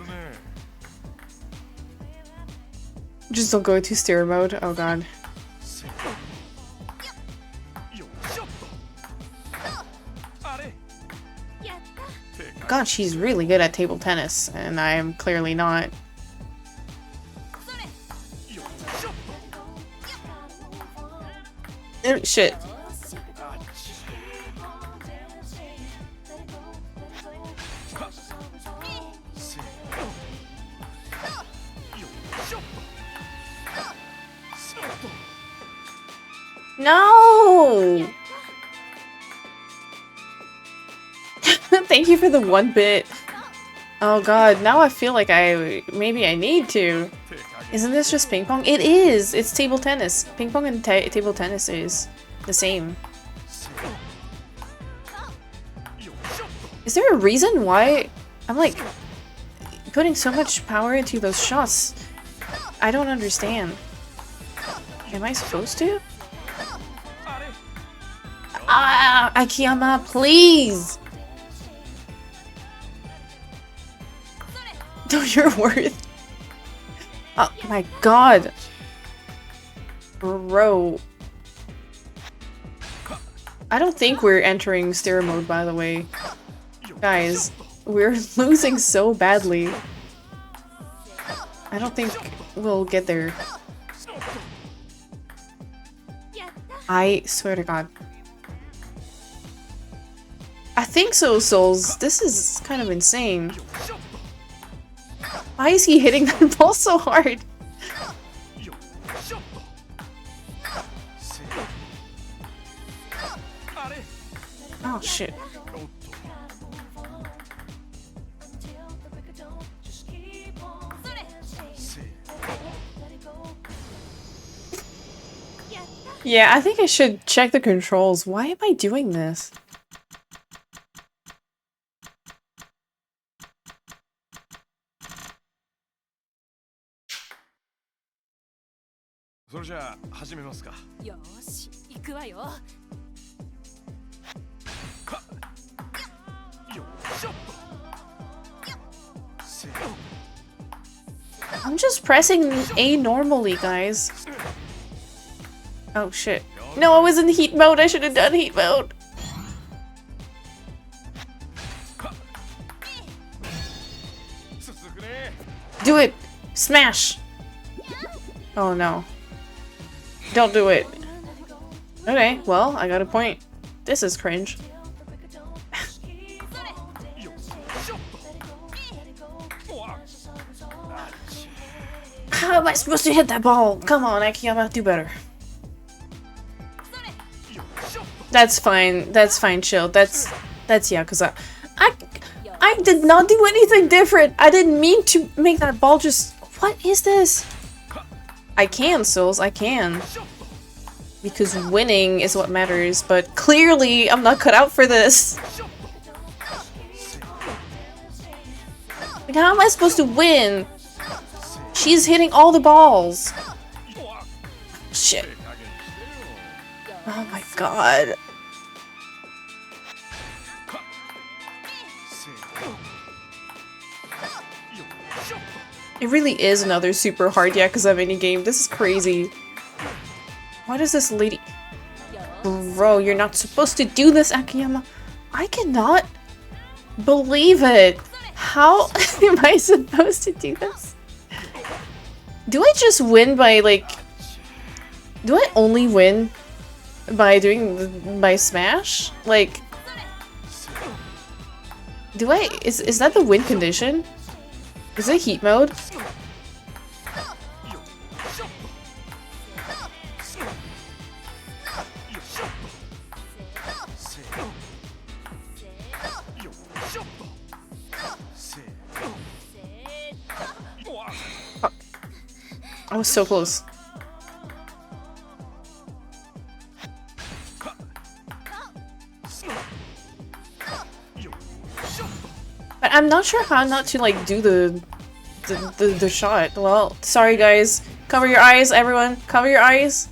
Just don't go into stare mode. Oh god. God, she's really good at table tennis, and I am clearly not. Oh, shit. No! Thank you for the 1 bit. Oh god, now I feel like maybe I need to. Isn't this just ping pong? It is! It's table tennis. Ping pong and table tennis is the same. Is there a reason why I'm like putting so much power into those shots? I don't understand. Am I supposed to? Ah, Akiyama, please! No, you're worth. Oh my god. Bro. I don't think we're entering stare mode, by the way. Guys, we're losing so badly. I don't think we'll get there. I swear to god. I think so, Souls. This is kind of insane. Why is he hitting that ball so hard? Oh shit. Yeah, I think I should check the controls. Why am I doing this? So じゃあ始めますか。よーし、行くわよ。よっしょ。せ I'm just pressing A normally, guys. Oh shit. No, I was in heat mode. I should have done heat mode. 続くね。 Do it. Smash. Oh no. Don't do it. Okay, well, I got a point. This is cringe. よっしょ。うわ How am I supposed to hit that ball? Come on, Akiyama, do better. よっしょ。 That's fine. That's fine, chill. That's Yakuza. I did not do anything different. I didn't mean to make that ball just... What is this? I can, Souls. I can. Because winning is what matters, but clearly I'm not cut out for this. Like, how am I supposed to win? She's hitting all the balls. Shit. Oh my god. It really is another super hard Yakuza minigame. This is crazy. Why does this lady... Bro, you're not supposed to do this, Akiyama. I cannot believe it. How am I supposed to do this? Do I just win by, like... Do I only win by doing... by smash? Like... Do I... Is that the win condition? Is it heat mode? I was so close. But I'm not sure how not to like do the shot. Well, sorry guys. Cover your eyes, everyone. Cover your eyes.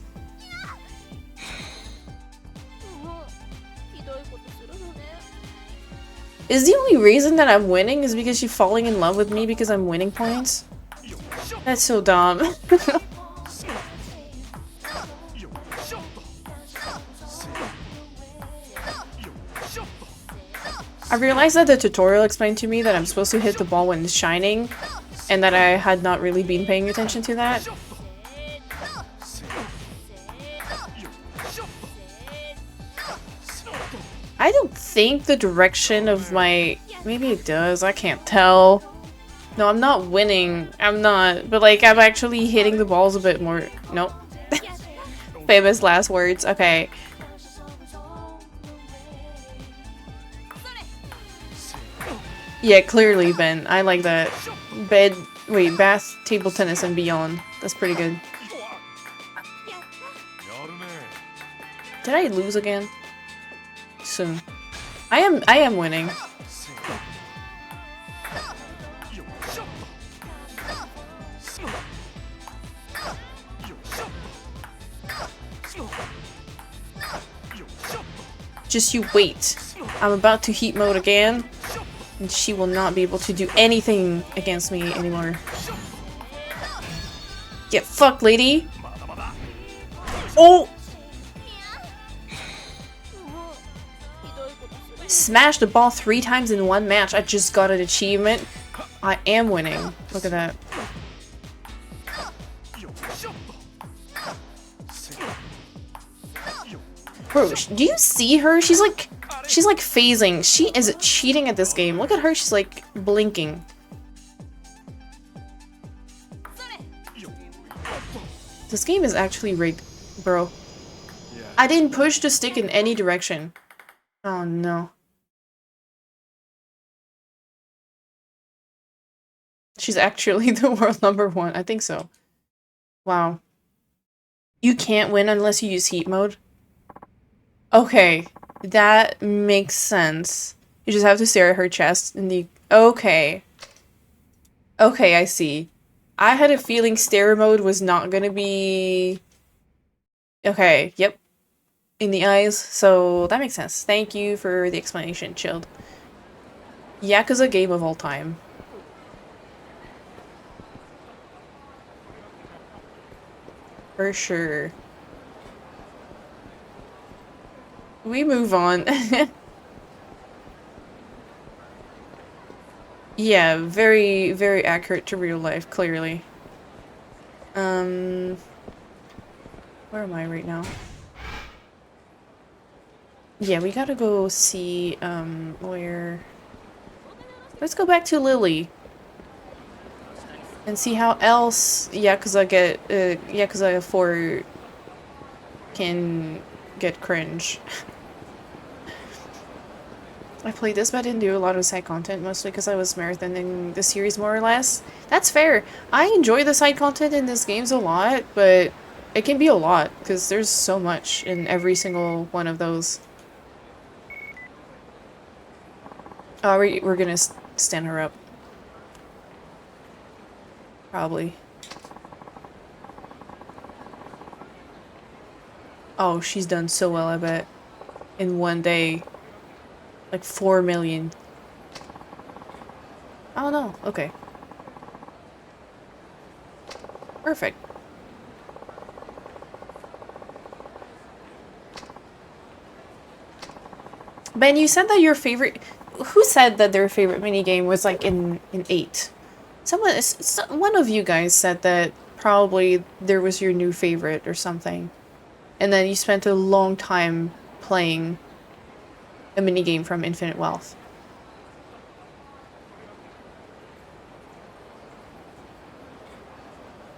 Is the only reason that I'm winning is because she's falling in love with me because I'm winning points? That's so dumb. I realized that the tutorial explained to me that I'm supposed to hit the ball when it's shining, and that I had not really been paying attention to that. I don't think the direction of my... Maybe it does, I can't tell. No, I'm not winning. I'm not. But like, I'm actually hitting the balls a bit more. Nope. Famous last words. Okay. Yeah, clearly, Ben. I like that. Bath, table tennis, and beyond. That's pretty good. Did I lose again? Soon. I am winning. Just you wait. I'm about to heat mode again, and she will not be able to do anything against me anymore. Get fucked, lady! Oh! Smash the ball 3 times in one match. I just got an achievement. I am winning. Look at that. Bro, do you see her? She's like phasing. She is cheating at this game. Look at her. She's like blinking. This game is actually rigged, bro. I didn't push the stick in any direction. Oh no. She's actually the world #1. I think so. Wow. You can't win unless you use heat mode? Okay. That makes sense. You just have to stare at her chest in the... Okay. Okay, I see. I had a feeling stare mode was not gonna be... Okay, yep. In the eyes, so that makes sense. Thank you for the explanation, Chilled. Yakuza game of all time. For sure. We move on. Yeah, very, very accurate to real life, clearly. Where am I right now? Yeah, we gotta go see, where... Let's go back to Lily. And see how else Yakuza 4 can get cringe. I played this, but I didn't do a lot of side content, mostly because I was marathoning the series more or less. That's fair. I enjoy the side content in this games a lot, but it can be a lot, because there's so much in every single one of those. Oh, we're gonna stand her up. Probably. Oh, she's done so well, I bet. In one day. Like 4 million. Oh no, okay. Perfect. Ben, you said that your favorite... Who said that their favorite minigame was like in 8? One of you guys said that probably there was your new favorite or something. And then you spent a long time playing a minigame from Infinite Wealth.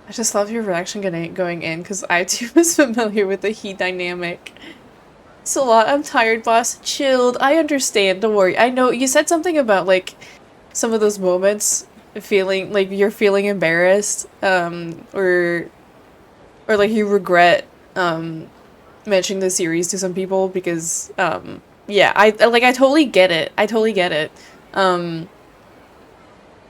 I just love your reaction going in, because I too was familiar with the heat dynamic. It's a lot. I'm tired, boss. Chilled. I understand. Don't worry. I know you said something about, like, some of those moments feeling, like, you're feeling embarrassed, or like you regret, mentioning the series to some people because, yeah, I totally get it. I totally get it.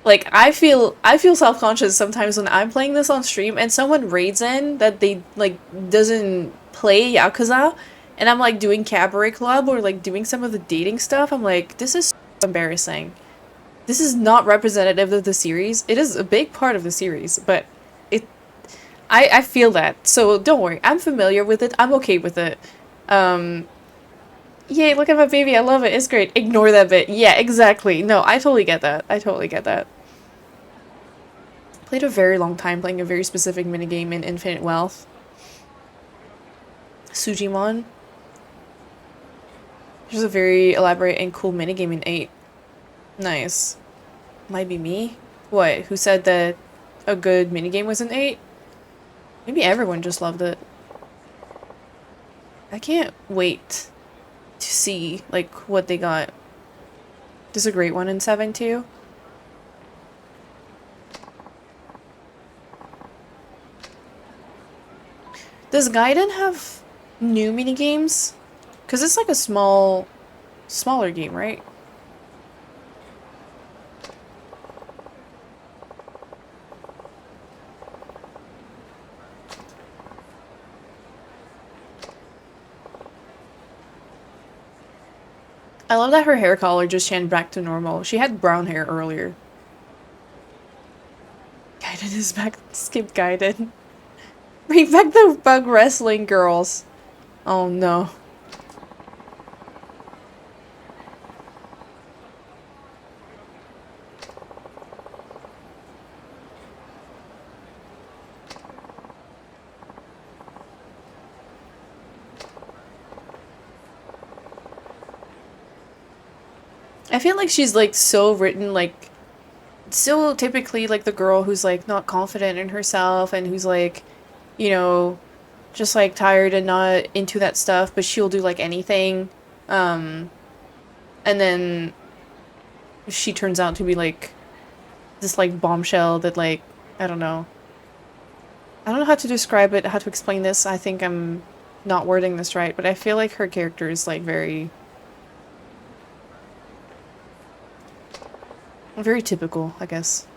Like, I feel self-conscious sometimes when I'm playing this on stream and someone raids in that they, like, doesn't play Yakuza, and I'm, like, doing Cabaret Club or, like, doing some of the dating stuff. I'm like, this is so embarrassing. This is not representative of the series. It is a big part of the series, but I feel that, so don't worry. I'm familiar with it. I'm okay with it. Yay, look at my baby. I love it. It's great. Ignore that bit. Yeah, exactly. No, I totally get that. I totally get that. Played a very long time playing a very specific minigame in Infinite Wealth. Sujimon. There's a very elaborate and cool minigame in 8. Nice. Might be me? What? Who said that a good minigame was in 8? Maybe everyone just loved it. I can't wait to see, like, what they got. There's a great one in 7 too. Does Gaiden have new minigames? Because it's like a smaller game, right? I love that her hair color just changed back to normal. She had brown hair earlier. Gaiden is back. Skip Gaiden. Bring back the bug wrestling girls. Oh no. I feel like she's like so written like so typically like the girl who's like not confident in herself and who's like, you know, just like tired and not into that stuff, but she'll do like anything. And then she turns out to be like this like bombshell that like, I don't know. I don't know how to describe it, how to explain this. I think I'm not wording this right, but I feel like her character is like very typical, I guess.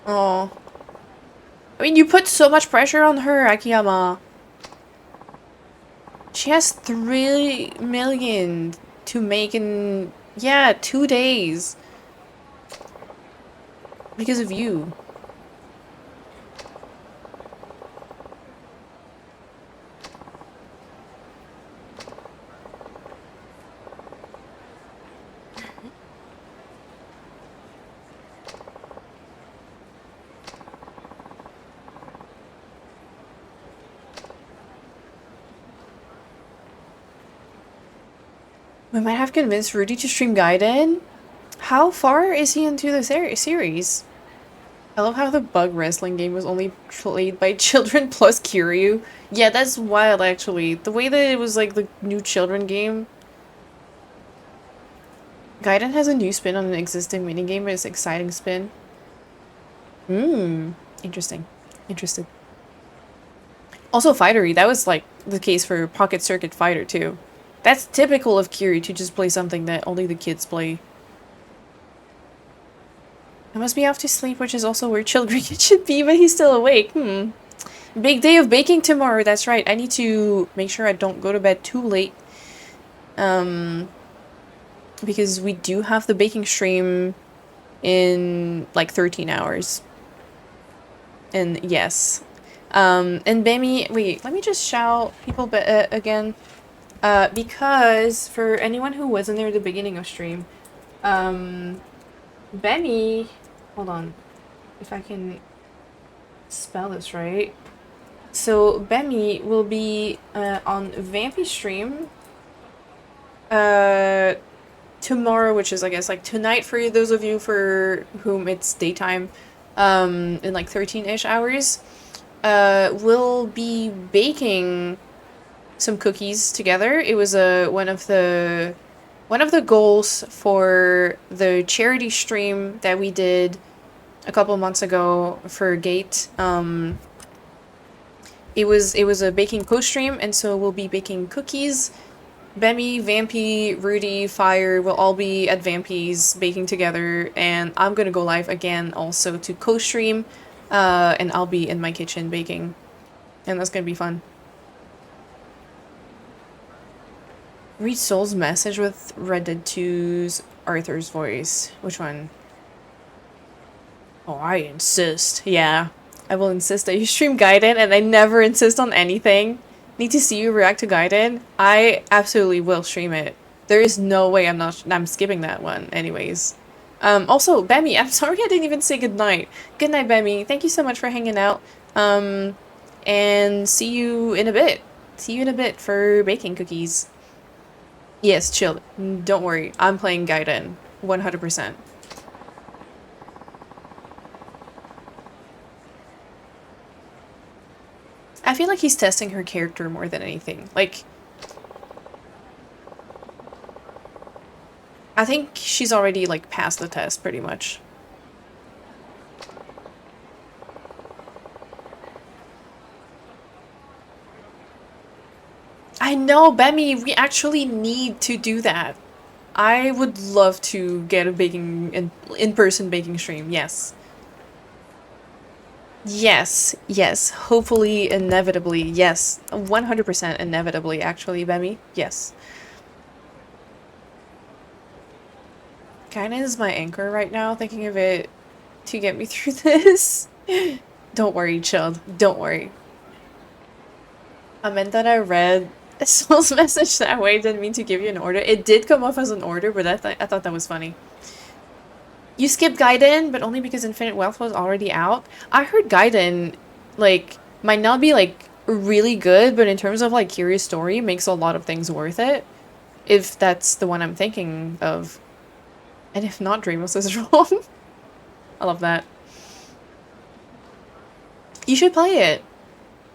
Oh. I mean, you put so much pressure on her, Akiyama. She has 3 million to make in, yeah, 2 days. Because of you. We might have convinced Rudy to stream Gaiden. How far is he into the series? I love how the bug wrestling game was only played by children plus Kiryu. Yeah, that's wild actually. The way that it was like the new children game. Gaiden has a new spin on an existing minigame, but it's an exciting spin. Interesting. Interested. Also Fightery, that was like the case for Pocket Circuit Fighter too. That's typical of Kiryu to just play something that only the kids play. I must be off to sleep, which is also where children should be, but he's still awake. Big day of baking tomorrow, that's right. I need to make sure I don't go to bed too late. Because we do have the baking stream in like 13 hours. And yes. And Bemi, wait, let me just shout people again. Because for anyone who wasn't there at the beginning of stream, Bemi, hold on, if I can spell this right. So Bemi will be on Vampy stream tomorrow, which is I guess like tonight for those of you for whom it's daytime, in like 13-ish hours. We'll be baking some cookies together. It was one of the goals for the charity stream that we did a couple months ago for Gate. It was a baking co-stream, and so we'll be baking cookies. Bemi, Vampy, Rudy, Fire will all be at Vampy's baking together, and I'm gonna go live again also to co-stream, and I'll be in my kitchen baking, and that's gonna be fun. Read Soul's message with Red Dead 2's Arthur's voice. Which one? Oh, I insist. Yeah, I will insist that you stream Gaiden, and I never insist on anything. Need to see you react to Gaiden? I absolutely will stream it. There is no way I'm skipping that one anyways. Also, Bemi, I'm sorry I didn't even say goodnight. Good night, Bemi. Thank you so much for hanging out. And see you in a bit. See you in a bit for baking cookies. Yes, chill. Don't worry. I'm playing Gaiden. 100%. I feel like he's testing her character more than anything. Like, I think she's already, like, passed the test, pretty much. I know, Bemi, we actually need to do that. I would love to get a in-person baking stream, yes. Yes, yes, hopefully, inevitably, yes. 100% inevitably, actually, Bemi, yes. Kinda is my anchor right now, thinking of it to get me through this. Don't worry, child, don't worry. I meant that I read Soul's message that way, didn't mean to give you an order. It did come off as an order, but I thought that was funny. You skipped Gaiden, but only because Infinite Wealth was already out. I heard Gaiden, like, might not be, like, really good, but in terms of, like, curious story, makes a lot of things worth it. If that's the one I'm thinking of. And if not, Dreamos is wrong. I love that. You should play it.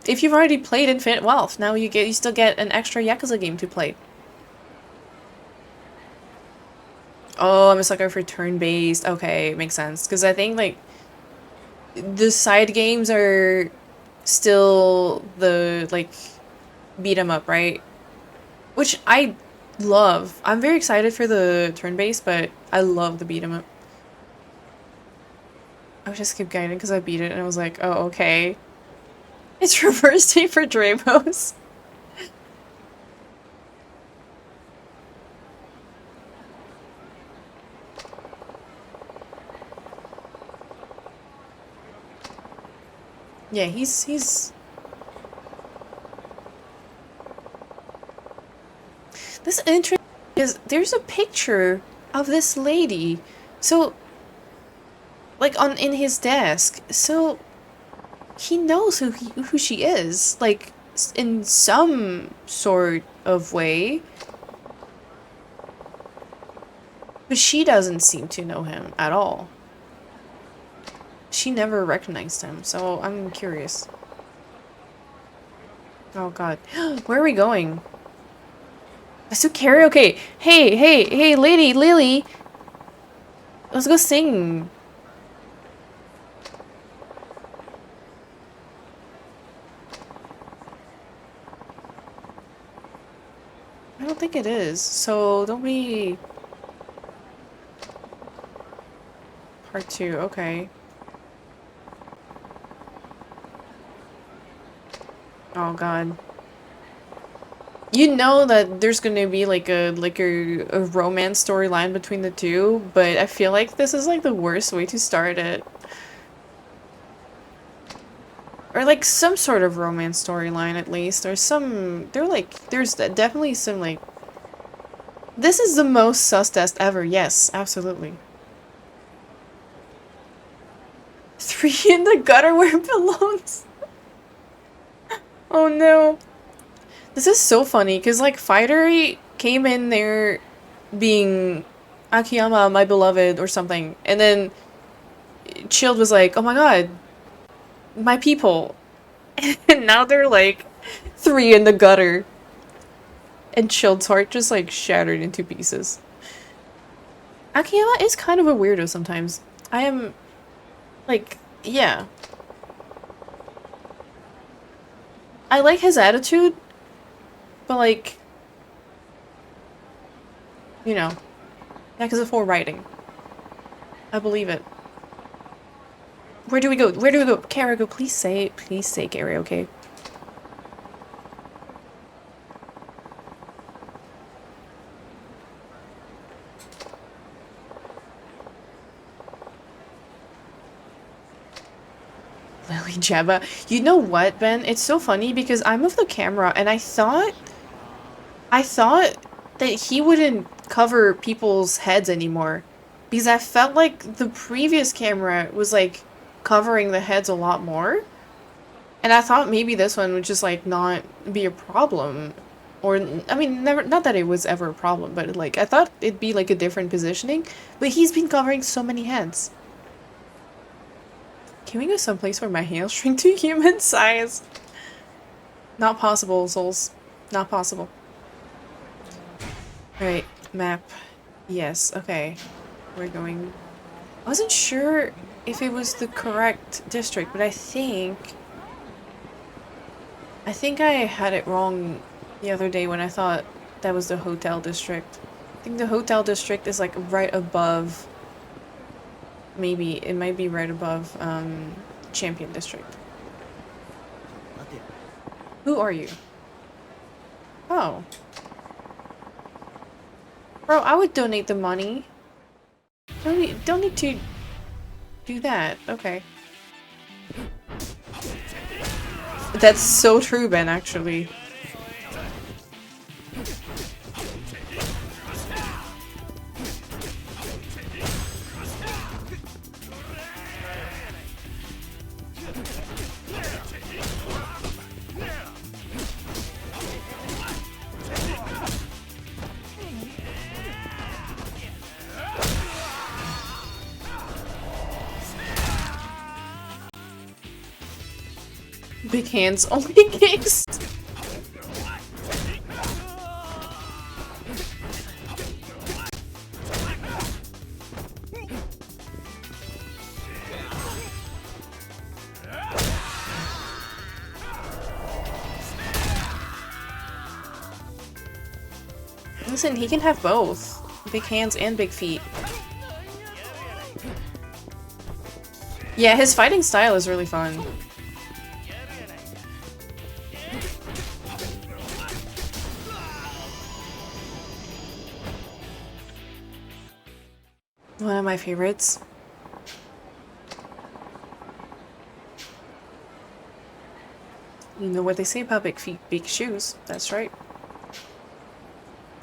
if you've already played Infinite Wealth, now you still get an extra Yakuza game to play. Oh, I'm a sucker for turn-based. Okay, makes sense. Because I think, like, the side games are still the, like, beat 'em up, right? Which I love. I'm very excited for the turn-based, but I love the beat 'em up. I just skip guiding because I beat it and I was like, oh, okay. It's reverse T for Dramos. Yeah, he's this interesting is there's a picture of this lady. So like in his desk. So he knows who she is, like in some sort of way. But she doesn't seem to know him at all. She never recognized him, so I'm curious. Oh god. Where are we going? Let's do karaoke! Hey, lady, Lily! Let's go sing! I don't think it is, so don't be... Part 2, okay. Oh god. You know that there's gonna be like a romance storyline between the two, but I feel like this is like the worst way to start it. Or like some sort of romance storyline at least, or some there's definitely some like this is the most sus test ever, yes, absolutely. 3 in the gutter where it belongs. Oh no. This is so funny, because, like, Fighter came in there being Akiyama, my beloved, or something, and then Chilled was like, oh my god, my people. And now they're, like, 3 in the gutter. And Chilled's heart just, like, shattered into pieces. Akiyama is kind of a weirdo sometimes. I am, like, yeah. I like his attitude. But, like, you know, Yakuza 4 writing. I believe it. Where do we go? Where do we go? Karaoke, please say karaoke. Lily Jabba. You know what, Ben? It's so funny because I moved the camera and I thought that he wouldn't cover people's heads anymore. Because I felt like the previous camera was, like, covering the heads a lot more. And I thought maybe this one would just, like, not be a problem. Or, I mean, not that it was ever a problem, but, like, I thought it'd be, like, a different positioning. But he's been covering so many heads. Can we go someplace where my hands shrink to human size? Not possible, souls. Not possible. Right, map. Yes, okay. We're going... I wasn't sure if it was the correct district, but I think I had it wrong the other day when I thought that was the hotel district. I think the hotel district is like right above... Maybe, it might be right above, Champion District. Who are you? Oh. Bro, I would donate the money. Don't need to do that. Okay. That's so true, Ben, actually. Big hands, only kicks. Listen, he can have both. Big hands and big feet. Yeah, his fighting style is really fun. One of my favorites. You know what they say about big feet, big shoes. That's right.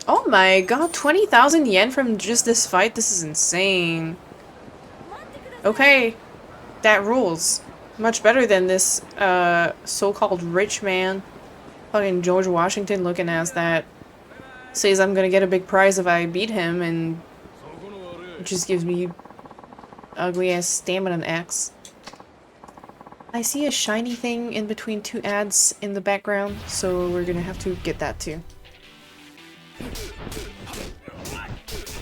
Oh my god, 20,000 yen from just this fight? This is insane. Okay, that rules. Much better than this, so-called rich man. Fucking George Washington looking ass that says I'm gonna get a big prize if I beat him and just gives me ugly ass stamina X. I see a shiny thing in between two ads in the background, so we're gonna have to get that too.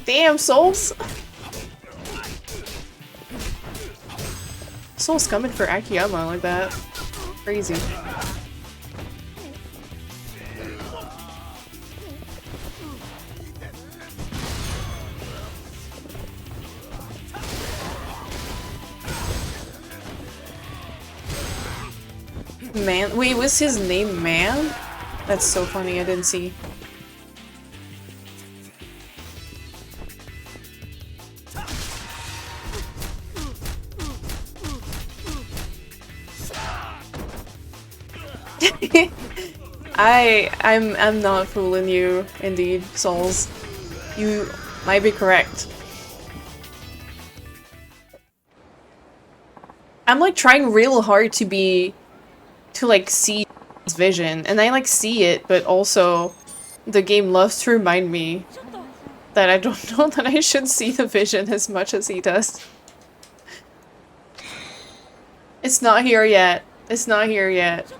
Damn, Souls! Souls coming for Akiyama like that. Crazy. Man, wait, was his name Man? That's so funny, I didn't see. I'm not fooling you, indeed, Souls. You might be correct. I'm like trying real hard to like see his vision, and I like see it, but also the game loves to remind me that I don't know that I should see the vision as much as he does. It's not here yet. It's not here yet.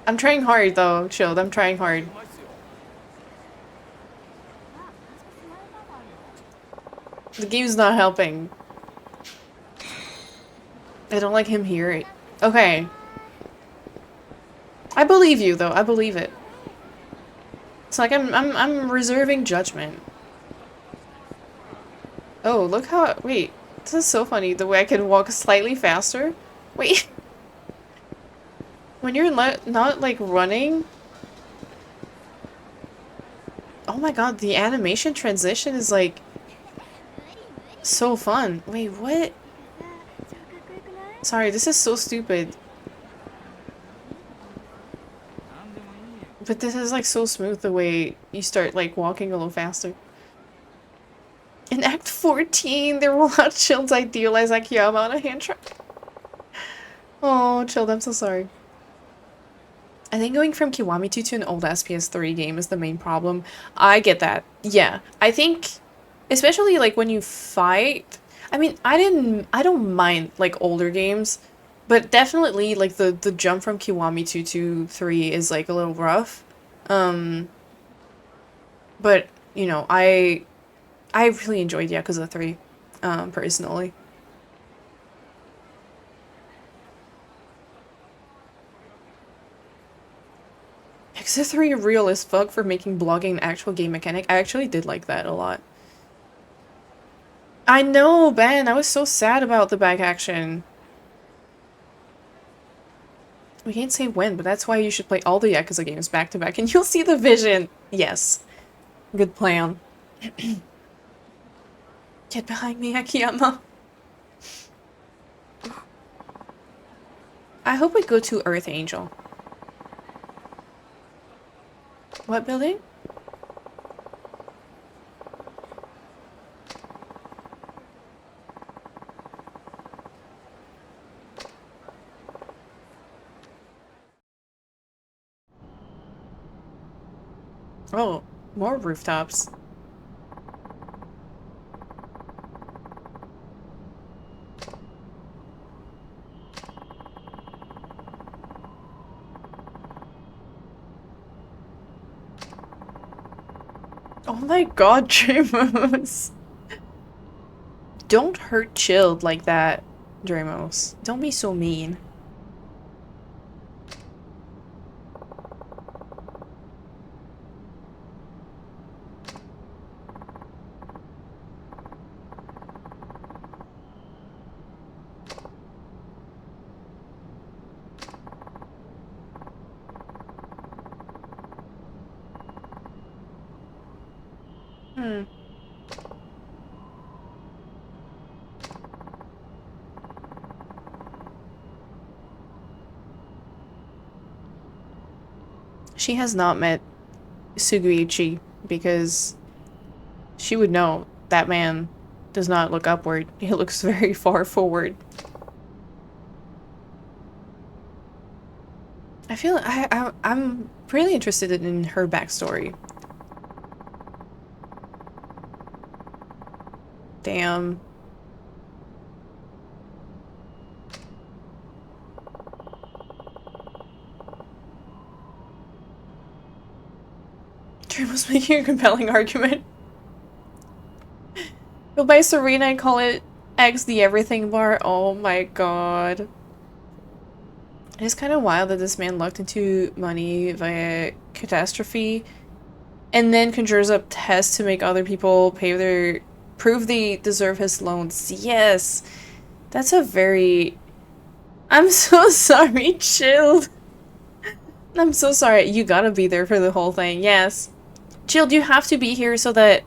I'm trying hard though, Chilled. I'm trying hard. The game's not helping. I don't like him here. Okay. I believe you though. I believe it. It's like I'm reserving judgment. Oh, look how wait. This is so funny the way I can walk slightly faster. Wait. When you're not like running. Oh my god, the animation transition is like so fun. Wait, what? Sorry, this is so stupid. But this is like so smooth the way you start like walking a little faster. In Act 14, there will not Chilled idealize Akiyama on a hand track. Oh, Chilled, I'm so sorry. I think going from Kiwami 2 to an old PS3 game is the main problem. I get that. Yeah. I think, especially like when you fight, I mean, I don't mind like older games, but definitely like the jump from Kiwami 2 to 3 is like a little rough. But, you know, I really enjoyed Yakuza 3, personally. Yakuza 3 real as fuck for making blogging an actual game mechanic. I actually did like that a lot. I know, Ben! I was so sad about the back action. We can't say when, but that's why you should play all the Yakuza games back to back and you'll see the vision! Yes. Good plan. Get behind me, Akiyama. I hope we go to Earth Angel. What building? Oh, more rooftops. Oh my god, Dramos. Don't hurt Chilled like that, Dramos. Don't be so mean. She has not met Suguichi because she would know that man does not look upward. He looks very far forward. I'm really interested in her backstory. Damn. Dream was making a compelling argument. Go by Serena and call it X the everything bar. Oh my god. It's kind of wild that this man lucked into money via catastrophe and then conjures up tests to make other people prove they deserve his loans. Yes. That's a very... I'm so sorry, Chilled. I'm so sorry. You gotta be there for the whole thing. Yes. Chilled, you have to be here so that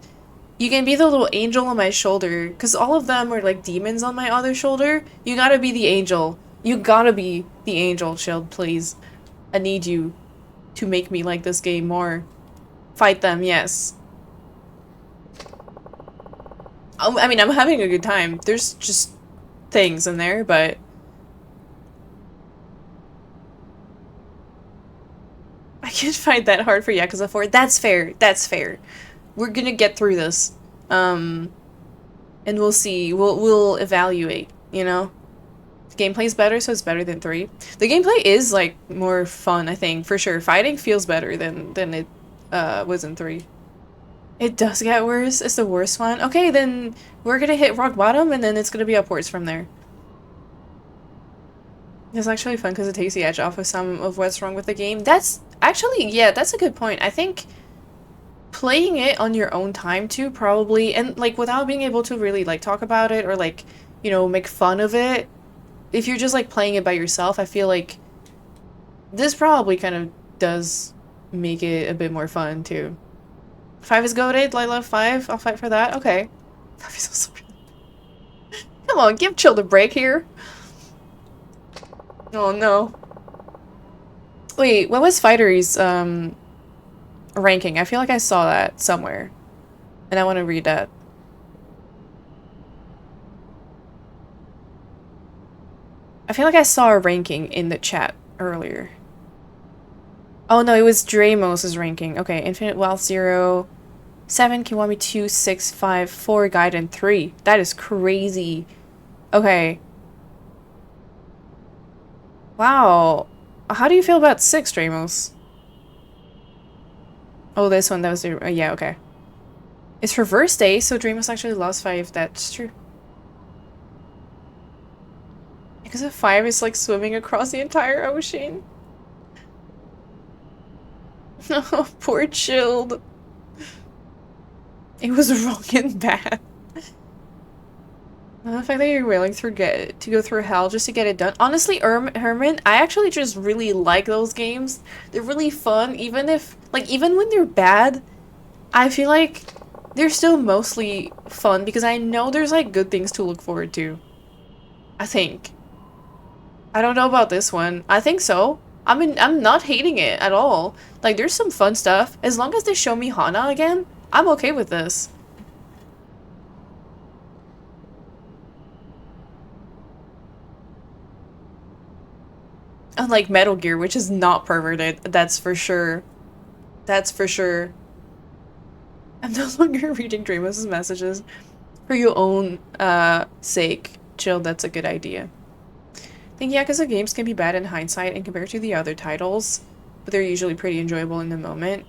you can be the little angel on my shoulder. Because all of them are like demons on my other shoulder. You gotta be the angel. You gotta be the angel, Chilled, please. I need you to make me like this game more. Fight them, yes. I mean, I'm having a good time. There's just things in there, but... I can't fight that hard for Yakuza 4. That's fair. That's fair. We're gonna get through this. And we'll see. We'll evaluate, you know? The gameplay's better, so it's better than 3. The gameplay is, like, more fun, I think, for sure. Fighting feels better than it was in 3. It does get worse. It's the worst one. Okay, then we're gonna hit rock bottom, and then it's gonna be upwards from there. It's actually fun because it takes the edge off of some of what's wrong with the game. That's actually, yeah, that's a good point. I think playing it on your own time too, probably, and like without being able to really like talk about it or like, you know, make fun of it. If you're just like playing it by yourself, I feel like this probably kind of does make it a bit more fun too. 5 is goated. I love 5. I'll fight for that. Okay. 5 is also really... Come on, give Chilled a break here. Oh no. Wait, what was Fighter's ranking? I feel like I saw that somewhere. And I want to read that. I feel like I saw a ranking in the chat earlier. Oh no, it was Dramos' ranking. Okay, Infinite Wealth 0, 7, Kiwami 2, 6, 5, 4, Gaiden 3. That is crazy. Okay. Wow. How do you feel about 6, Dramos? Oh, this one, that was the... yeah, okay. It's reverse day, so Dramos actually lost 5. That's true. Because a 5 is like swimming across the entire ocean. Oh, poor Chilled. It was wrong and bad. The fact that you're willing to go through hell just to get it done. Honestly, Herman, I actually just really like those games. They're really fun, even when they're bad, I feel like they're still mostly fun because I know there's like good things to look forward to. I think. I don't know about this one. I think so. I mean, I'm not hating it at all. Like, there's some fun stuff. As long as they show me Hana again, I'm okay with this. Unlike Metal Gear, which is not perverted. That's for sure. That's for sure. I'm no longer reading Dramos' messages. For your own sake. Chill, that's a good idea. I think Yakuza games can be bad in hindsight and compared to the other titles, but they're usually pretty enjoyable in the moment.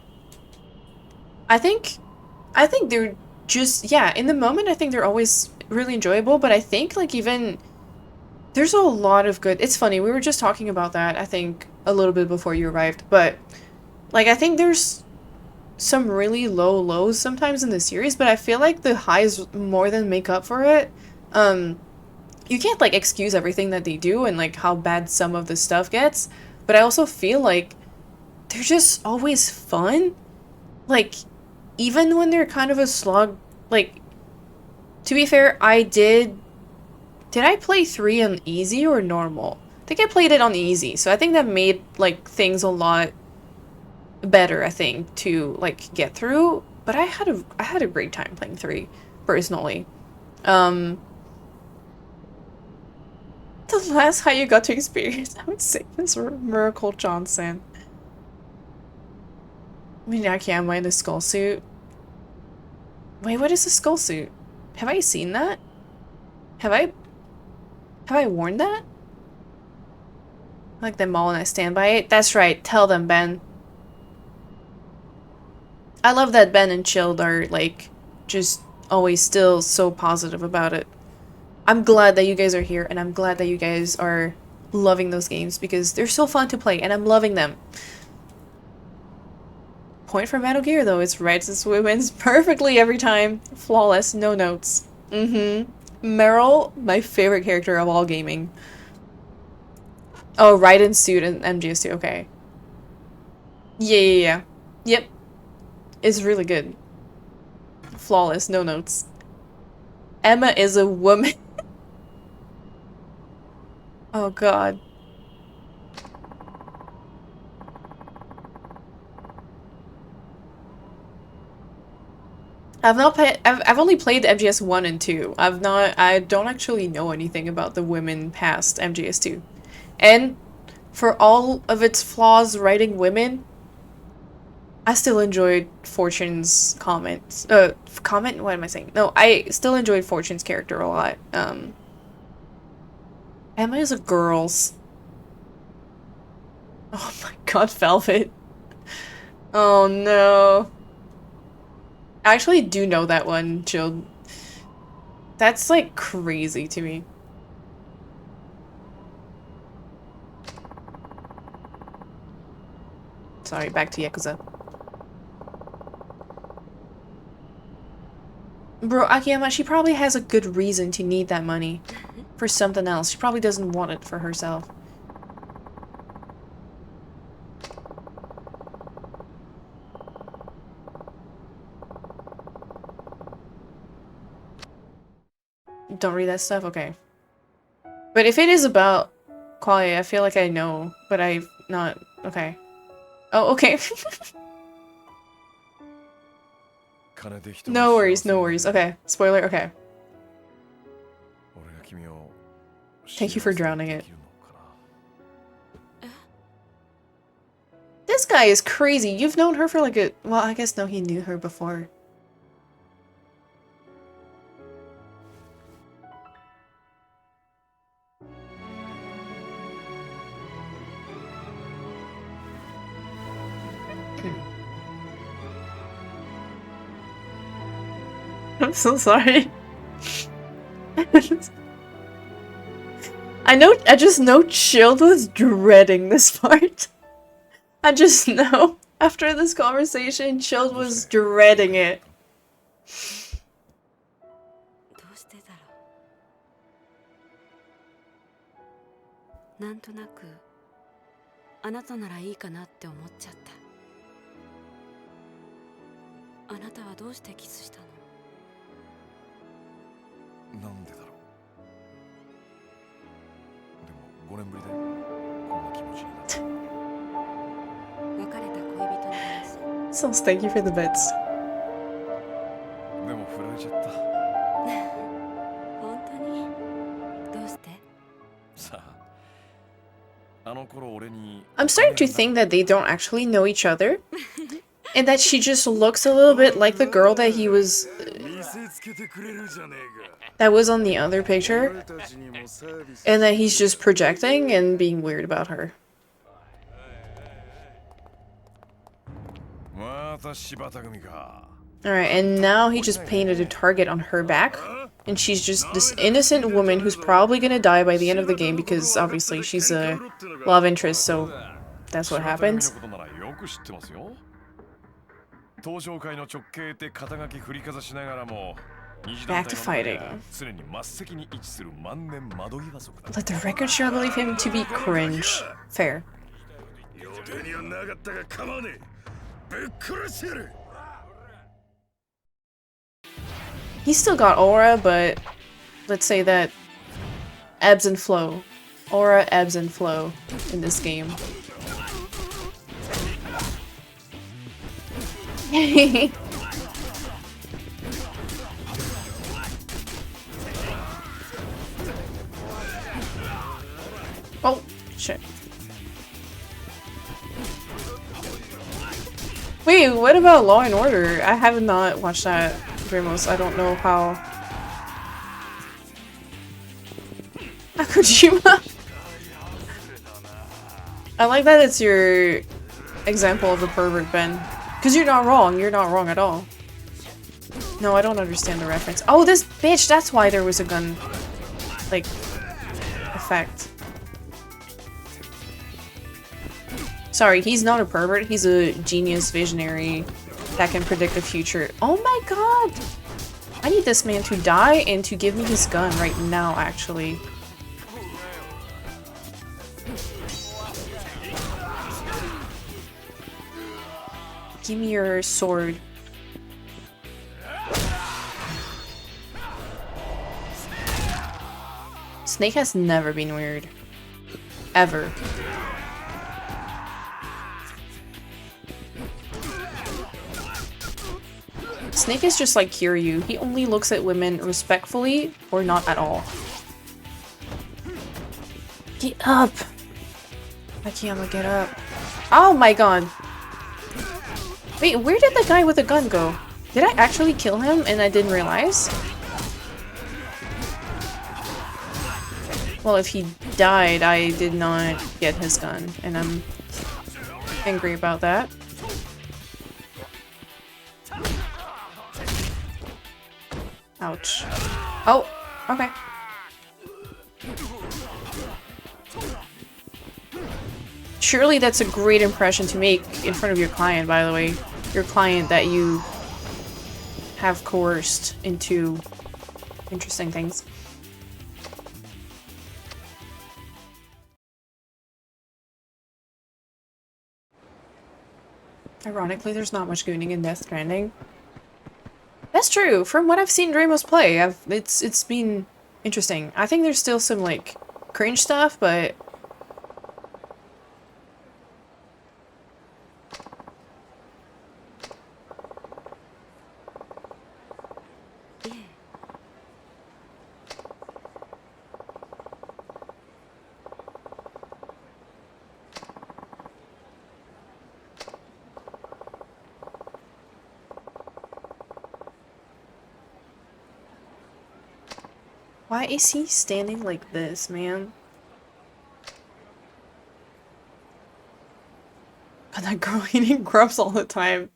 I think I think they're just, yeah, in the moment I think they're always really enjoyable, but I think like even there's a lot of good. It's funny, we were just talking about that I think a little bit before you arrived, but like I think there's some really low lows sometimes in the series, but I feel like the highs more than make up for it. You can't like excuse everything that they do and like how bad some of the stuff gets, but I also feel like they're just always fun. Like even when they're kind of a slog, like to be fair, did I play 3 on easy or normal? I think I played it on easy, so I think that made like things a lot better, I think, to like get through. But I had a great time playing 3 personally. The last high you got to experience, I would say this Miracle Johnson. I mean, Akiyama in a skull suit. Wait, what is a skull suit? Have I seen that? Have I worn that? Like them all and I stand by it? That's right, tell them, Ben. I love that Ben and Chilled are, like, just always still so positive about it. I'm glad that you guys are here, and I'm glad that you guys are loving those games, because they're so fun to play, and I'm loving them. Point for Metal Gear, though. It's Raiden wins perfectly every time. Flawless, no notes. Meryl, my favorite character of all gaming. Oh, Raiden suit and MGS2, okay. Yeah. Yep. It's really good. Flawless, no notes. Emma is a woman. Oh god. I've only played MGS 1 and 2. I don't actually know anything about the women past MGS 2. And for all of its flaws writing women, I still enjoyed Fortune's comments. Comment? What am I saying? No, I still enjoyed Fortune's character a lot. Emma is a girls. Oh my god, Velvet. Oh no. I actually do know that one, Jill. That's like crazy to me. Sorry, back to Yakuza. Bro, Akiyama, she probably has a good reason to need that money. For something else. She probably doesn't want it for herself. Don't read that stuff? Okay. But if it is about quality, I feel like I know, but I've not... Okay. Oh, okay. No worries, no worries. Okay. Spoiler, okay. Thank you for drowning it. This guy is crazy. You've known her for like a... Well, I guess no, he knew her before. I'm so sorry. I just know Chilled was dreading this part. I just know. After this conversation, Chilled was dreading it. どうしてだろう。なんとなくあなたならいいかなって思っちゃった。あなたはどうしてキスしたの？なんでだろう。でも5年ぶりだよ。こんな気持ちになった。別れた恋人の話。So thank you for the bits. でも振られちゃった。本当に？どうして？さあ、あの頃俺に。I'm starting to think that they don't actually know each other. And that she just looks a little bit like the girl that he was... that was on the other picture. And that he's just projecting and being weird about her. また柴田組か。Alright, and now he just painted a target on her back. And she's just this innocent woman who's probably gonna die by the end of the game because obviously she's a love interest, so that's what happens. Back to fighting. Let the record show believe him to be cringe. Fair. He's still got aura, but let's say that ebbs and flow. Aura ebbs and flow in this game. Oh, shit. Wait, what about Law and Order? I have not watched that, Ramos. I don't know how. Akiyama. I like that it's your example of a pervert, Ben. Because you're not wrong. You're not wrong at all. No, I don't understand the reference. Oh, this bitch! That's why there was a gun, like, effect. Sorry, he's not a pervert. He's a genius visionary that can predict the future. Oh my god! I need this man to die and to give me his gun right now, actually. Give me your sword. Snake has never been weird. Ever. Snake is just like Kiryu. He only looks at women respectfully or not at all. Get up! Akiyama, get up. Oh my god. Wait, where did the guy with the gun go? Did I actually kill him and I didn't realize? Well, if he died, I did not get his gun, and I'm angry about that. Ouch. Oh, okay. Surely that's a great impression to make in front of your client, by the way. Your client that you have coerced into interesting things. Ironically, there's not much gooning in Death Stranding. That's true. From what I've seen Dramos play, it's been interesting. I think there's still some like cringe stuff, but why is he standing like this, man? God, that girl eating grubs all the time.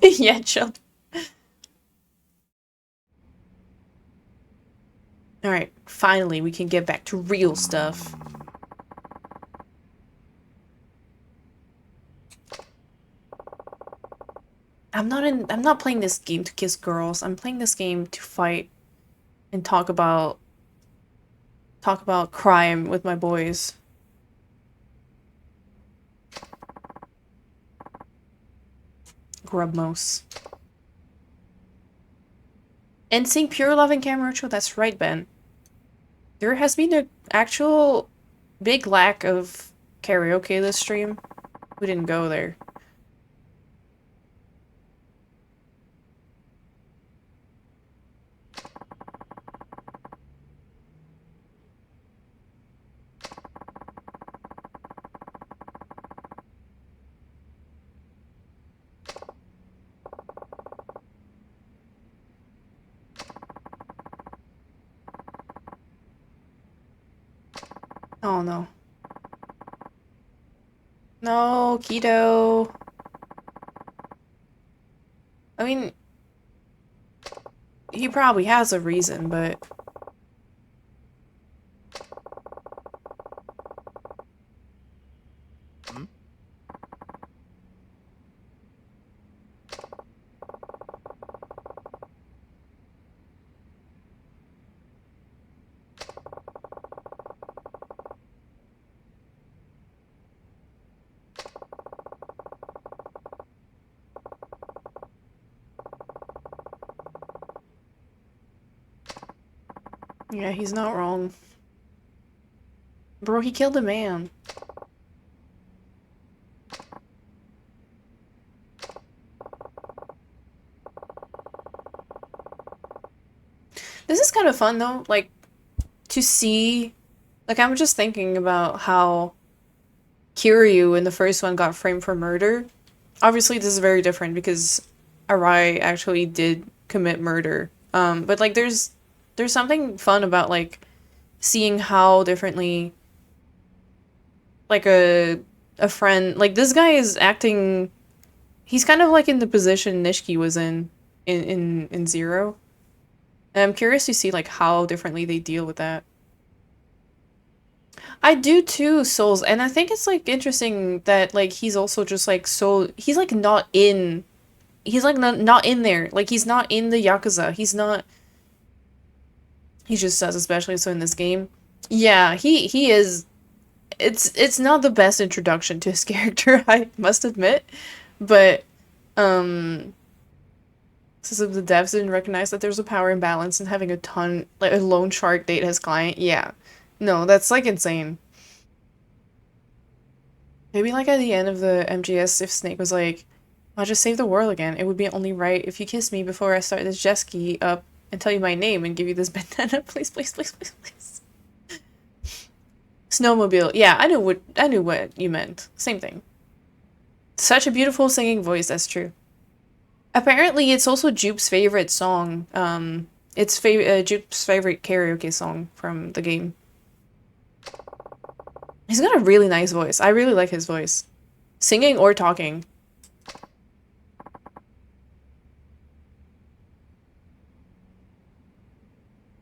Yeah, chill. Alright, finally we can get back to real stuff. I'm not playing this game to kiss girls. I'm playing this game to fight and talk about crime with my boys. Grubmos. And seeing pure love in Kamurocho, that's right, Ben. There has been an actual big lack of karaoke this stream. We didn't go there. Oh no. No, keto. I mean, he probably has a reason, but... Yeah, he's not wrong. Bro, he killed a man. This is kind of fun though, like, to see... Like, I'm just thinking about how Kiryu in the first one got framed for murder. Obviously, this is very different because Arai actually did commit murder. But like, there's something fun about like seeing how differently like a friend, like this guy is acting. He's kind of like in the position Nishiki was in Zero. And I'm curious to see like how differently they deal with that. I do too, Souls, and I think it's like interesting that like he's also just like so he's like not in he's like not in there. Like he's not in the Yakuza. He's not he just does, especially so in this game. Yeah, he is it's not the best introduction to his character, I must admit. But since the devs didn't recognize that there's a power imbalance and having a ton like a loan shark date his client, yeah. No, that's like insane. Maybe like at the end of the MGS, if Snake was like, I'll just save the world again. It would be only right if you kiss me before I start this jet ski up and tell you my name and give you this bandana. Please, please, please, please, please. Snowmobile. Yeah, I knew what you meant. Same thing. Such a beautiful singing voice, that's true. Apparently, it's also Jupe's favorite song. It's Jupe's favorite karaoke song from the game. He's got a really nice voice. I really like his voice. Singing or talking.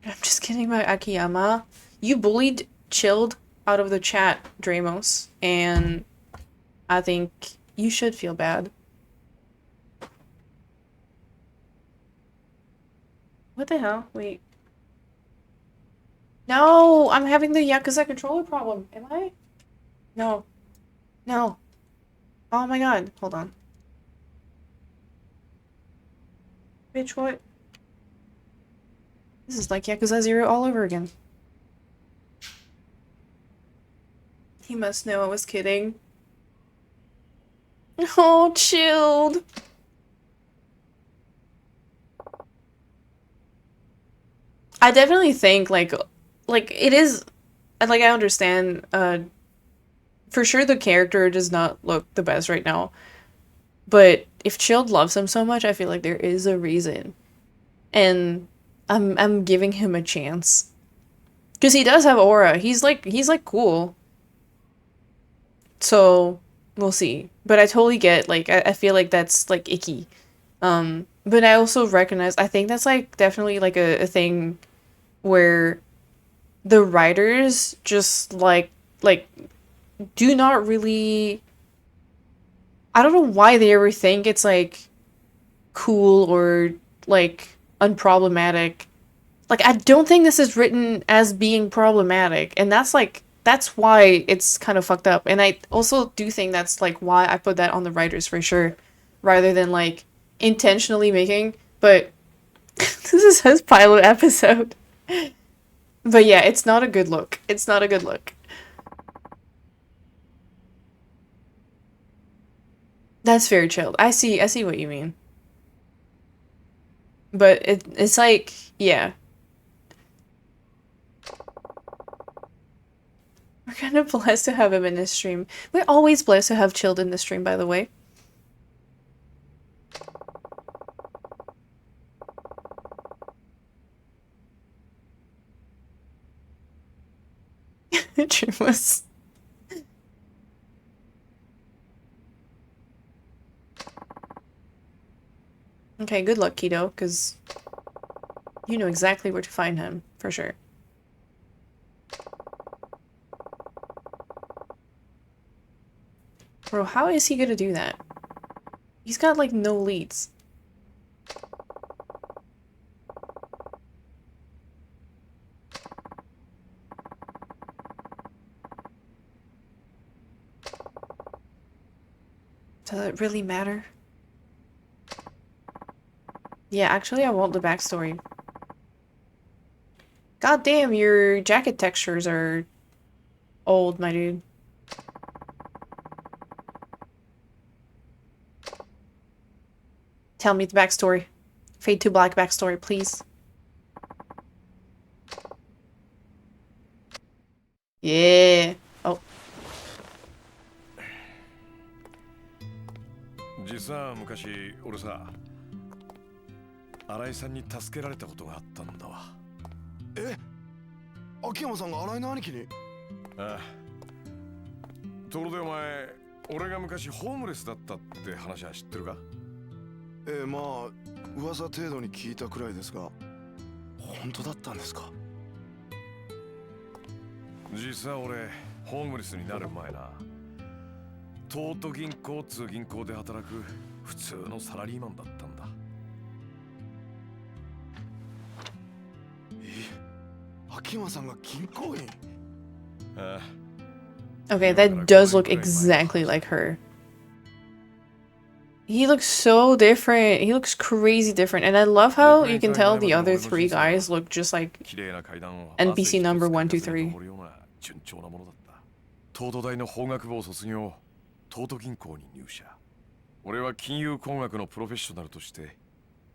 I'm just kidding about Akiyama. You bullied Chilled out of the chat, Dramos, and I think you should feel bad. What the hell? Wait. No! I'm having the Yakuza controller problem. Am I? No. No. Oh my god. Hold on. Bitch, what? This is like Yakuza 0 all over again. He must know I was kidding. Oh, Chilled. I definitely think like it is like I understand for sure the character does not look the best right now. But if Chilled loves him so much, I feel like there is a reason. And I'm giving him a chance. Cuz he does have aura. He's like cool. So, we'll see. But I totally get like I feel like that's like icky. But I also recognize I think that's like definitely like a thing where the writers just like do not really I don't know why they ever think it's like cool or like unproblematic. Like I don't think this is written as being problematic, and that's why it's kind of fucked up. And I also do think that's like why I put that on the writers for sure rather than like intentionally making, but this is his pilot episode. But yeah, it's not a good look. It's not a good look. That's very chilled. I see what you mean. But it's like, yeah. We're kind of blessed to have him in this stream. We're always blessed to have Chilled in the stream, by the way. True. was. Okay, good luck, Keto, because you know exactly where to find him, for sure. Bro, how is he gonna do that? He's got, like, no leads. Does it really matter? Yeah, actually, I want the backstory. God damn, your jacket textures are old, my dude. Tell me the backstory. Fade to Black backstory, please. Yeah. Oh. 実は昔俺さ、新井さんに助けられたことがあったんだわ。え、秋山さんが新井の兄貴に？ああ。ところでお前、俺が昔ホームレスだったって話は知ってるか？まあ噂程度に聞いたくらいですが、本当だったんですか？実は俺ホームレスになる前な、東都銀行っつう銀行で働く普通のサラリーマンだったんだ。秋山さんが銀行員？ああ。 Okay, that does look exactly like her. He looks so different. He looks crazy different. And I love how you can tell the other three guys look just like NPC number 1, 2, 3. 東都大の法学部を卒業、東都銀行に入社。俺は金融工学のプロフェッショナルとして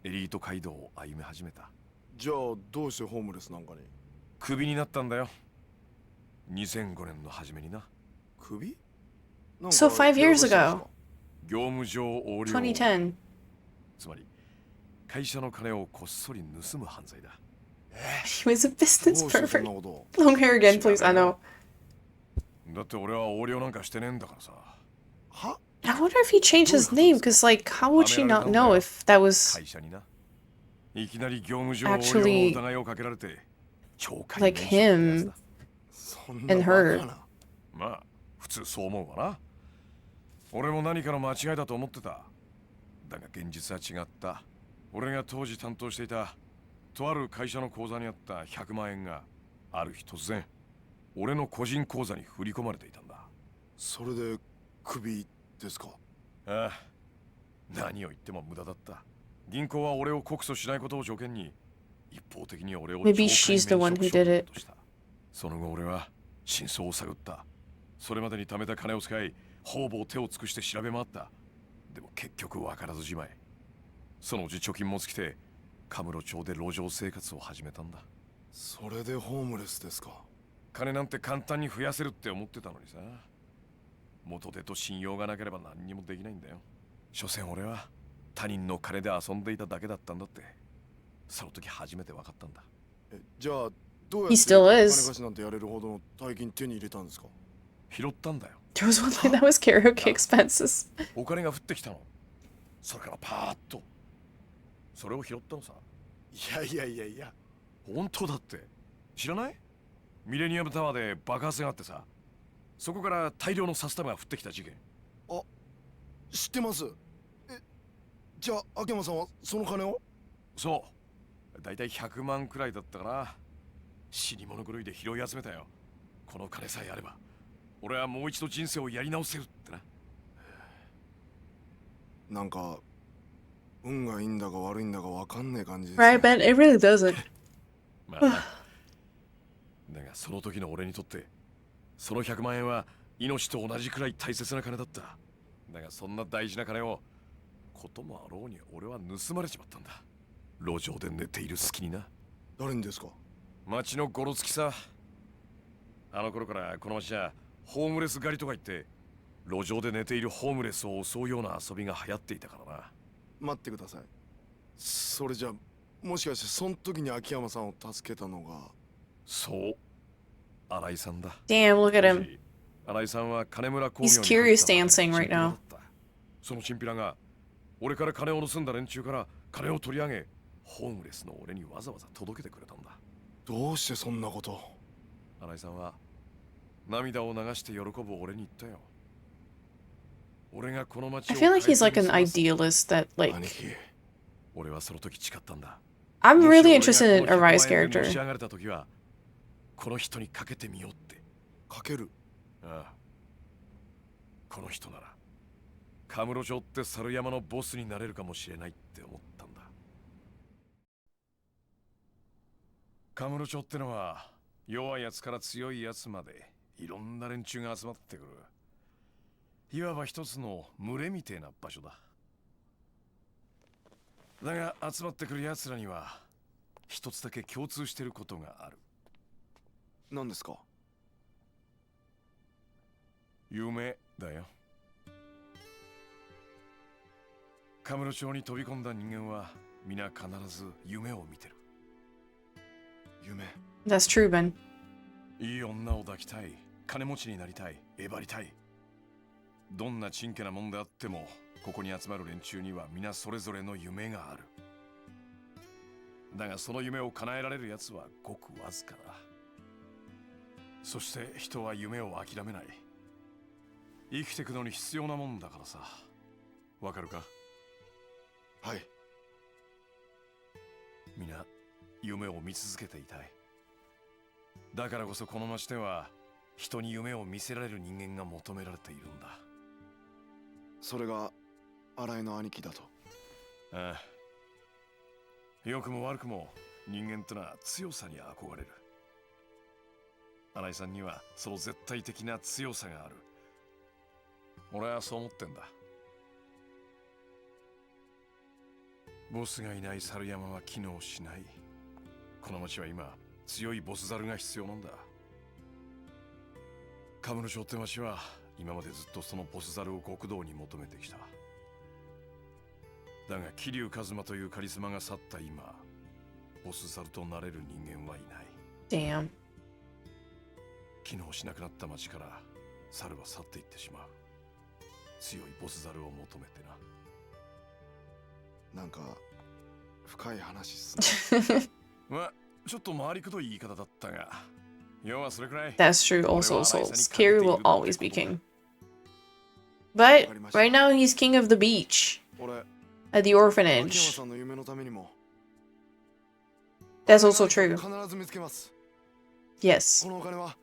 エリート街道を歩み始めた。じゃあどうしてホームレスなんかに？クビになったんだよ。2005年の初めにな。クビ？ So 5 years ago. 業務上横領。2010. つまり会社の金をこっそり盗む犯罪だ。He was a business pervert. Long hair again, please. I know. だって俺は横領なんかしてねえんだからさ。は？ I wonder if he changed his name, because, like, how would she not know if that was 会社にな。いきなり業務上横領の疑いをかけられて、like him and her. まあ普通そう思うわな。俺も何かの間違いだと思ってた。だが現実は違った。俺が当時担当していたとある会社の口座にあった100万円がある日突然俺の個人口座に振り込まれていたんだ。それでクビですか？ああ、何を言っても無駄だった。銀行は俺を告訴しないことを条件に一方的に俺を懲戒免職処分とした。その後俺は真相を探った。それまでに貯めた金を使い方々手を尽くして調べ回った。でも結局分からずじまい。そのうち貯金も尽きてカムロ町で路上生活を始めたんだ。それでホームレスですか？金なんて簡単に増やせるって思ってたのにさ。元手と信用がなければ何にもできないんだよ。所詮俺は他人の金で遊んでいただけだったんだって。その時初めて分かったんだ。じゃあどうやって He still 金 is. 貸しなんてやれるほどの大金手に入れたんですか？拾ったんだよ。There was one line that was karaoke expenses. お金が降ってきたの。それからパーッとそれを拾ったのさ。いや。本当だって。知らない？ミレニアムタワーで爆発があってさ、そこから大量の札束が降ってきた事件。あ、知ってます。じゃあ秋山さんはその金を？そう。だいたい100万くらいだったかな。死に物狂いで拾い集めたよ。この金さえあれば俺はもう一度人生をやり直せるってな。なんか運がいいんだか悪いんだかわかんねえ感じです、Right, Ben? It really doesn't. まあな。だがその時の俺にとってその100万円は命と同じくらい大切な金だった。だがそんな大事な金をこともあろうに俺は盗まれちまったんだ。路上で寝ている隙にな。誰にですか？町のゴロつきさ。あの頃からこの町はホームレス狩りとか言って路上で寝ているホームレスを襲うような遊びが流行っていたからな。待ってください。それじゃもしかしてその時に秋山さんを助けたのが？そう。新井さんだ。 Damn, look at 当 him. 時新井さんは金村工業 He's に入 curious ったばかりの dancing チン right ピラだ now. った。そのチンピラが俺から金を盗んだ連中から金を取り上げ、ホームレスの俺にわざわざ届けてくれたんだ。どうしてそんなこと。新井さんは涙を流して喜ぶ俺に言ったよ。俺がこの街 I を feel like he's like 改 an 善します。 idealist that, like, 兄貴、俺はその時誓ったんだ。 I'm もし really 俺が interested in この100万 Arai's 円でのし character. 上がれた時はこの人にかけてみようって。かける。ああ、この人ならカムロ町って猿山のボスになれるかもしれないって思ったんだ。カムロ町ってのは弱いやつから強いやつまでいろんな連中が集まってくる、いわば一つの群れみてえな場所だ。だが集まってくるやつらには一つだけ共通してることがある。何ですか。夢だよ。カムロ町に飛び込んだ人間は皆必ず夢を見てる。夢。 That's true, Ben. いい女を抱きたい、金持ちになりたい、えばりたい。どんなちんけなもんであってもここに集まる連中には皆それぞれの夢がある。だがその夢を叶えられるやつはごくわずかだ。そして人は夢を諦めない。生きていくのに必要なもんだからさ。わかるか。はい。皆夢を見続けていたい。だからこそこの町では人に夢を見せられる人間が求められているんだ。それが新井の兄貴だと。ああ、良くも悪くも人間ってのは強さに憧れる。新井さんにはその絶対的な強さがある。俺はそう思ってんだ。ボスがいない猿山は機能しない。この町は今強いボス猿が必要なんだ。カムロ町って町は今までずっとそのボス猿を極道に求めてきた。だが桐生一馬というカリスマが去った今、ボス猿となれる人間はいない。 Damn. 機能しなくなった町から猿は去っていってしまう。強いボス猿を求めてな。なんか深い話っすね。まあちょっと回りくどい言い方だったが、要はそれくらい。 That's true also, Souls. Kiri will always be king. But right now he's king of the beach. 俺、 At the 秋山 orphanage. さんの夢のためにも That's also true. 必ず見つけます。 Yes. このお金は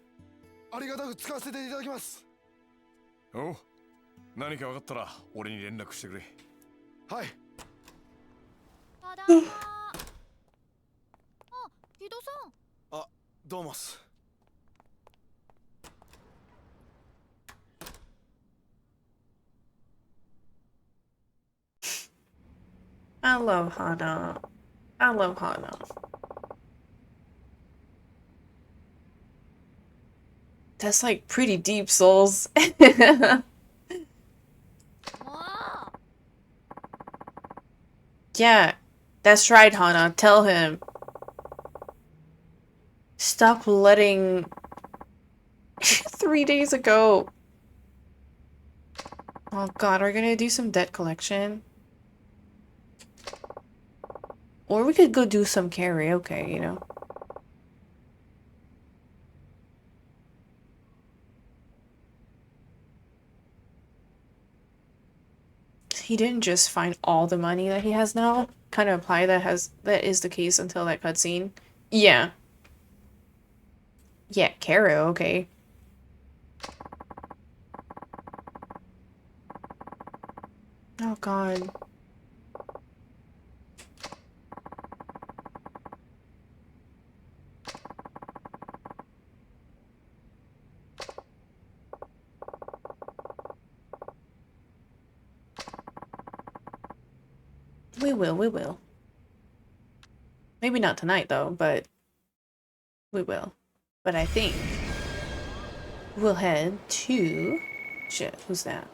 ありがたく使わせていただきます。おう、何か分かったら俺に連絡してくれ。はい。ただいま。あ、木戸さん。あ、どうもっす。 Hello, Hana. Hello, Hana. That's like pretty deep, Souls. もう。 Yeah, that's right, Hana. Tell him. Stop letting 3 days ago. Oh god, are we gonna do some debt collection? Or we could go do some karaoke, you know? He didn't just find all the money that he has now. Kind of imply that is the case until that cutscene. Yeah. Yeah, karaoke. Oh god. We will. Maybe not tonight though, but we will. But I think we'll head to... Shit, who's that?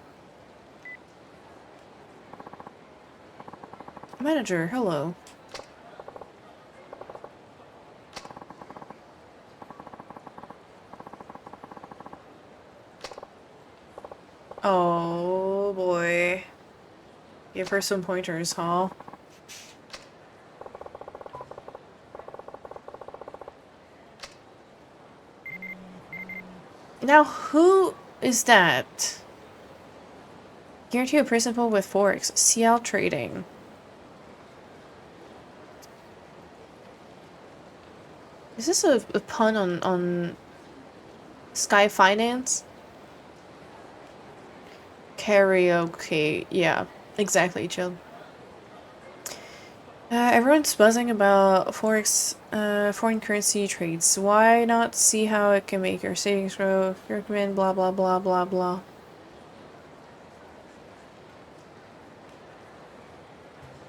Manager, hello. Oh boy. Give her some pointers, huh? Now, who is that? Guarantee a principal with Forex. CL Trading. Is this a pun on Sky Finance? Karaoke. Yeah, exactly, chill. Everyone's buzzing about Forex, foreign currency trades. Why not see how it can make your savings grow? Recommend blah blah blah blah blah.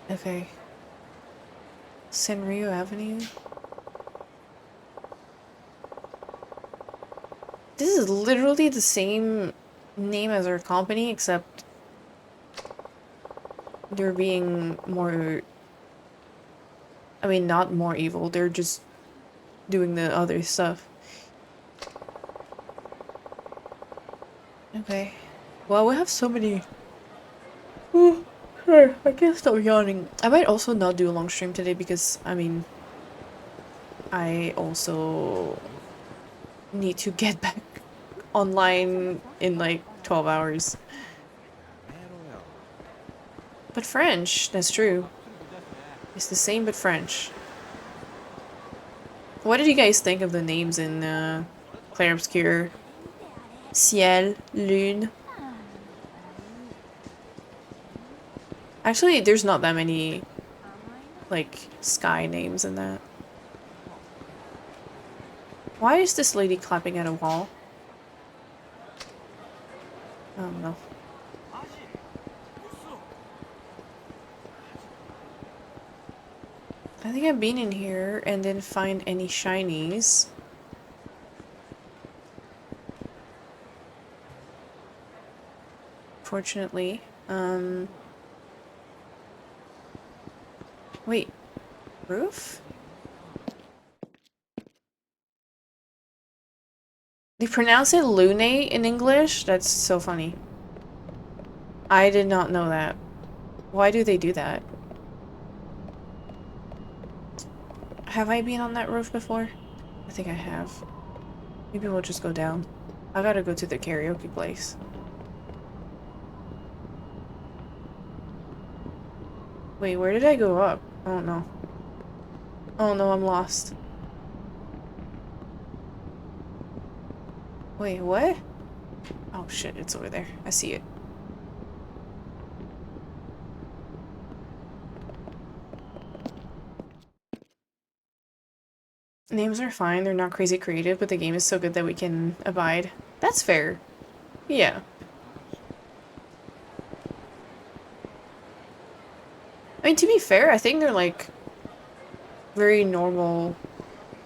Okay. Senryu Avenue. This is literally the same name as our company, except they're being more... I mean, not more evil, they're just doing the other stuff. Okay. Well, we have so many... Oh, sorry, I can't stop yawning. I might also not do a long stream today because, I mean... I also need to get back online in like 12 hours. But French, that's true. It's the same but French. What did you guys think of the names in Clair Obscur? Ciel, Lune. Actually, there's not that many like sky names in that. Why is this lady clapping at a wall? I don't know. I think I've been in here and didn't find any shinies. Fortunately. Wait. Roof? They pronounce it Lune in English? That's so funny. I did not know that. Why do they do that? Have I been on that roof before? I think I have. Maybe we'll just go down. I gotta go to the karaoke place. Wait, where did I go up? I don't know. Oh no, I'm lost. Wait, what? Oh shit, it's over there. I see it. Names are fine, they're not crazy creative, but the game is so good that we can abide. That's fair. Yeah. I mean, to be fair, I think they're like very normal.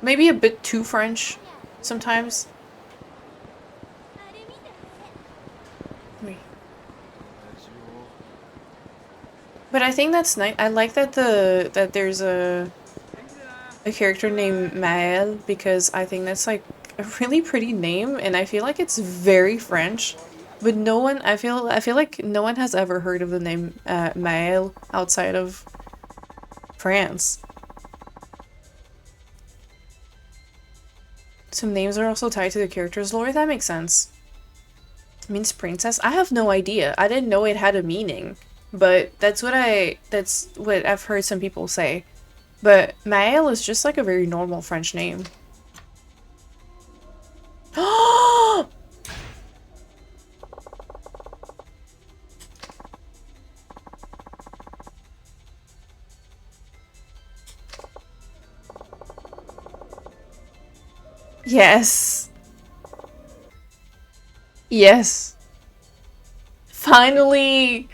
Maybe a bit too French sometimes. Wait. But I think that's nice. I like that there's a character named Maël because I think that's like a really pretty name and I feel like it's very French. But no one, I feel like no one has ever heard of the name Maël outside of France. Some names are also tied to the character's lore. That makes sense. It means princess? I have no idea. I didn't know it had a meaning. But that's what I've heard some people say. But Maël is just like a very normal French name. Yes. Yes. Finally,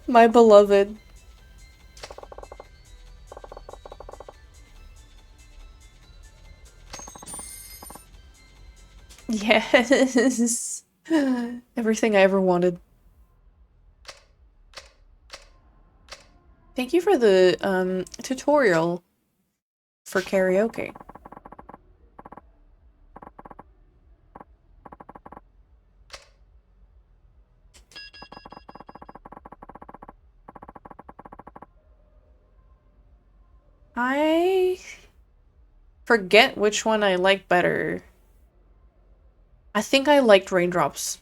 my beloved. Yes. Everything I ever wanted. Thank you for the tutorial for karaoke. I forget which one I like better. I think I liked Raindrops.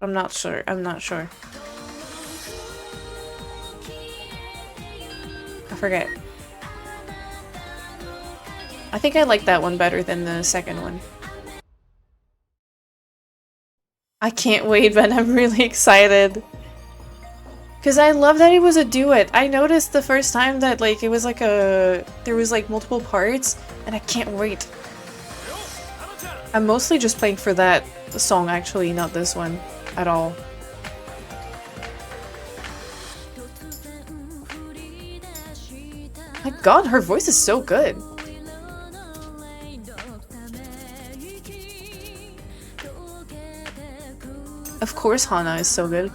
I'm not sure. I'm not sure. I forget. I think I like that one better than the second one. I can't wait, but I'm really excited. Cause I love that it was a duet. I noticed the first time that like it was like there was like multiple parts, and I can't wait. I'm mostly just playing for that song actually, not this one at all. My god, her voice is so good. Of course Hana is so good.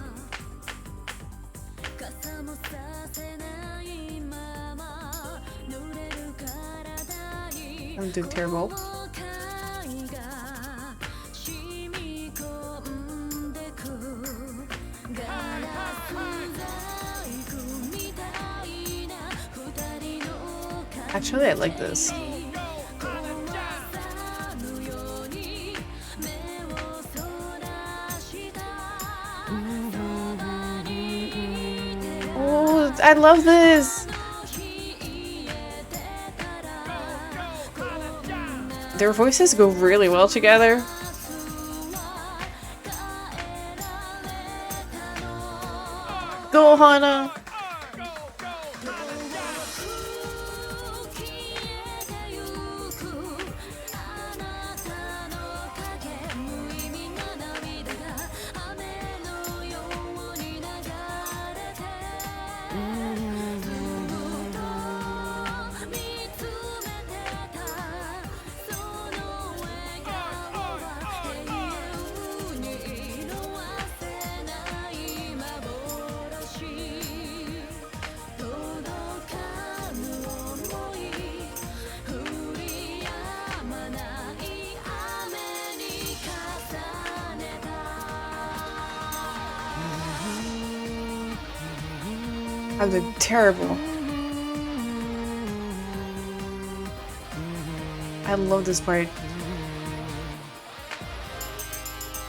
I'm doing terrible. Actually, I like this. Oh, I love this! Their voices go really well together. Go, Hana! I'm doing terrible. I love this part.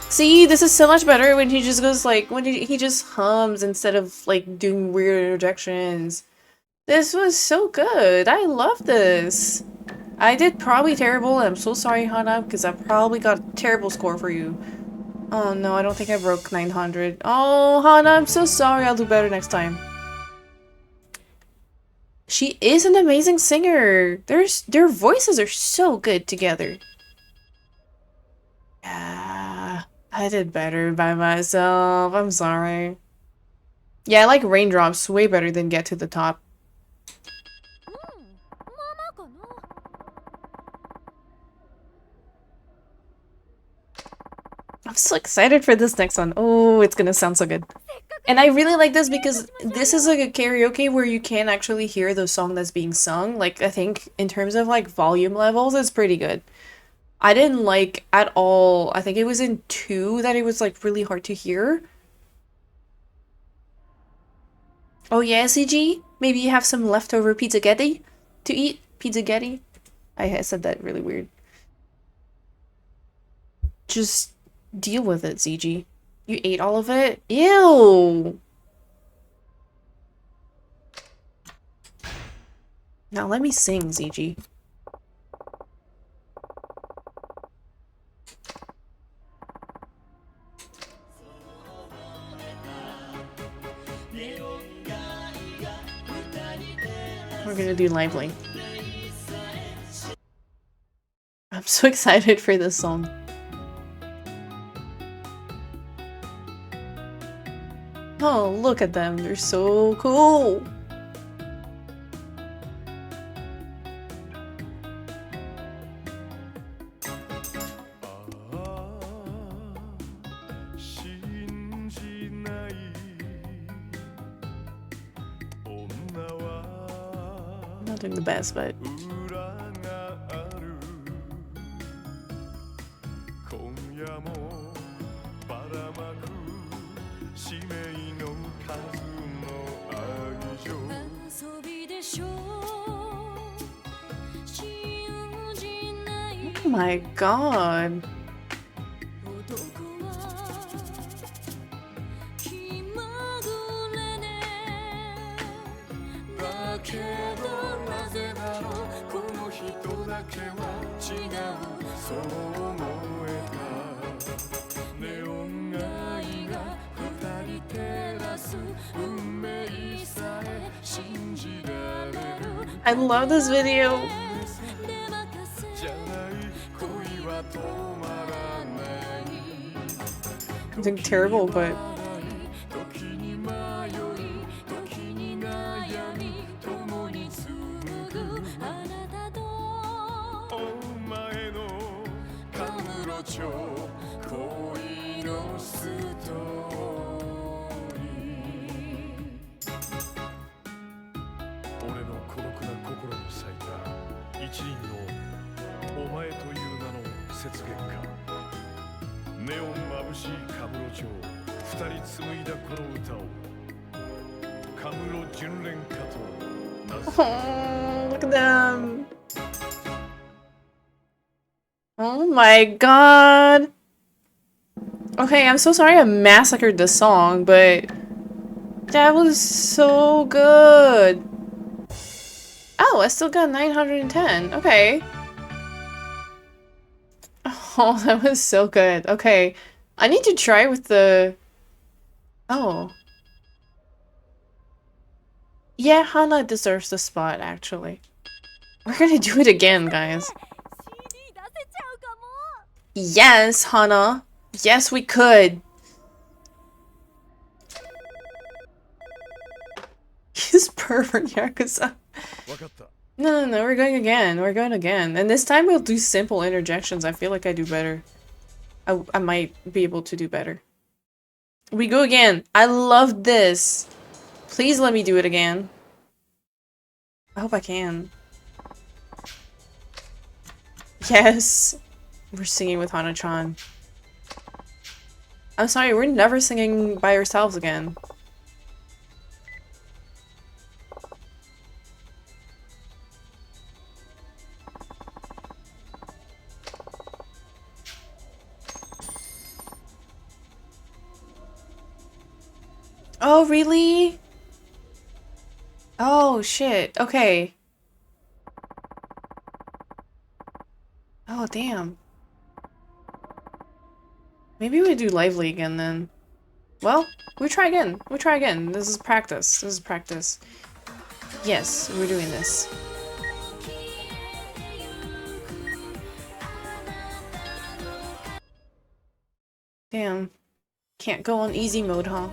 See, this is so much better when he just goes like, when he just hums instead of like doing weird interjections. This was so good. I love this. I did probably terrible. I'm so sorry, Hana, because I probably got a terrible score for you. Oh no, I don't think I broke 900. Oh, Hana, I'm so sorry. I'll do better next time. She is an amazing singer. Their voices are so good together. Yeah, I did better by myself. I'm sorry. Yeah, I like Raindrops way better than Get to the Top. I'm so excited for this next one. Oh, it's gonna sound so good. And I really like this because this is like a karaoke where you can actually hear the song that's being sung. Like, I think in terms of like volume levels, it's pretty good. I didn't like at all. I think it was in 2 that it was like really hard to hear. Oh yeah, CG? Maybe you have some leftover pizzaghetti to eat? Pizzaghetti? I said that really weird. Just deal with it, CG. You ate all of it? Ew! Now let me sing, ZG. We're gonna do Lively. I'm so excited for this song. Oh, look at them. They're so cool. I'm not doing the best, but... Oh my god. I love this video. I'm doing terrible, but oh, look at them. Oh my god. Okay, I'm so sorry I massacred this song, but that was so good. Oh, I still got 910. Okay. Oh, that was so good. Okay. I need to try with the... Oh. Yeah, Hana deserves the spot, actually. We're gonna do it again, guys. Yes, Hana. Yes, we could. He's pervert Yakuza. No, we're going again. We're going again. And this time we'll do simple interjections. I feel like I do better. I might be able to do better. We go again. I love this. Please let me do it again. I hope I can. Yes. We're singing with Hana-chan. I'm sorry, we're never singing by ourselves again. Oh, really? Oh, shit. Okay. Oh, damn. Maybe we do lively again then. Well, we try again. We try again. This is practice. This is practice. Yes, we're doing this. Damn. Can't go on easy mode, huh?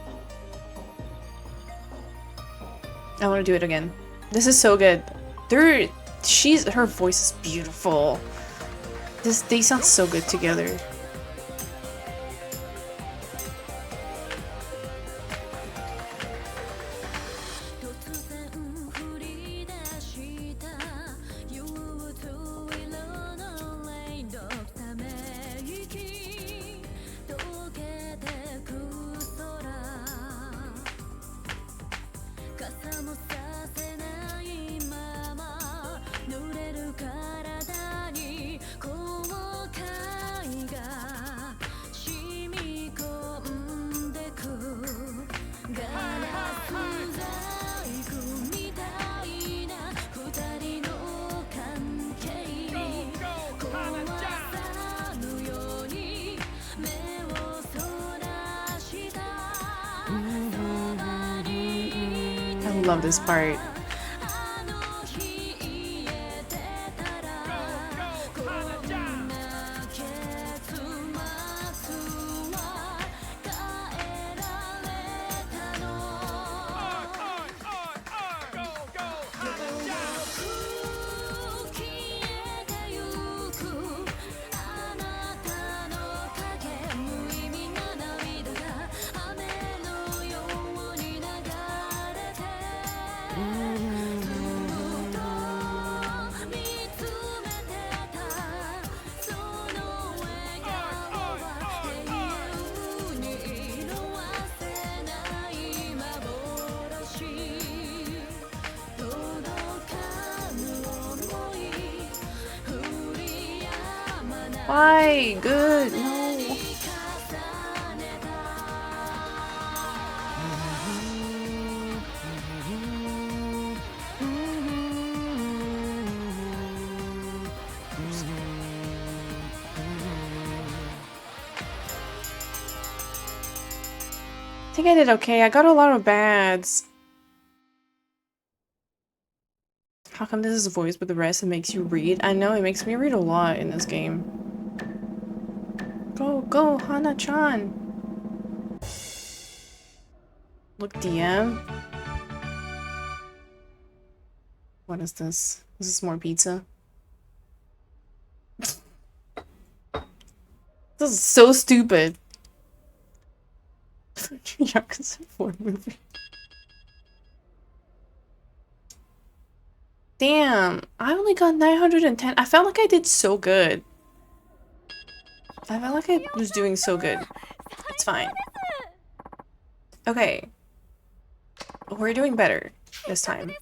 I want to do it again. This is so good. Her voice is beautiful. They sound so good together. I love this part. Why? Good. No. I think I did okay. I got a lot of bads. How come this is voiced with the rest and makes you read? I know, it makes me read a lot in this game. Go, go, Hana-chan! Look, DM. What is this? Is this more pizza? This is so stupid. Yakuza 4 movie. Damn, I only got 910. I felt like I did so good. I felt like I was doing so good. It's fine. Okay. We're doing better this time.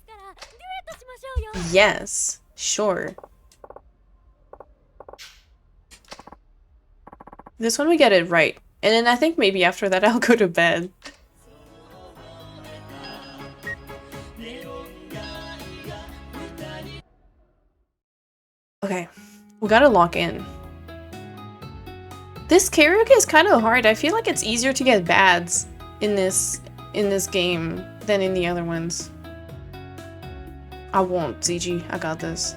Yes, sure. This one we get it right. And then I think maybe after that I'll go to bed. Okay, we gotta lock in. This karaoke is kind of hard. I feel like it's easier to get bads in this game than in the other ones. I won't, ZG. I got this.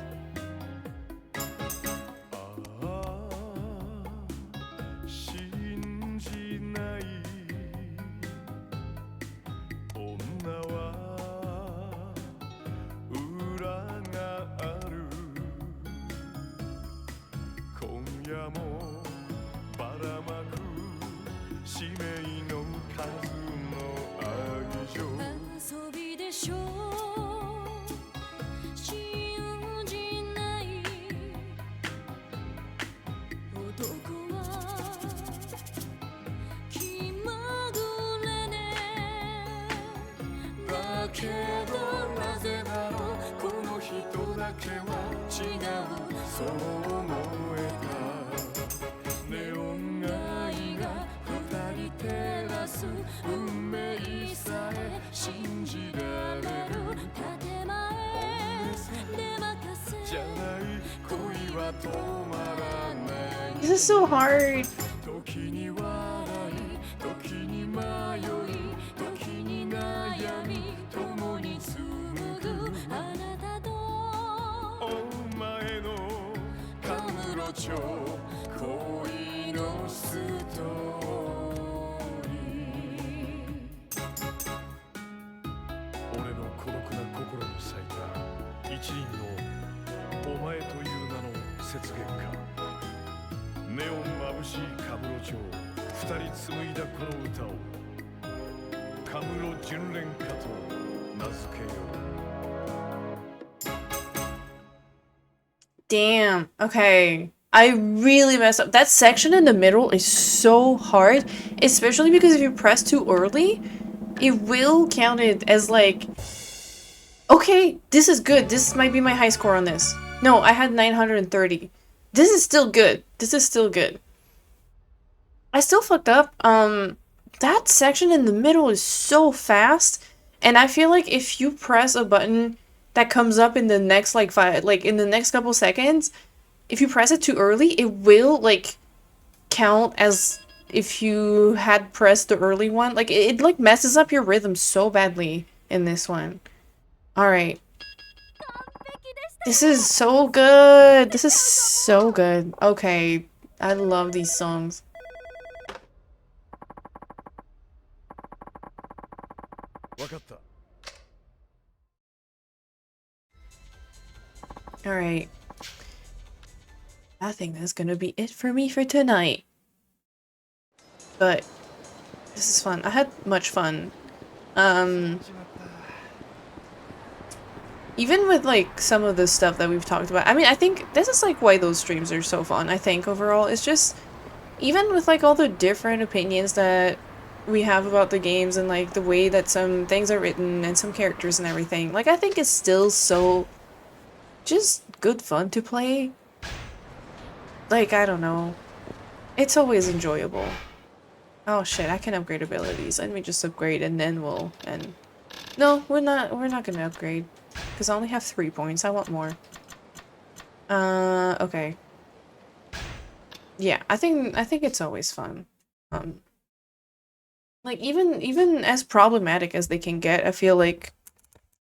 This is so hard. Damn. Okay. I really messed up. That section in the middle is so hard, especially because if you press too early, it will count it as like, okay, this is good. This might be my high score on this. No, I had 930. This is still good. This is still good. I still fucked up. That section in the middle is so fast, and I feel like if you press a button that comes up in the next in the next couple seconds, if you press it too early, it will like count as if you had pressed the early one. Like it like messes up your rhythm so badly in this one. All right. This is so good. This is so good. Okay. I love these songs. Alright. I think that's gonna be it for me for tonight. But this is fun. I had much fun. Even with like some of the stuff that we've talked about. I mean, I think this is like why those streams are so fun. I think overall it's just even with like all the different opinions that we have about the games and like the way that some things are written and some characters and everything, like I think it's still so just good fun to play. like, I don't know. It's always enjoyable. Oh shit, I can upgrade abilities. Let me just upgrade and then we'll end. No, we're not gonna upgrade. Because I only have 3 points. I want more. Okay. Yeah, I think it's always fun. Like even as problematic as they can get, I feel like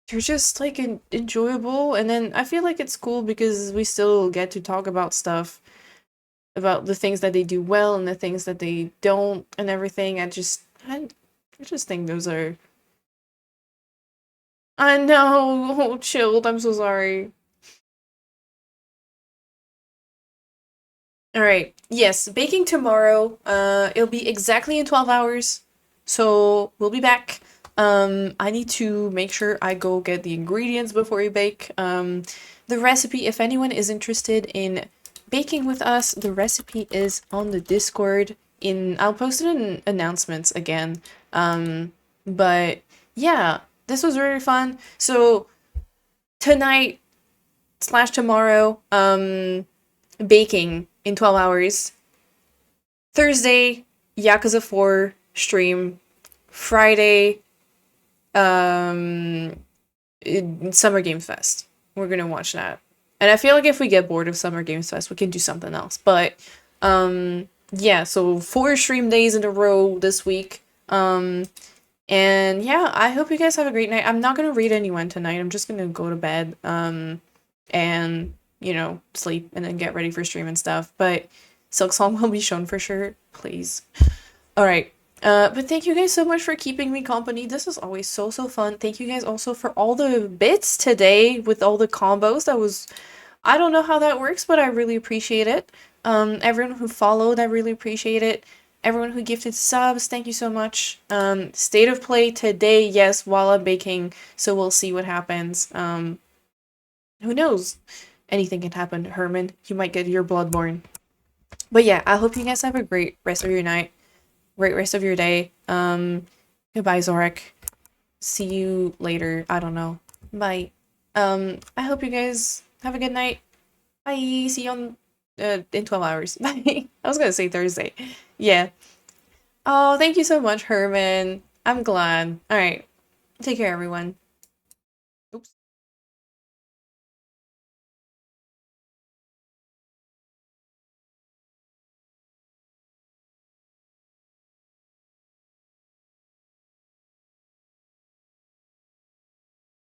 they're just like enjoyable, and then I feel like it's cool because we still get to talk about stuff, about the things that they do well and the things that they don't and everything. I just think those are. I know, chilled. I'm so sorry. All right. Yes, baking tomorrow. It'll be exactly in 12 hours. So, we'll be back. I need to make sure I go get the ingredients before we bake. The recipe, if anyone is interested in baking with us, the recipe is on the Discord. I'll post it in announcements again. But yeah, this was very fun. So, tonight / tomorrow, baking in 12 hours. Thursday, Yakuza 4 stream. Friday, Summer Games Fest. We're gonna watch that. And I feel like if we get bored of Summer Games Fest, we can do something else. But, yeah, so 4 stream days in a row this week. And yeah, I hope you guys have a great night. I'm not gonna read anyone tonight. I'm just gonna go to bed. And, you know, sleep and then get ready for stream and stuff. But Silk Song will be shown for sure. Please. Alright. But thank you guys so much for keeping me company. This is always so fun. Thank you guys also for all the bits today with all the combos. That was, I don't know how that works, but I really appreciate it. Everyone who followed, I really appreciate it. Everyone who gifted subs, thank you so much. State of play today, yes, while I'm baking, so we'll see what happens. Who knows? Anything can happen, Herman. You might get your bloodborne. But yeah, I hope you guys have a great rest of your night. Great rest of your day. Goodbye, Zorak. See you later. I don't know. Bye. I hope you guys have a good night. Bye. See you on in 12 hours. Bye. I was gonna say Thursday. Yeah. Oh, thank you so much, Herman. I'm glad. Alright. Take care, everyone. Oops.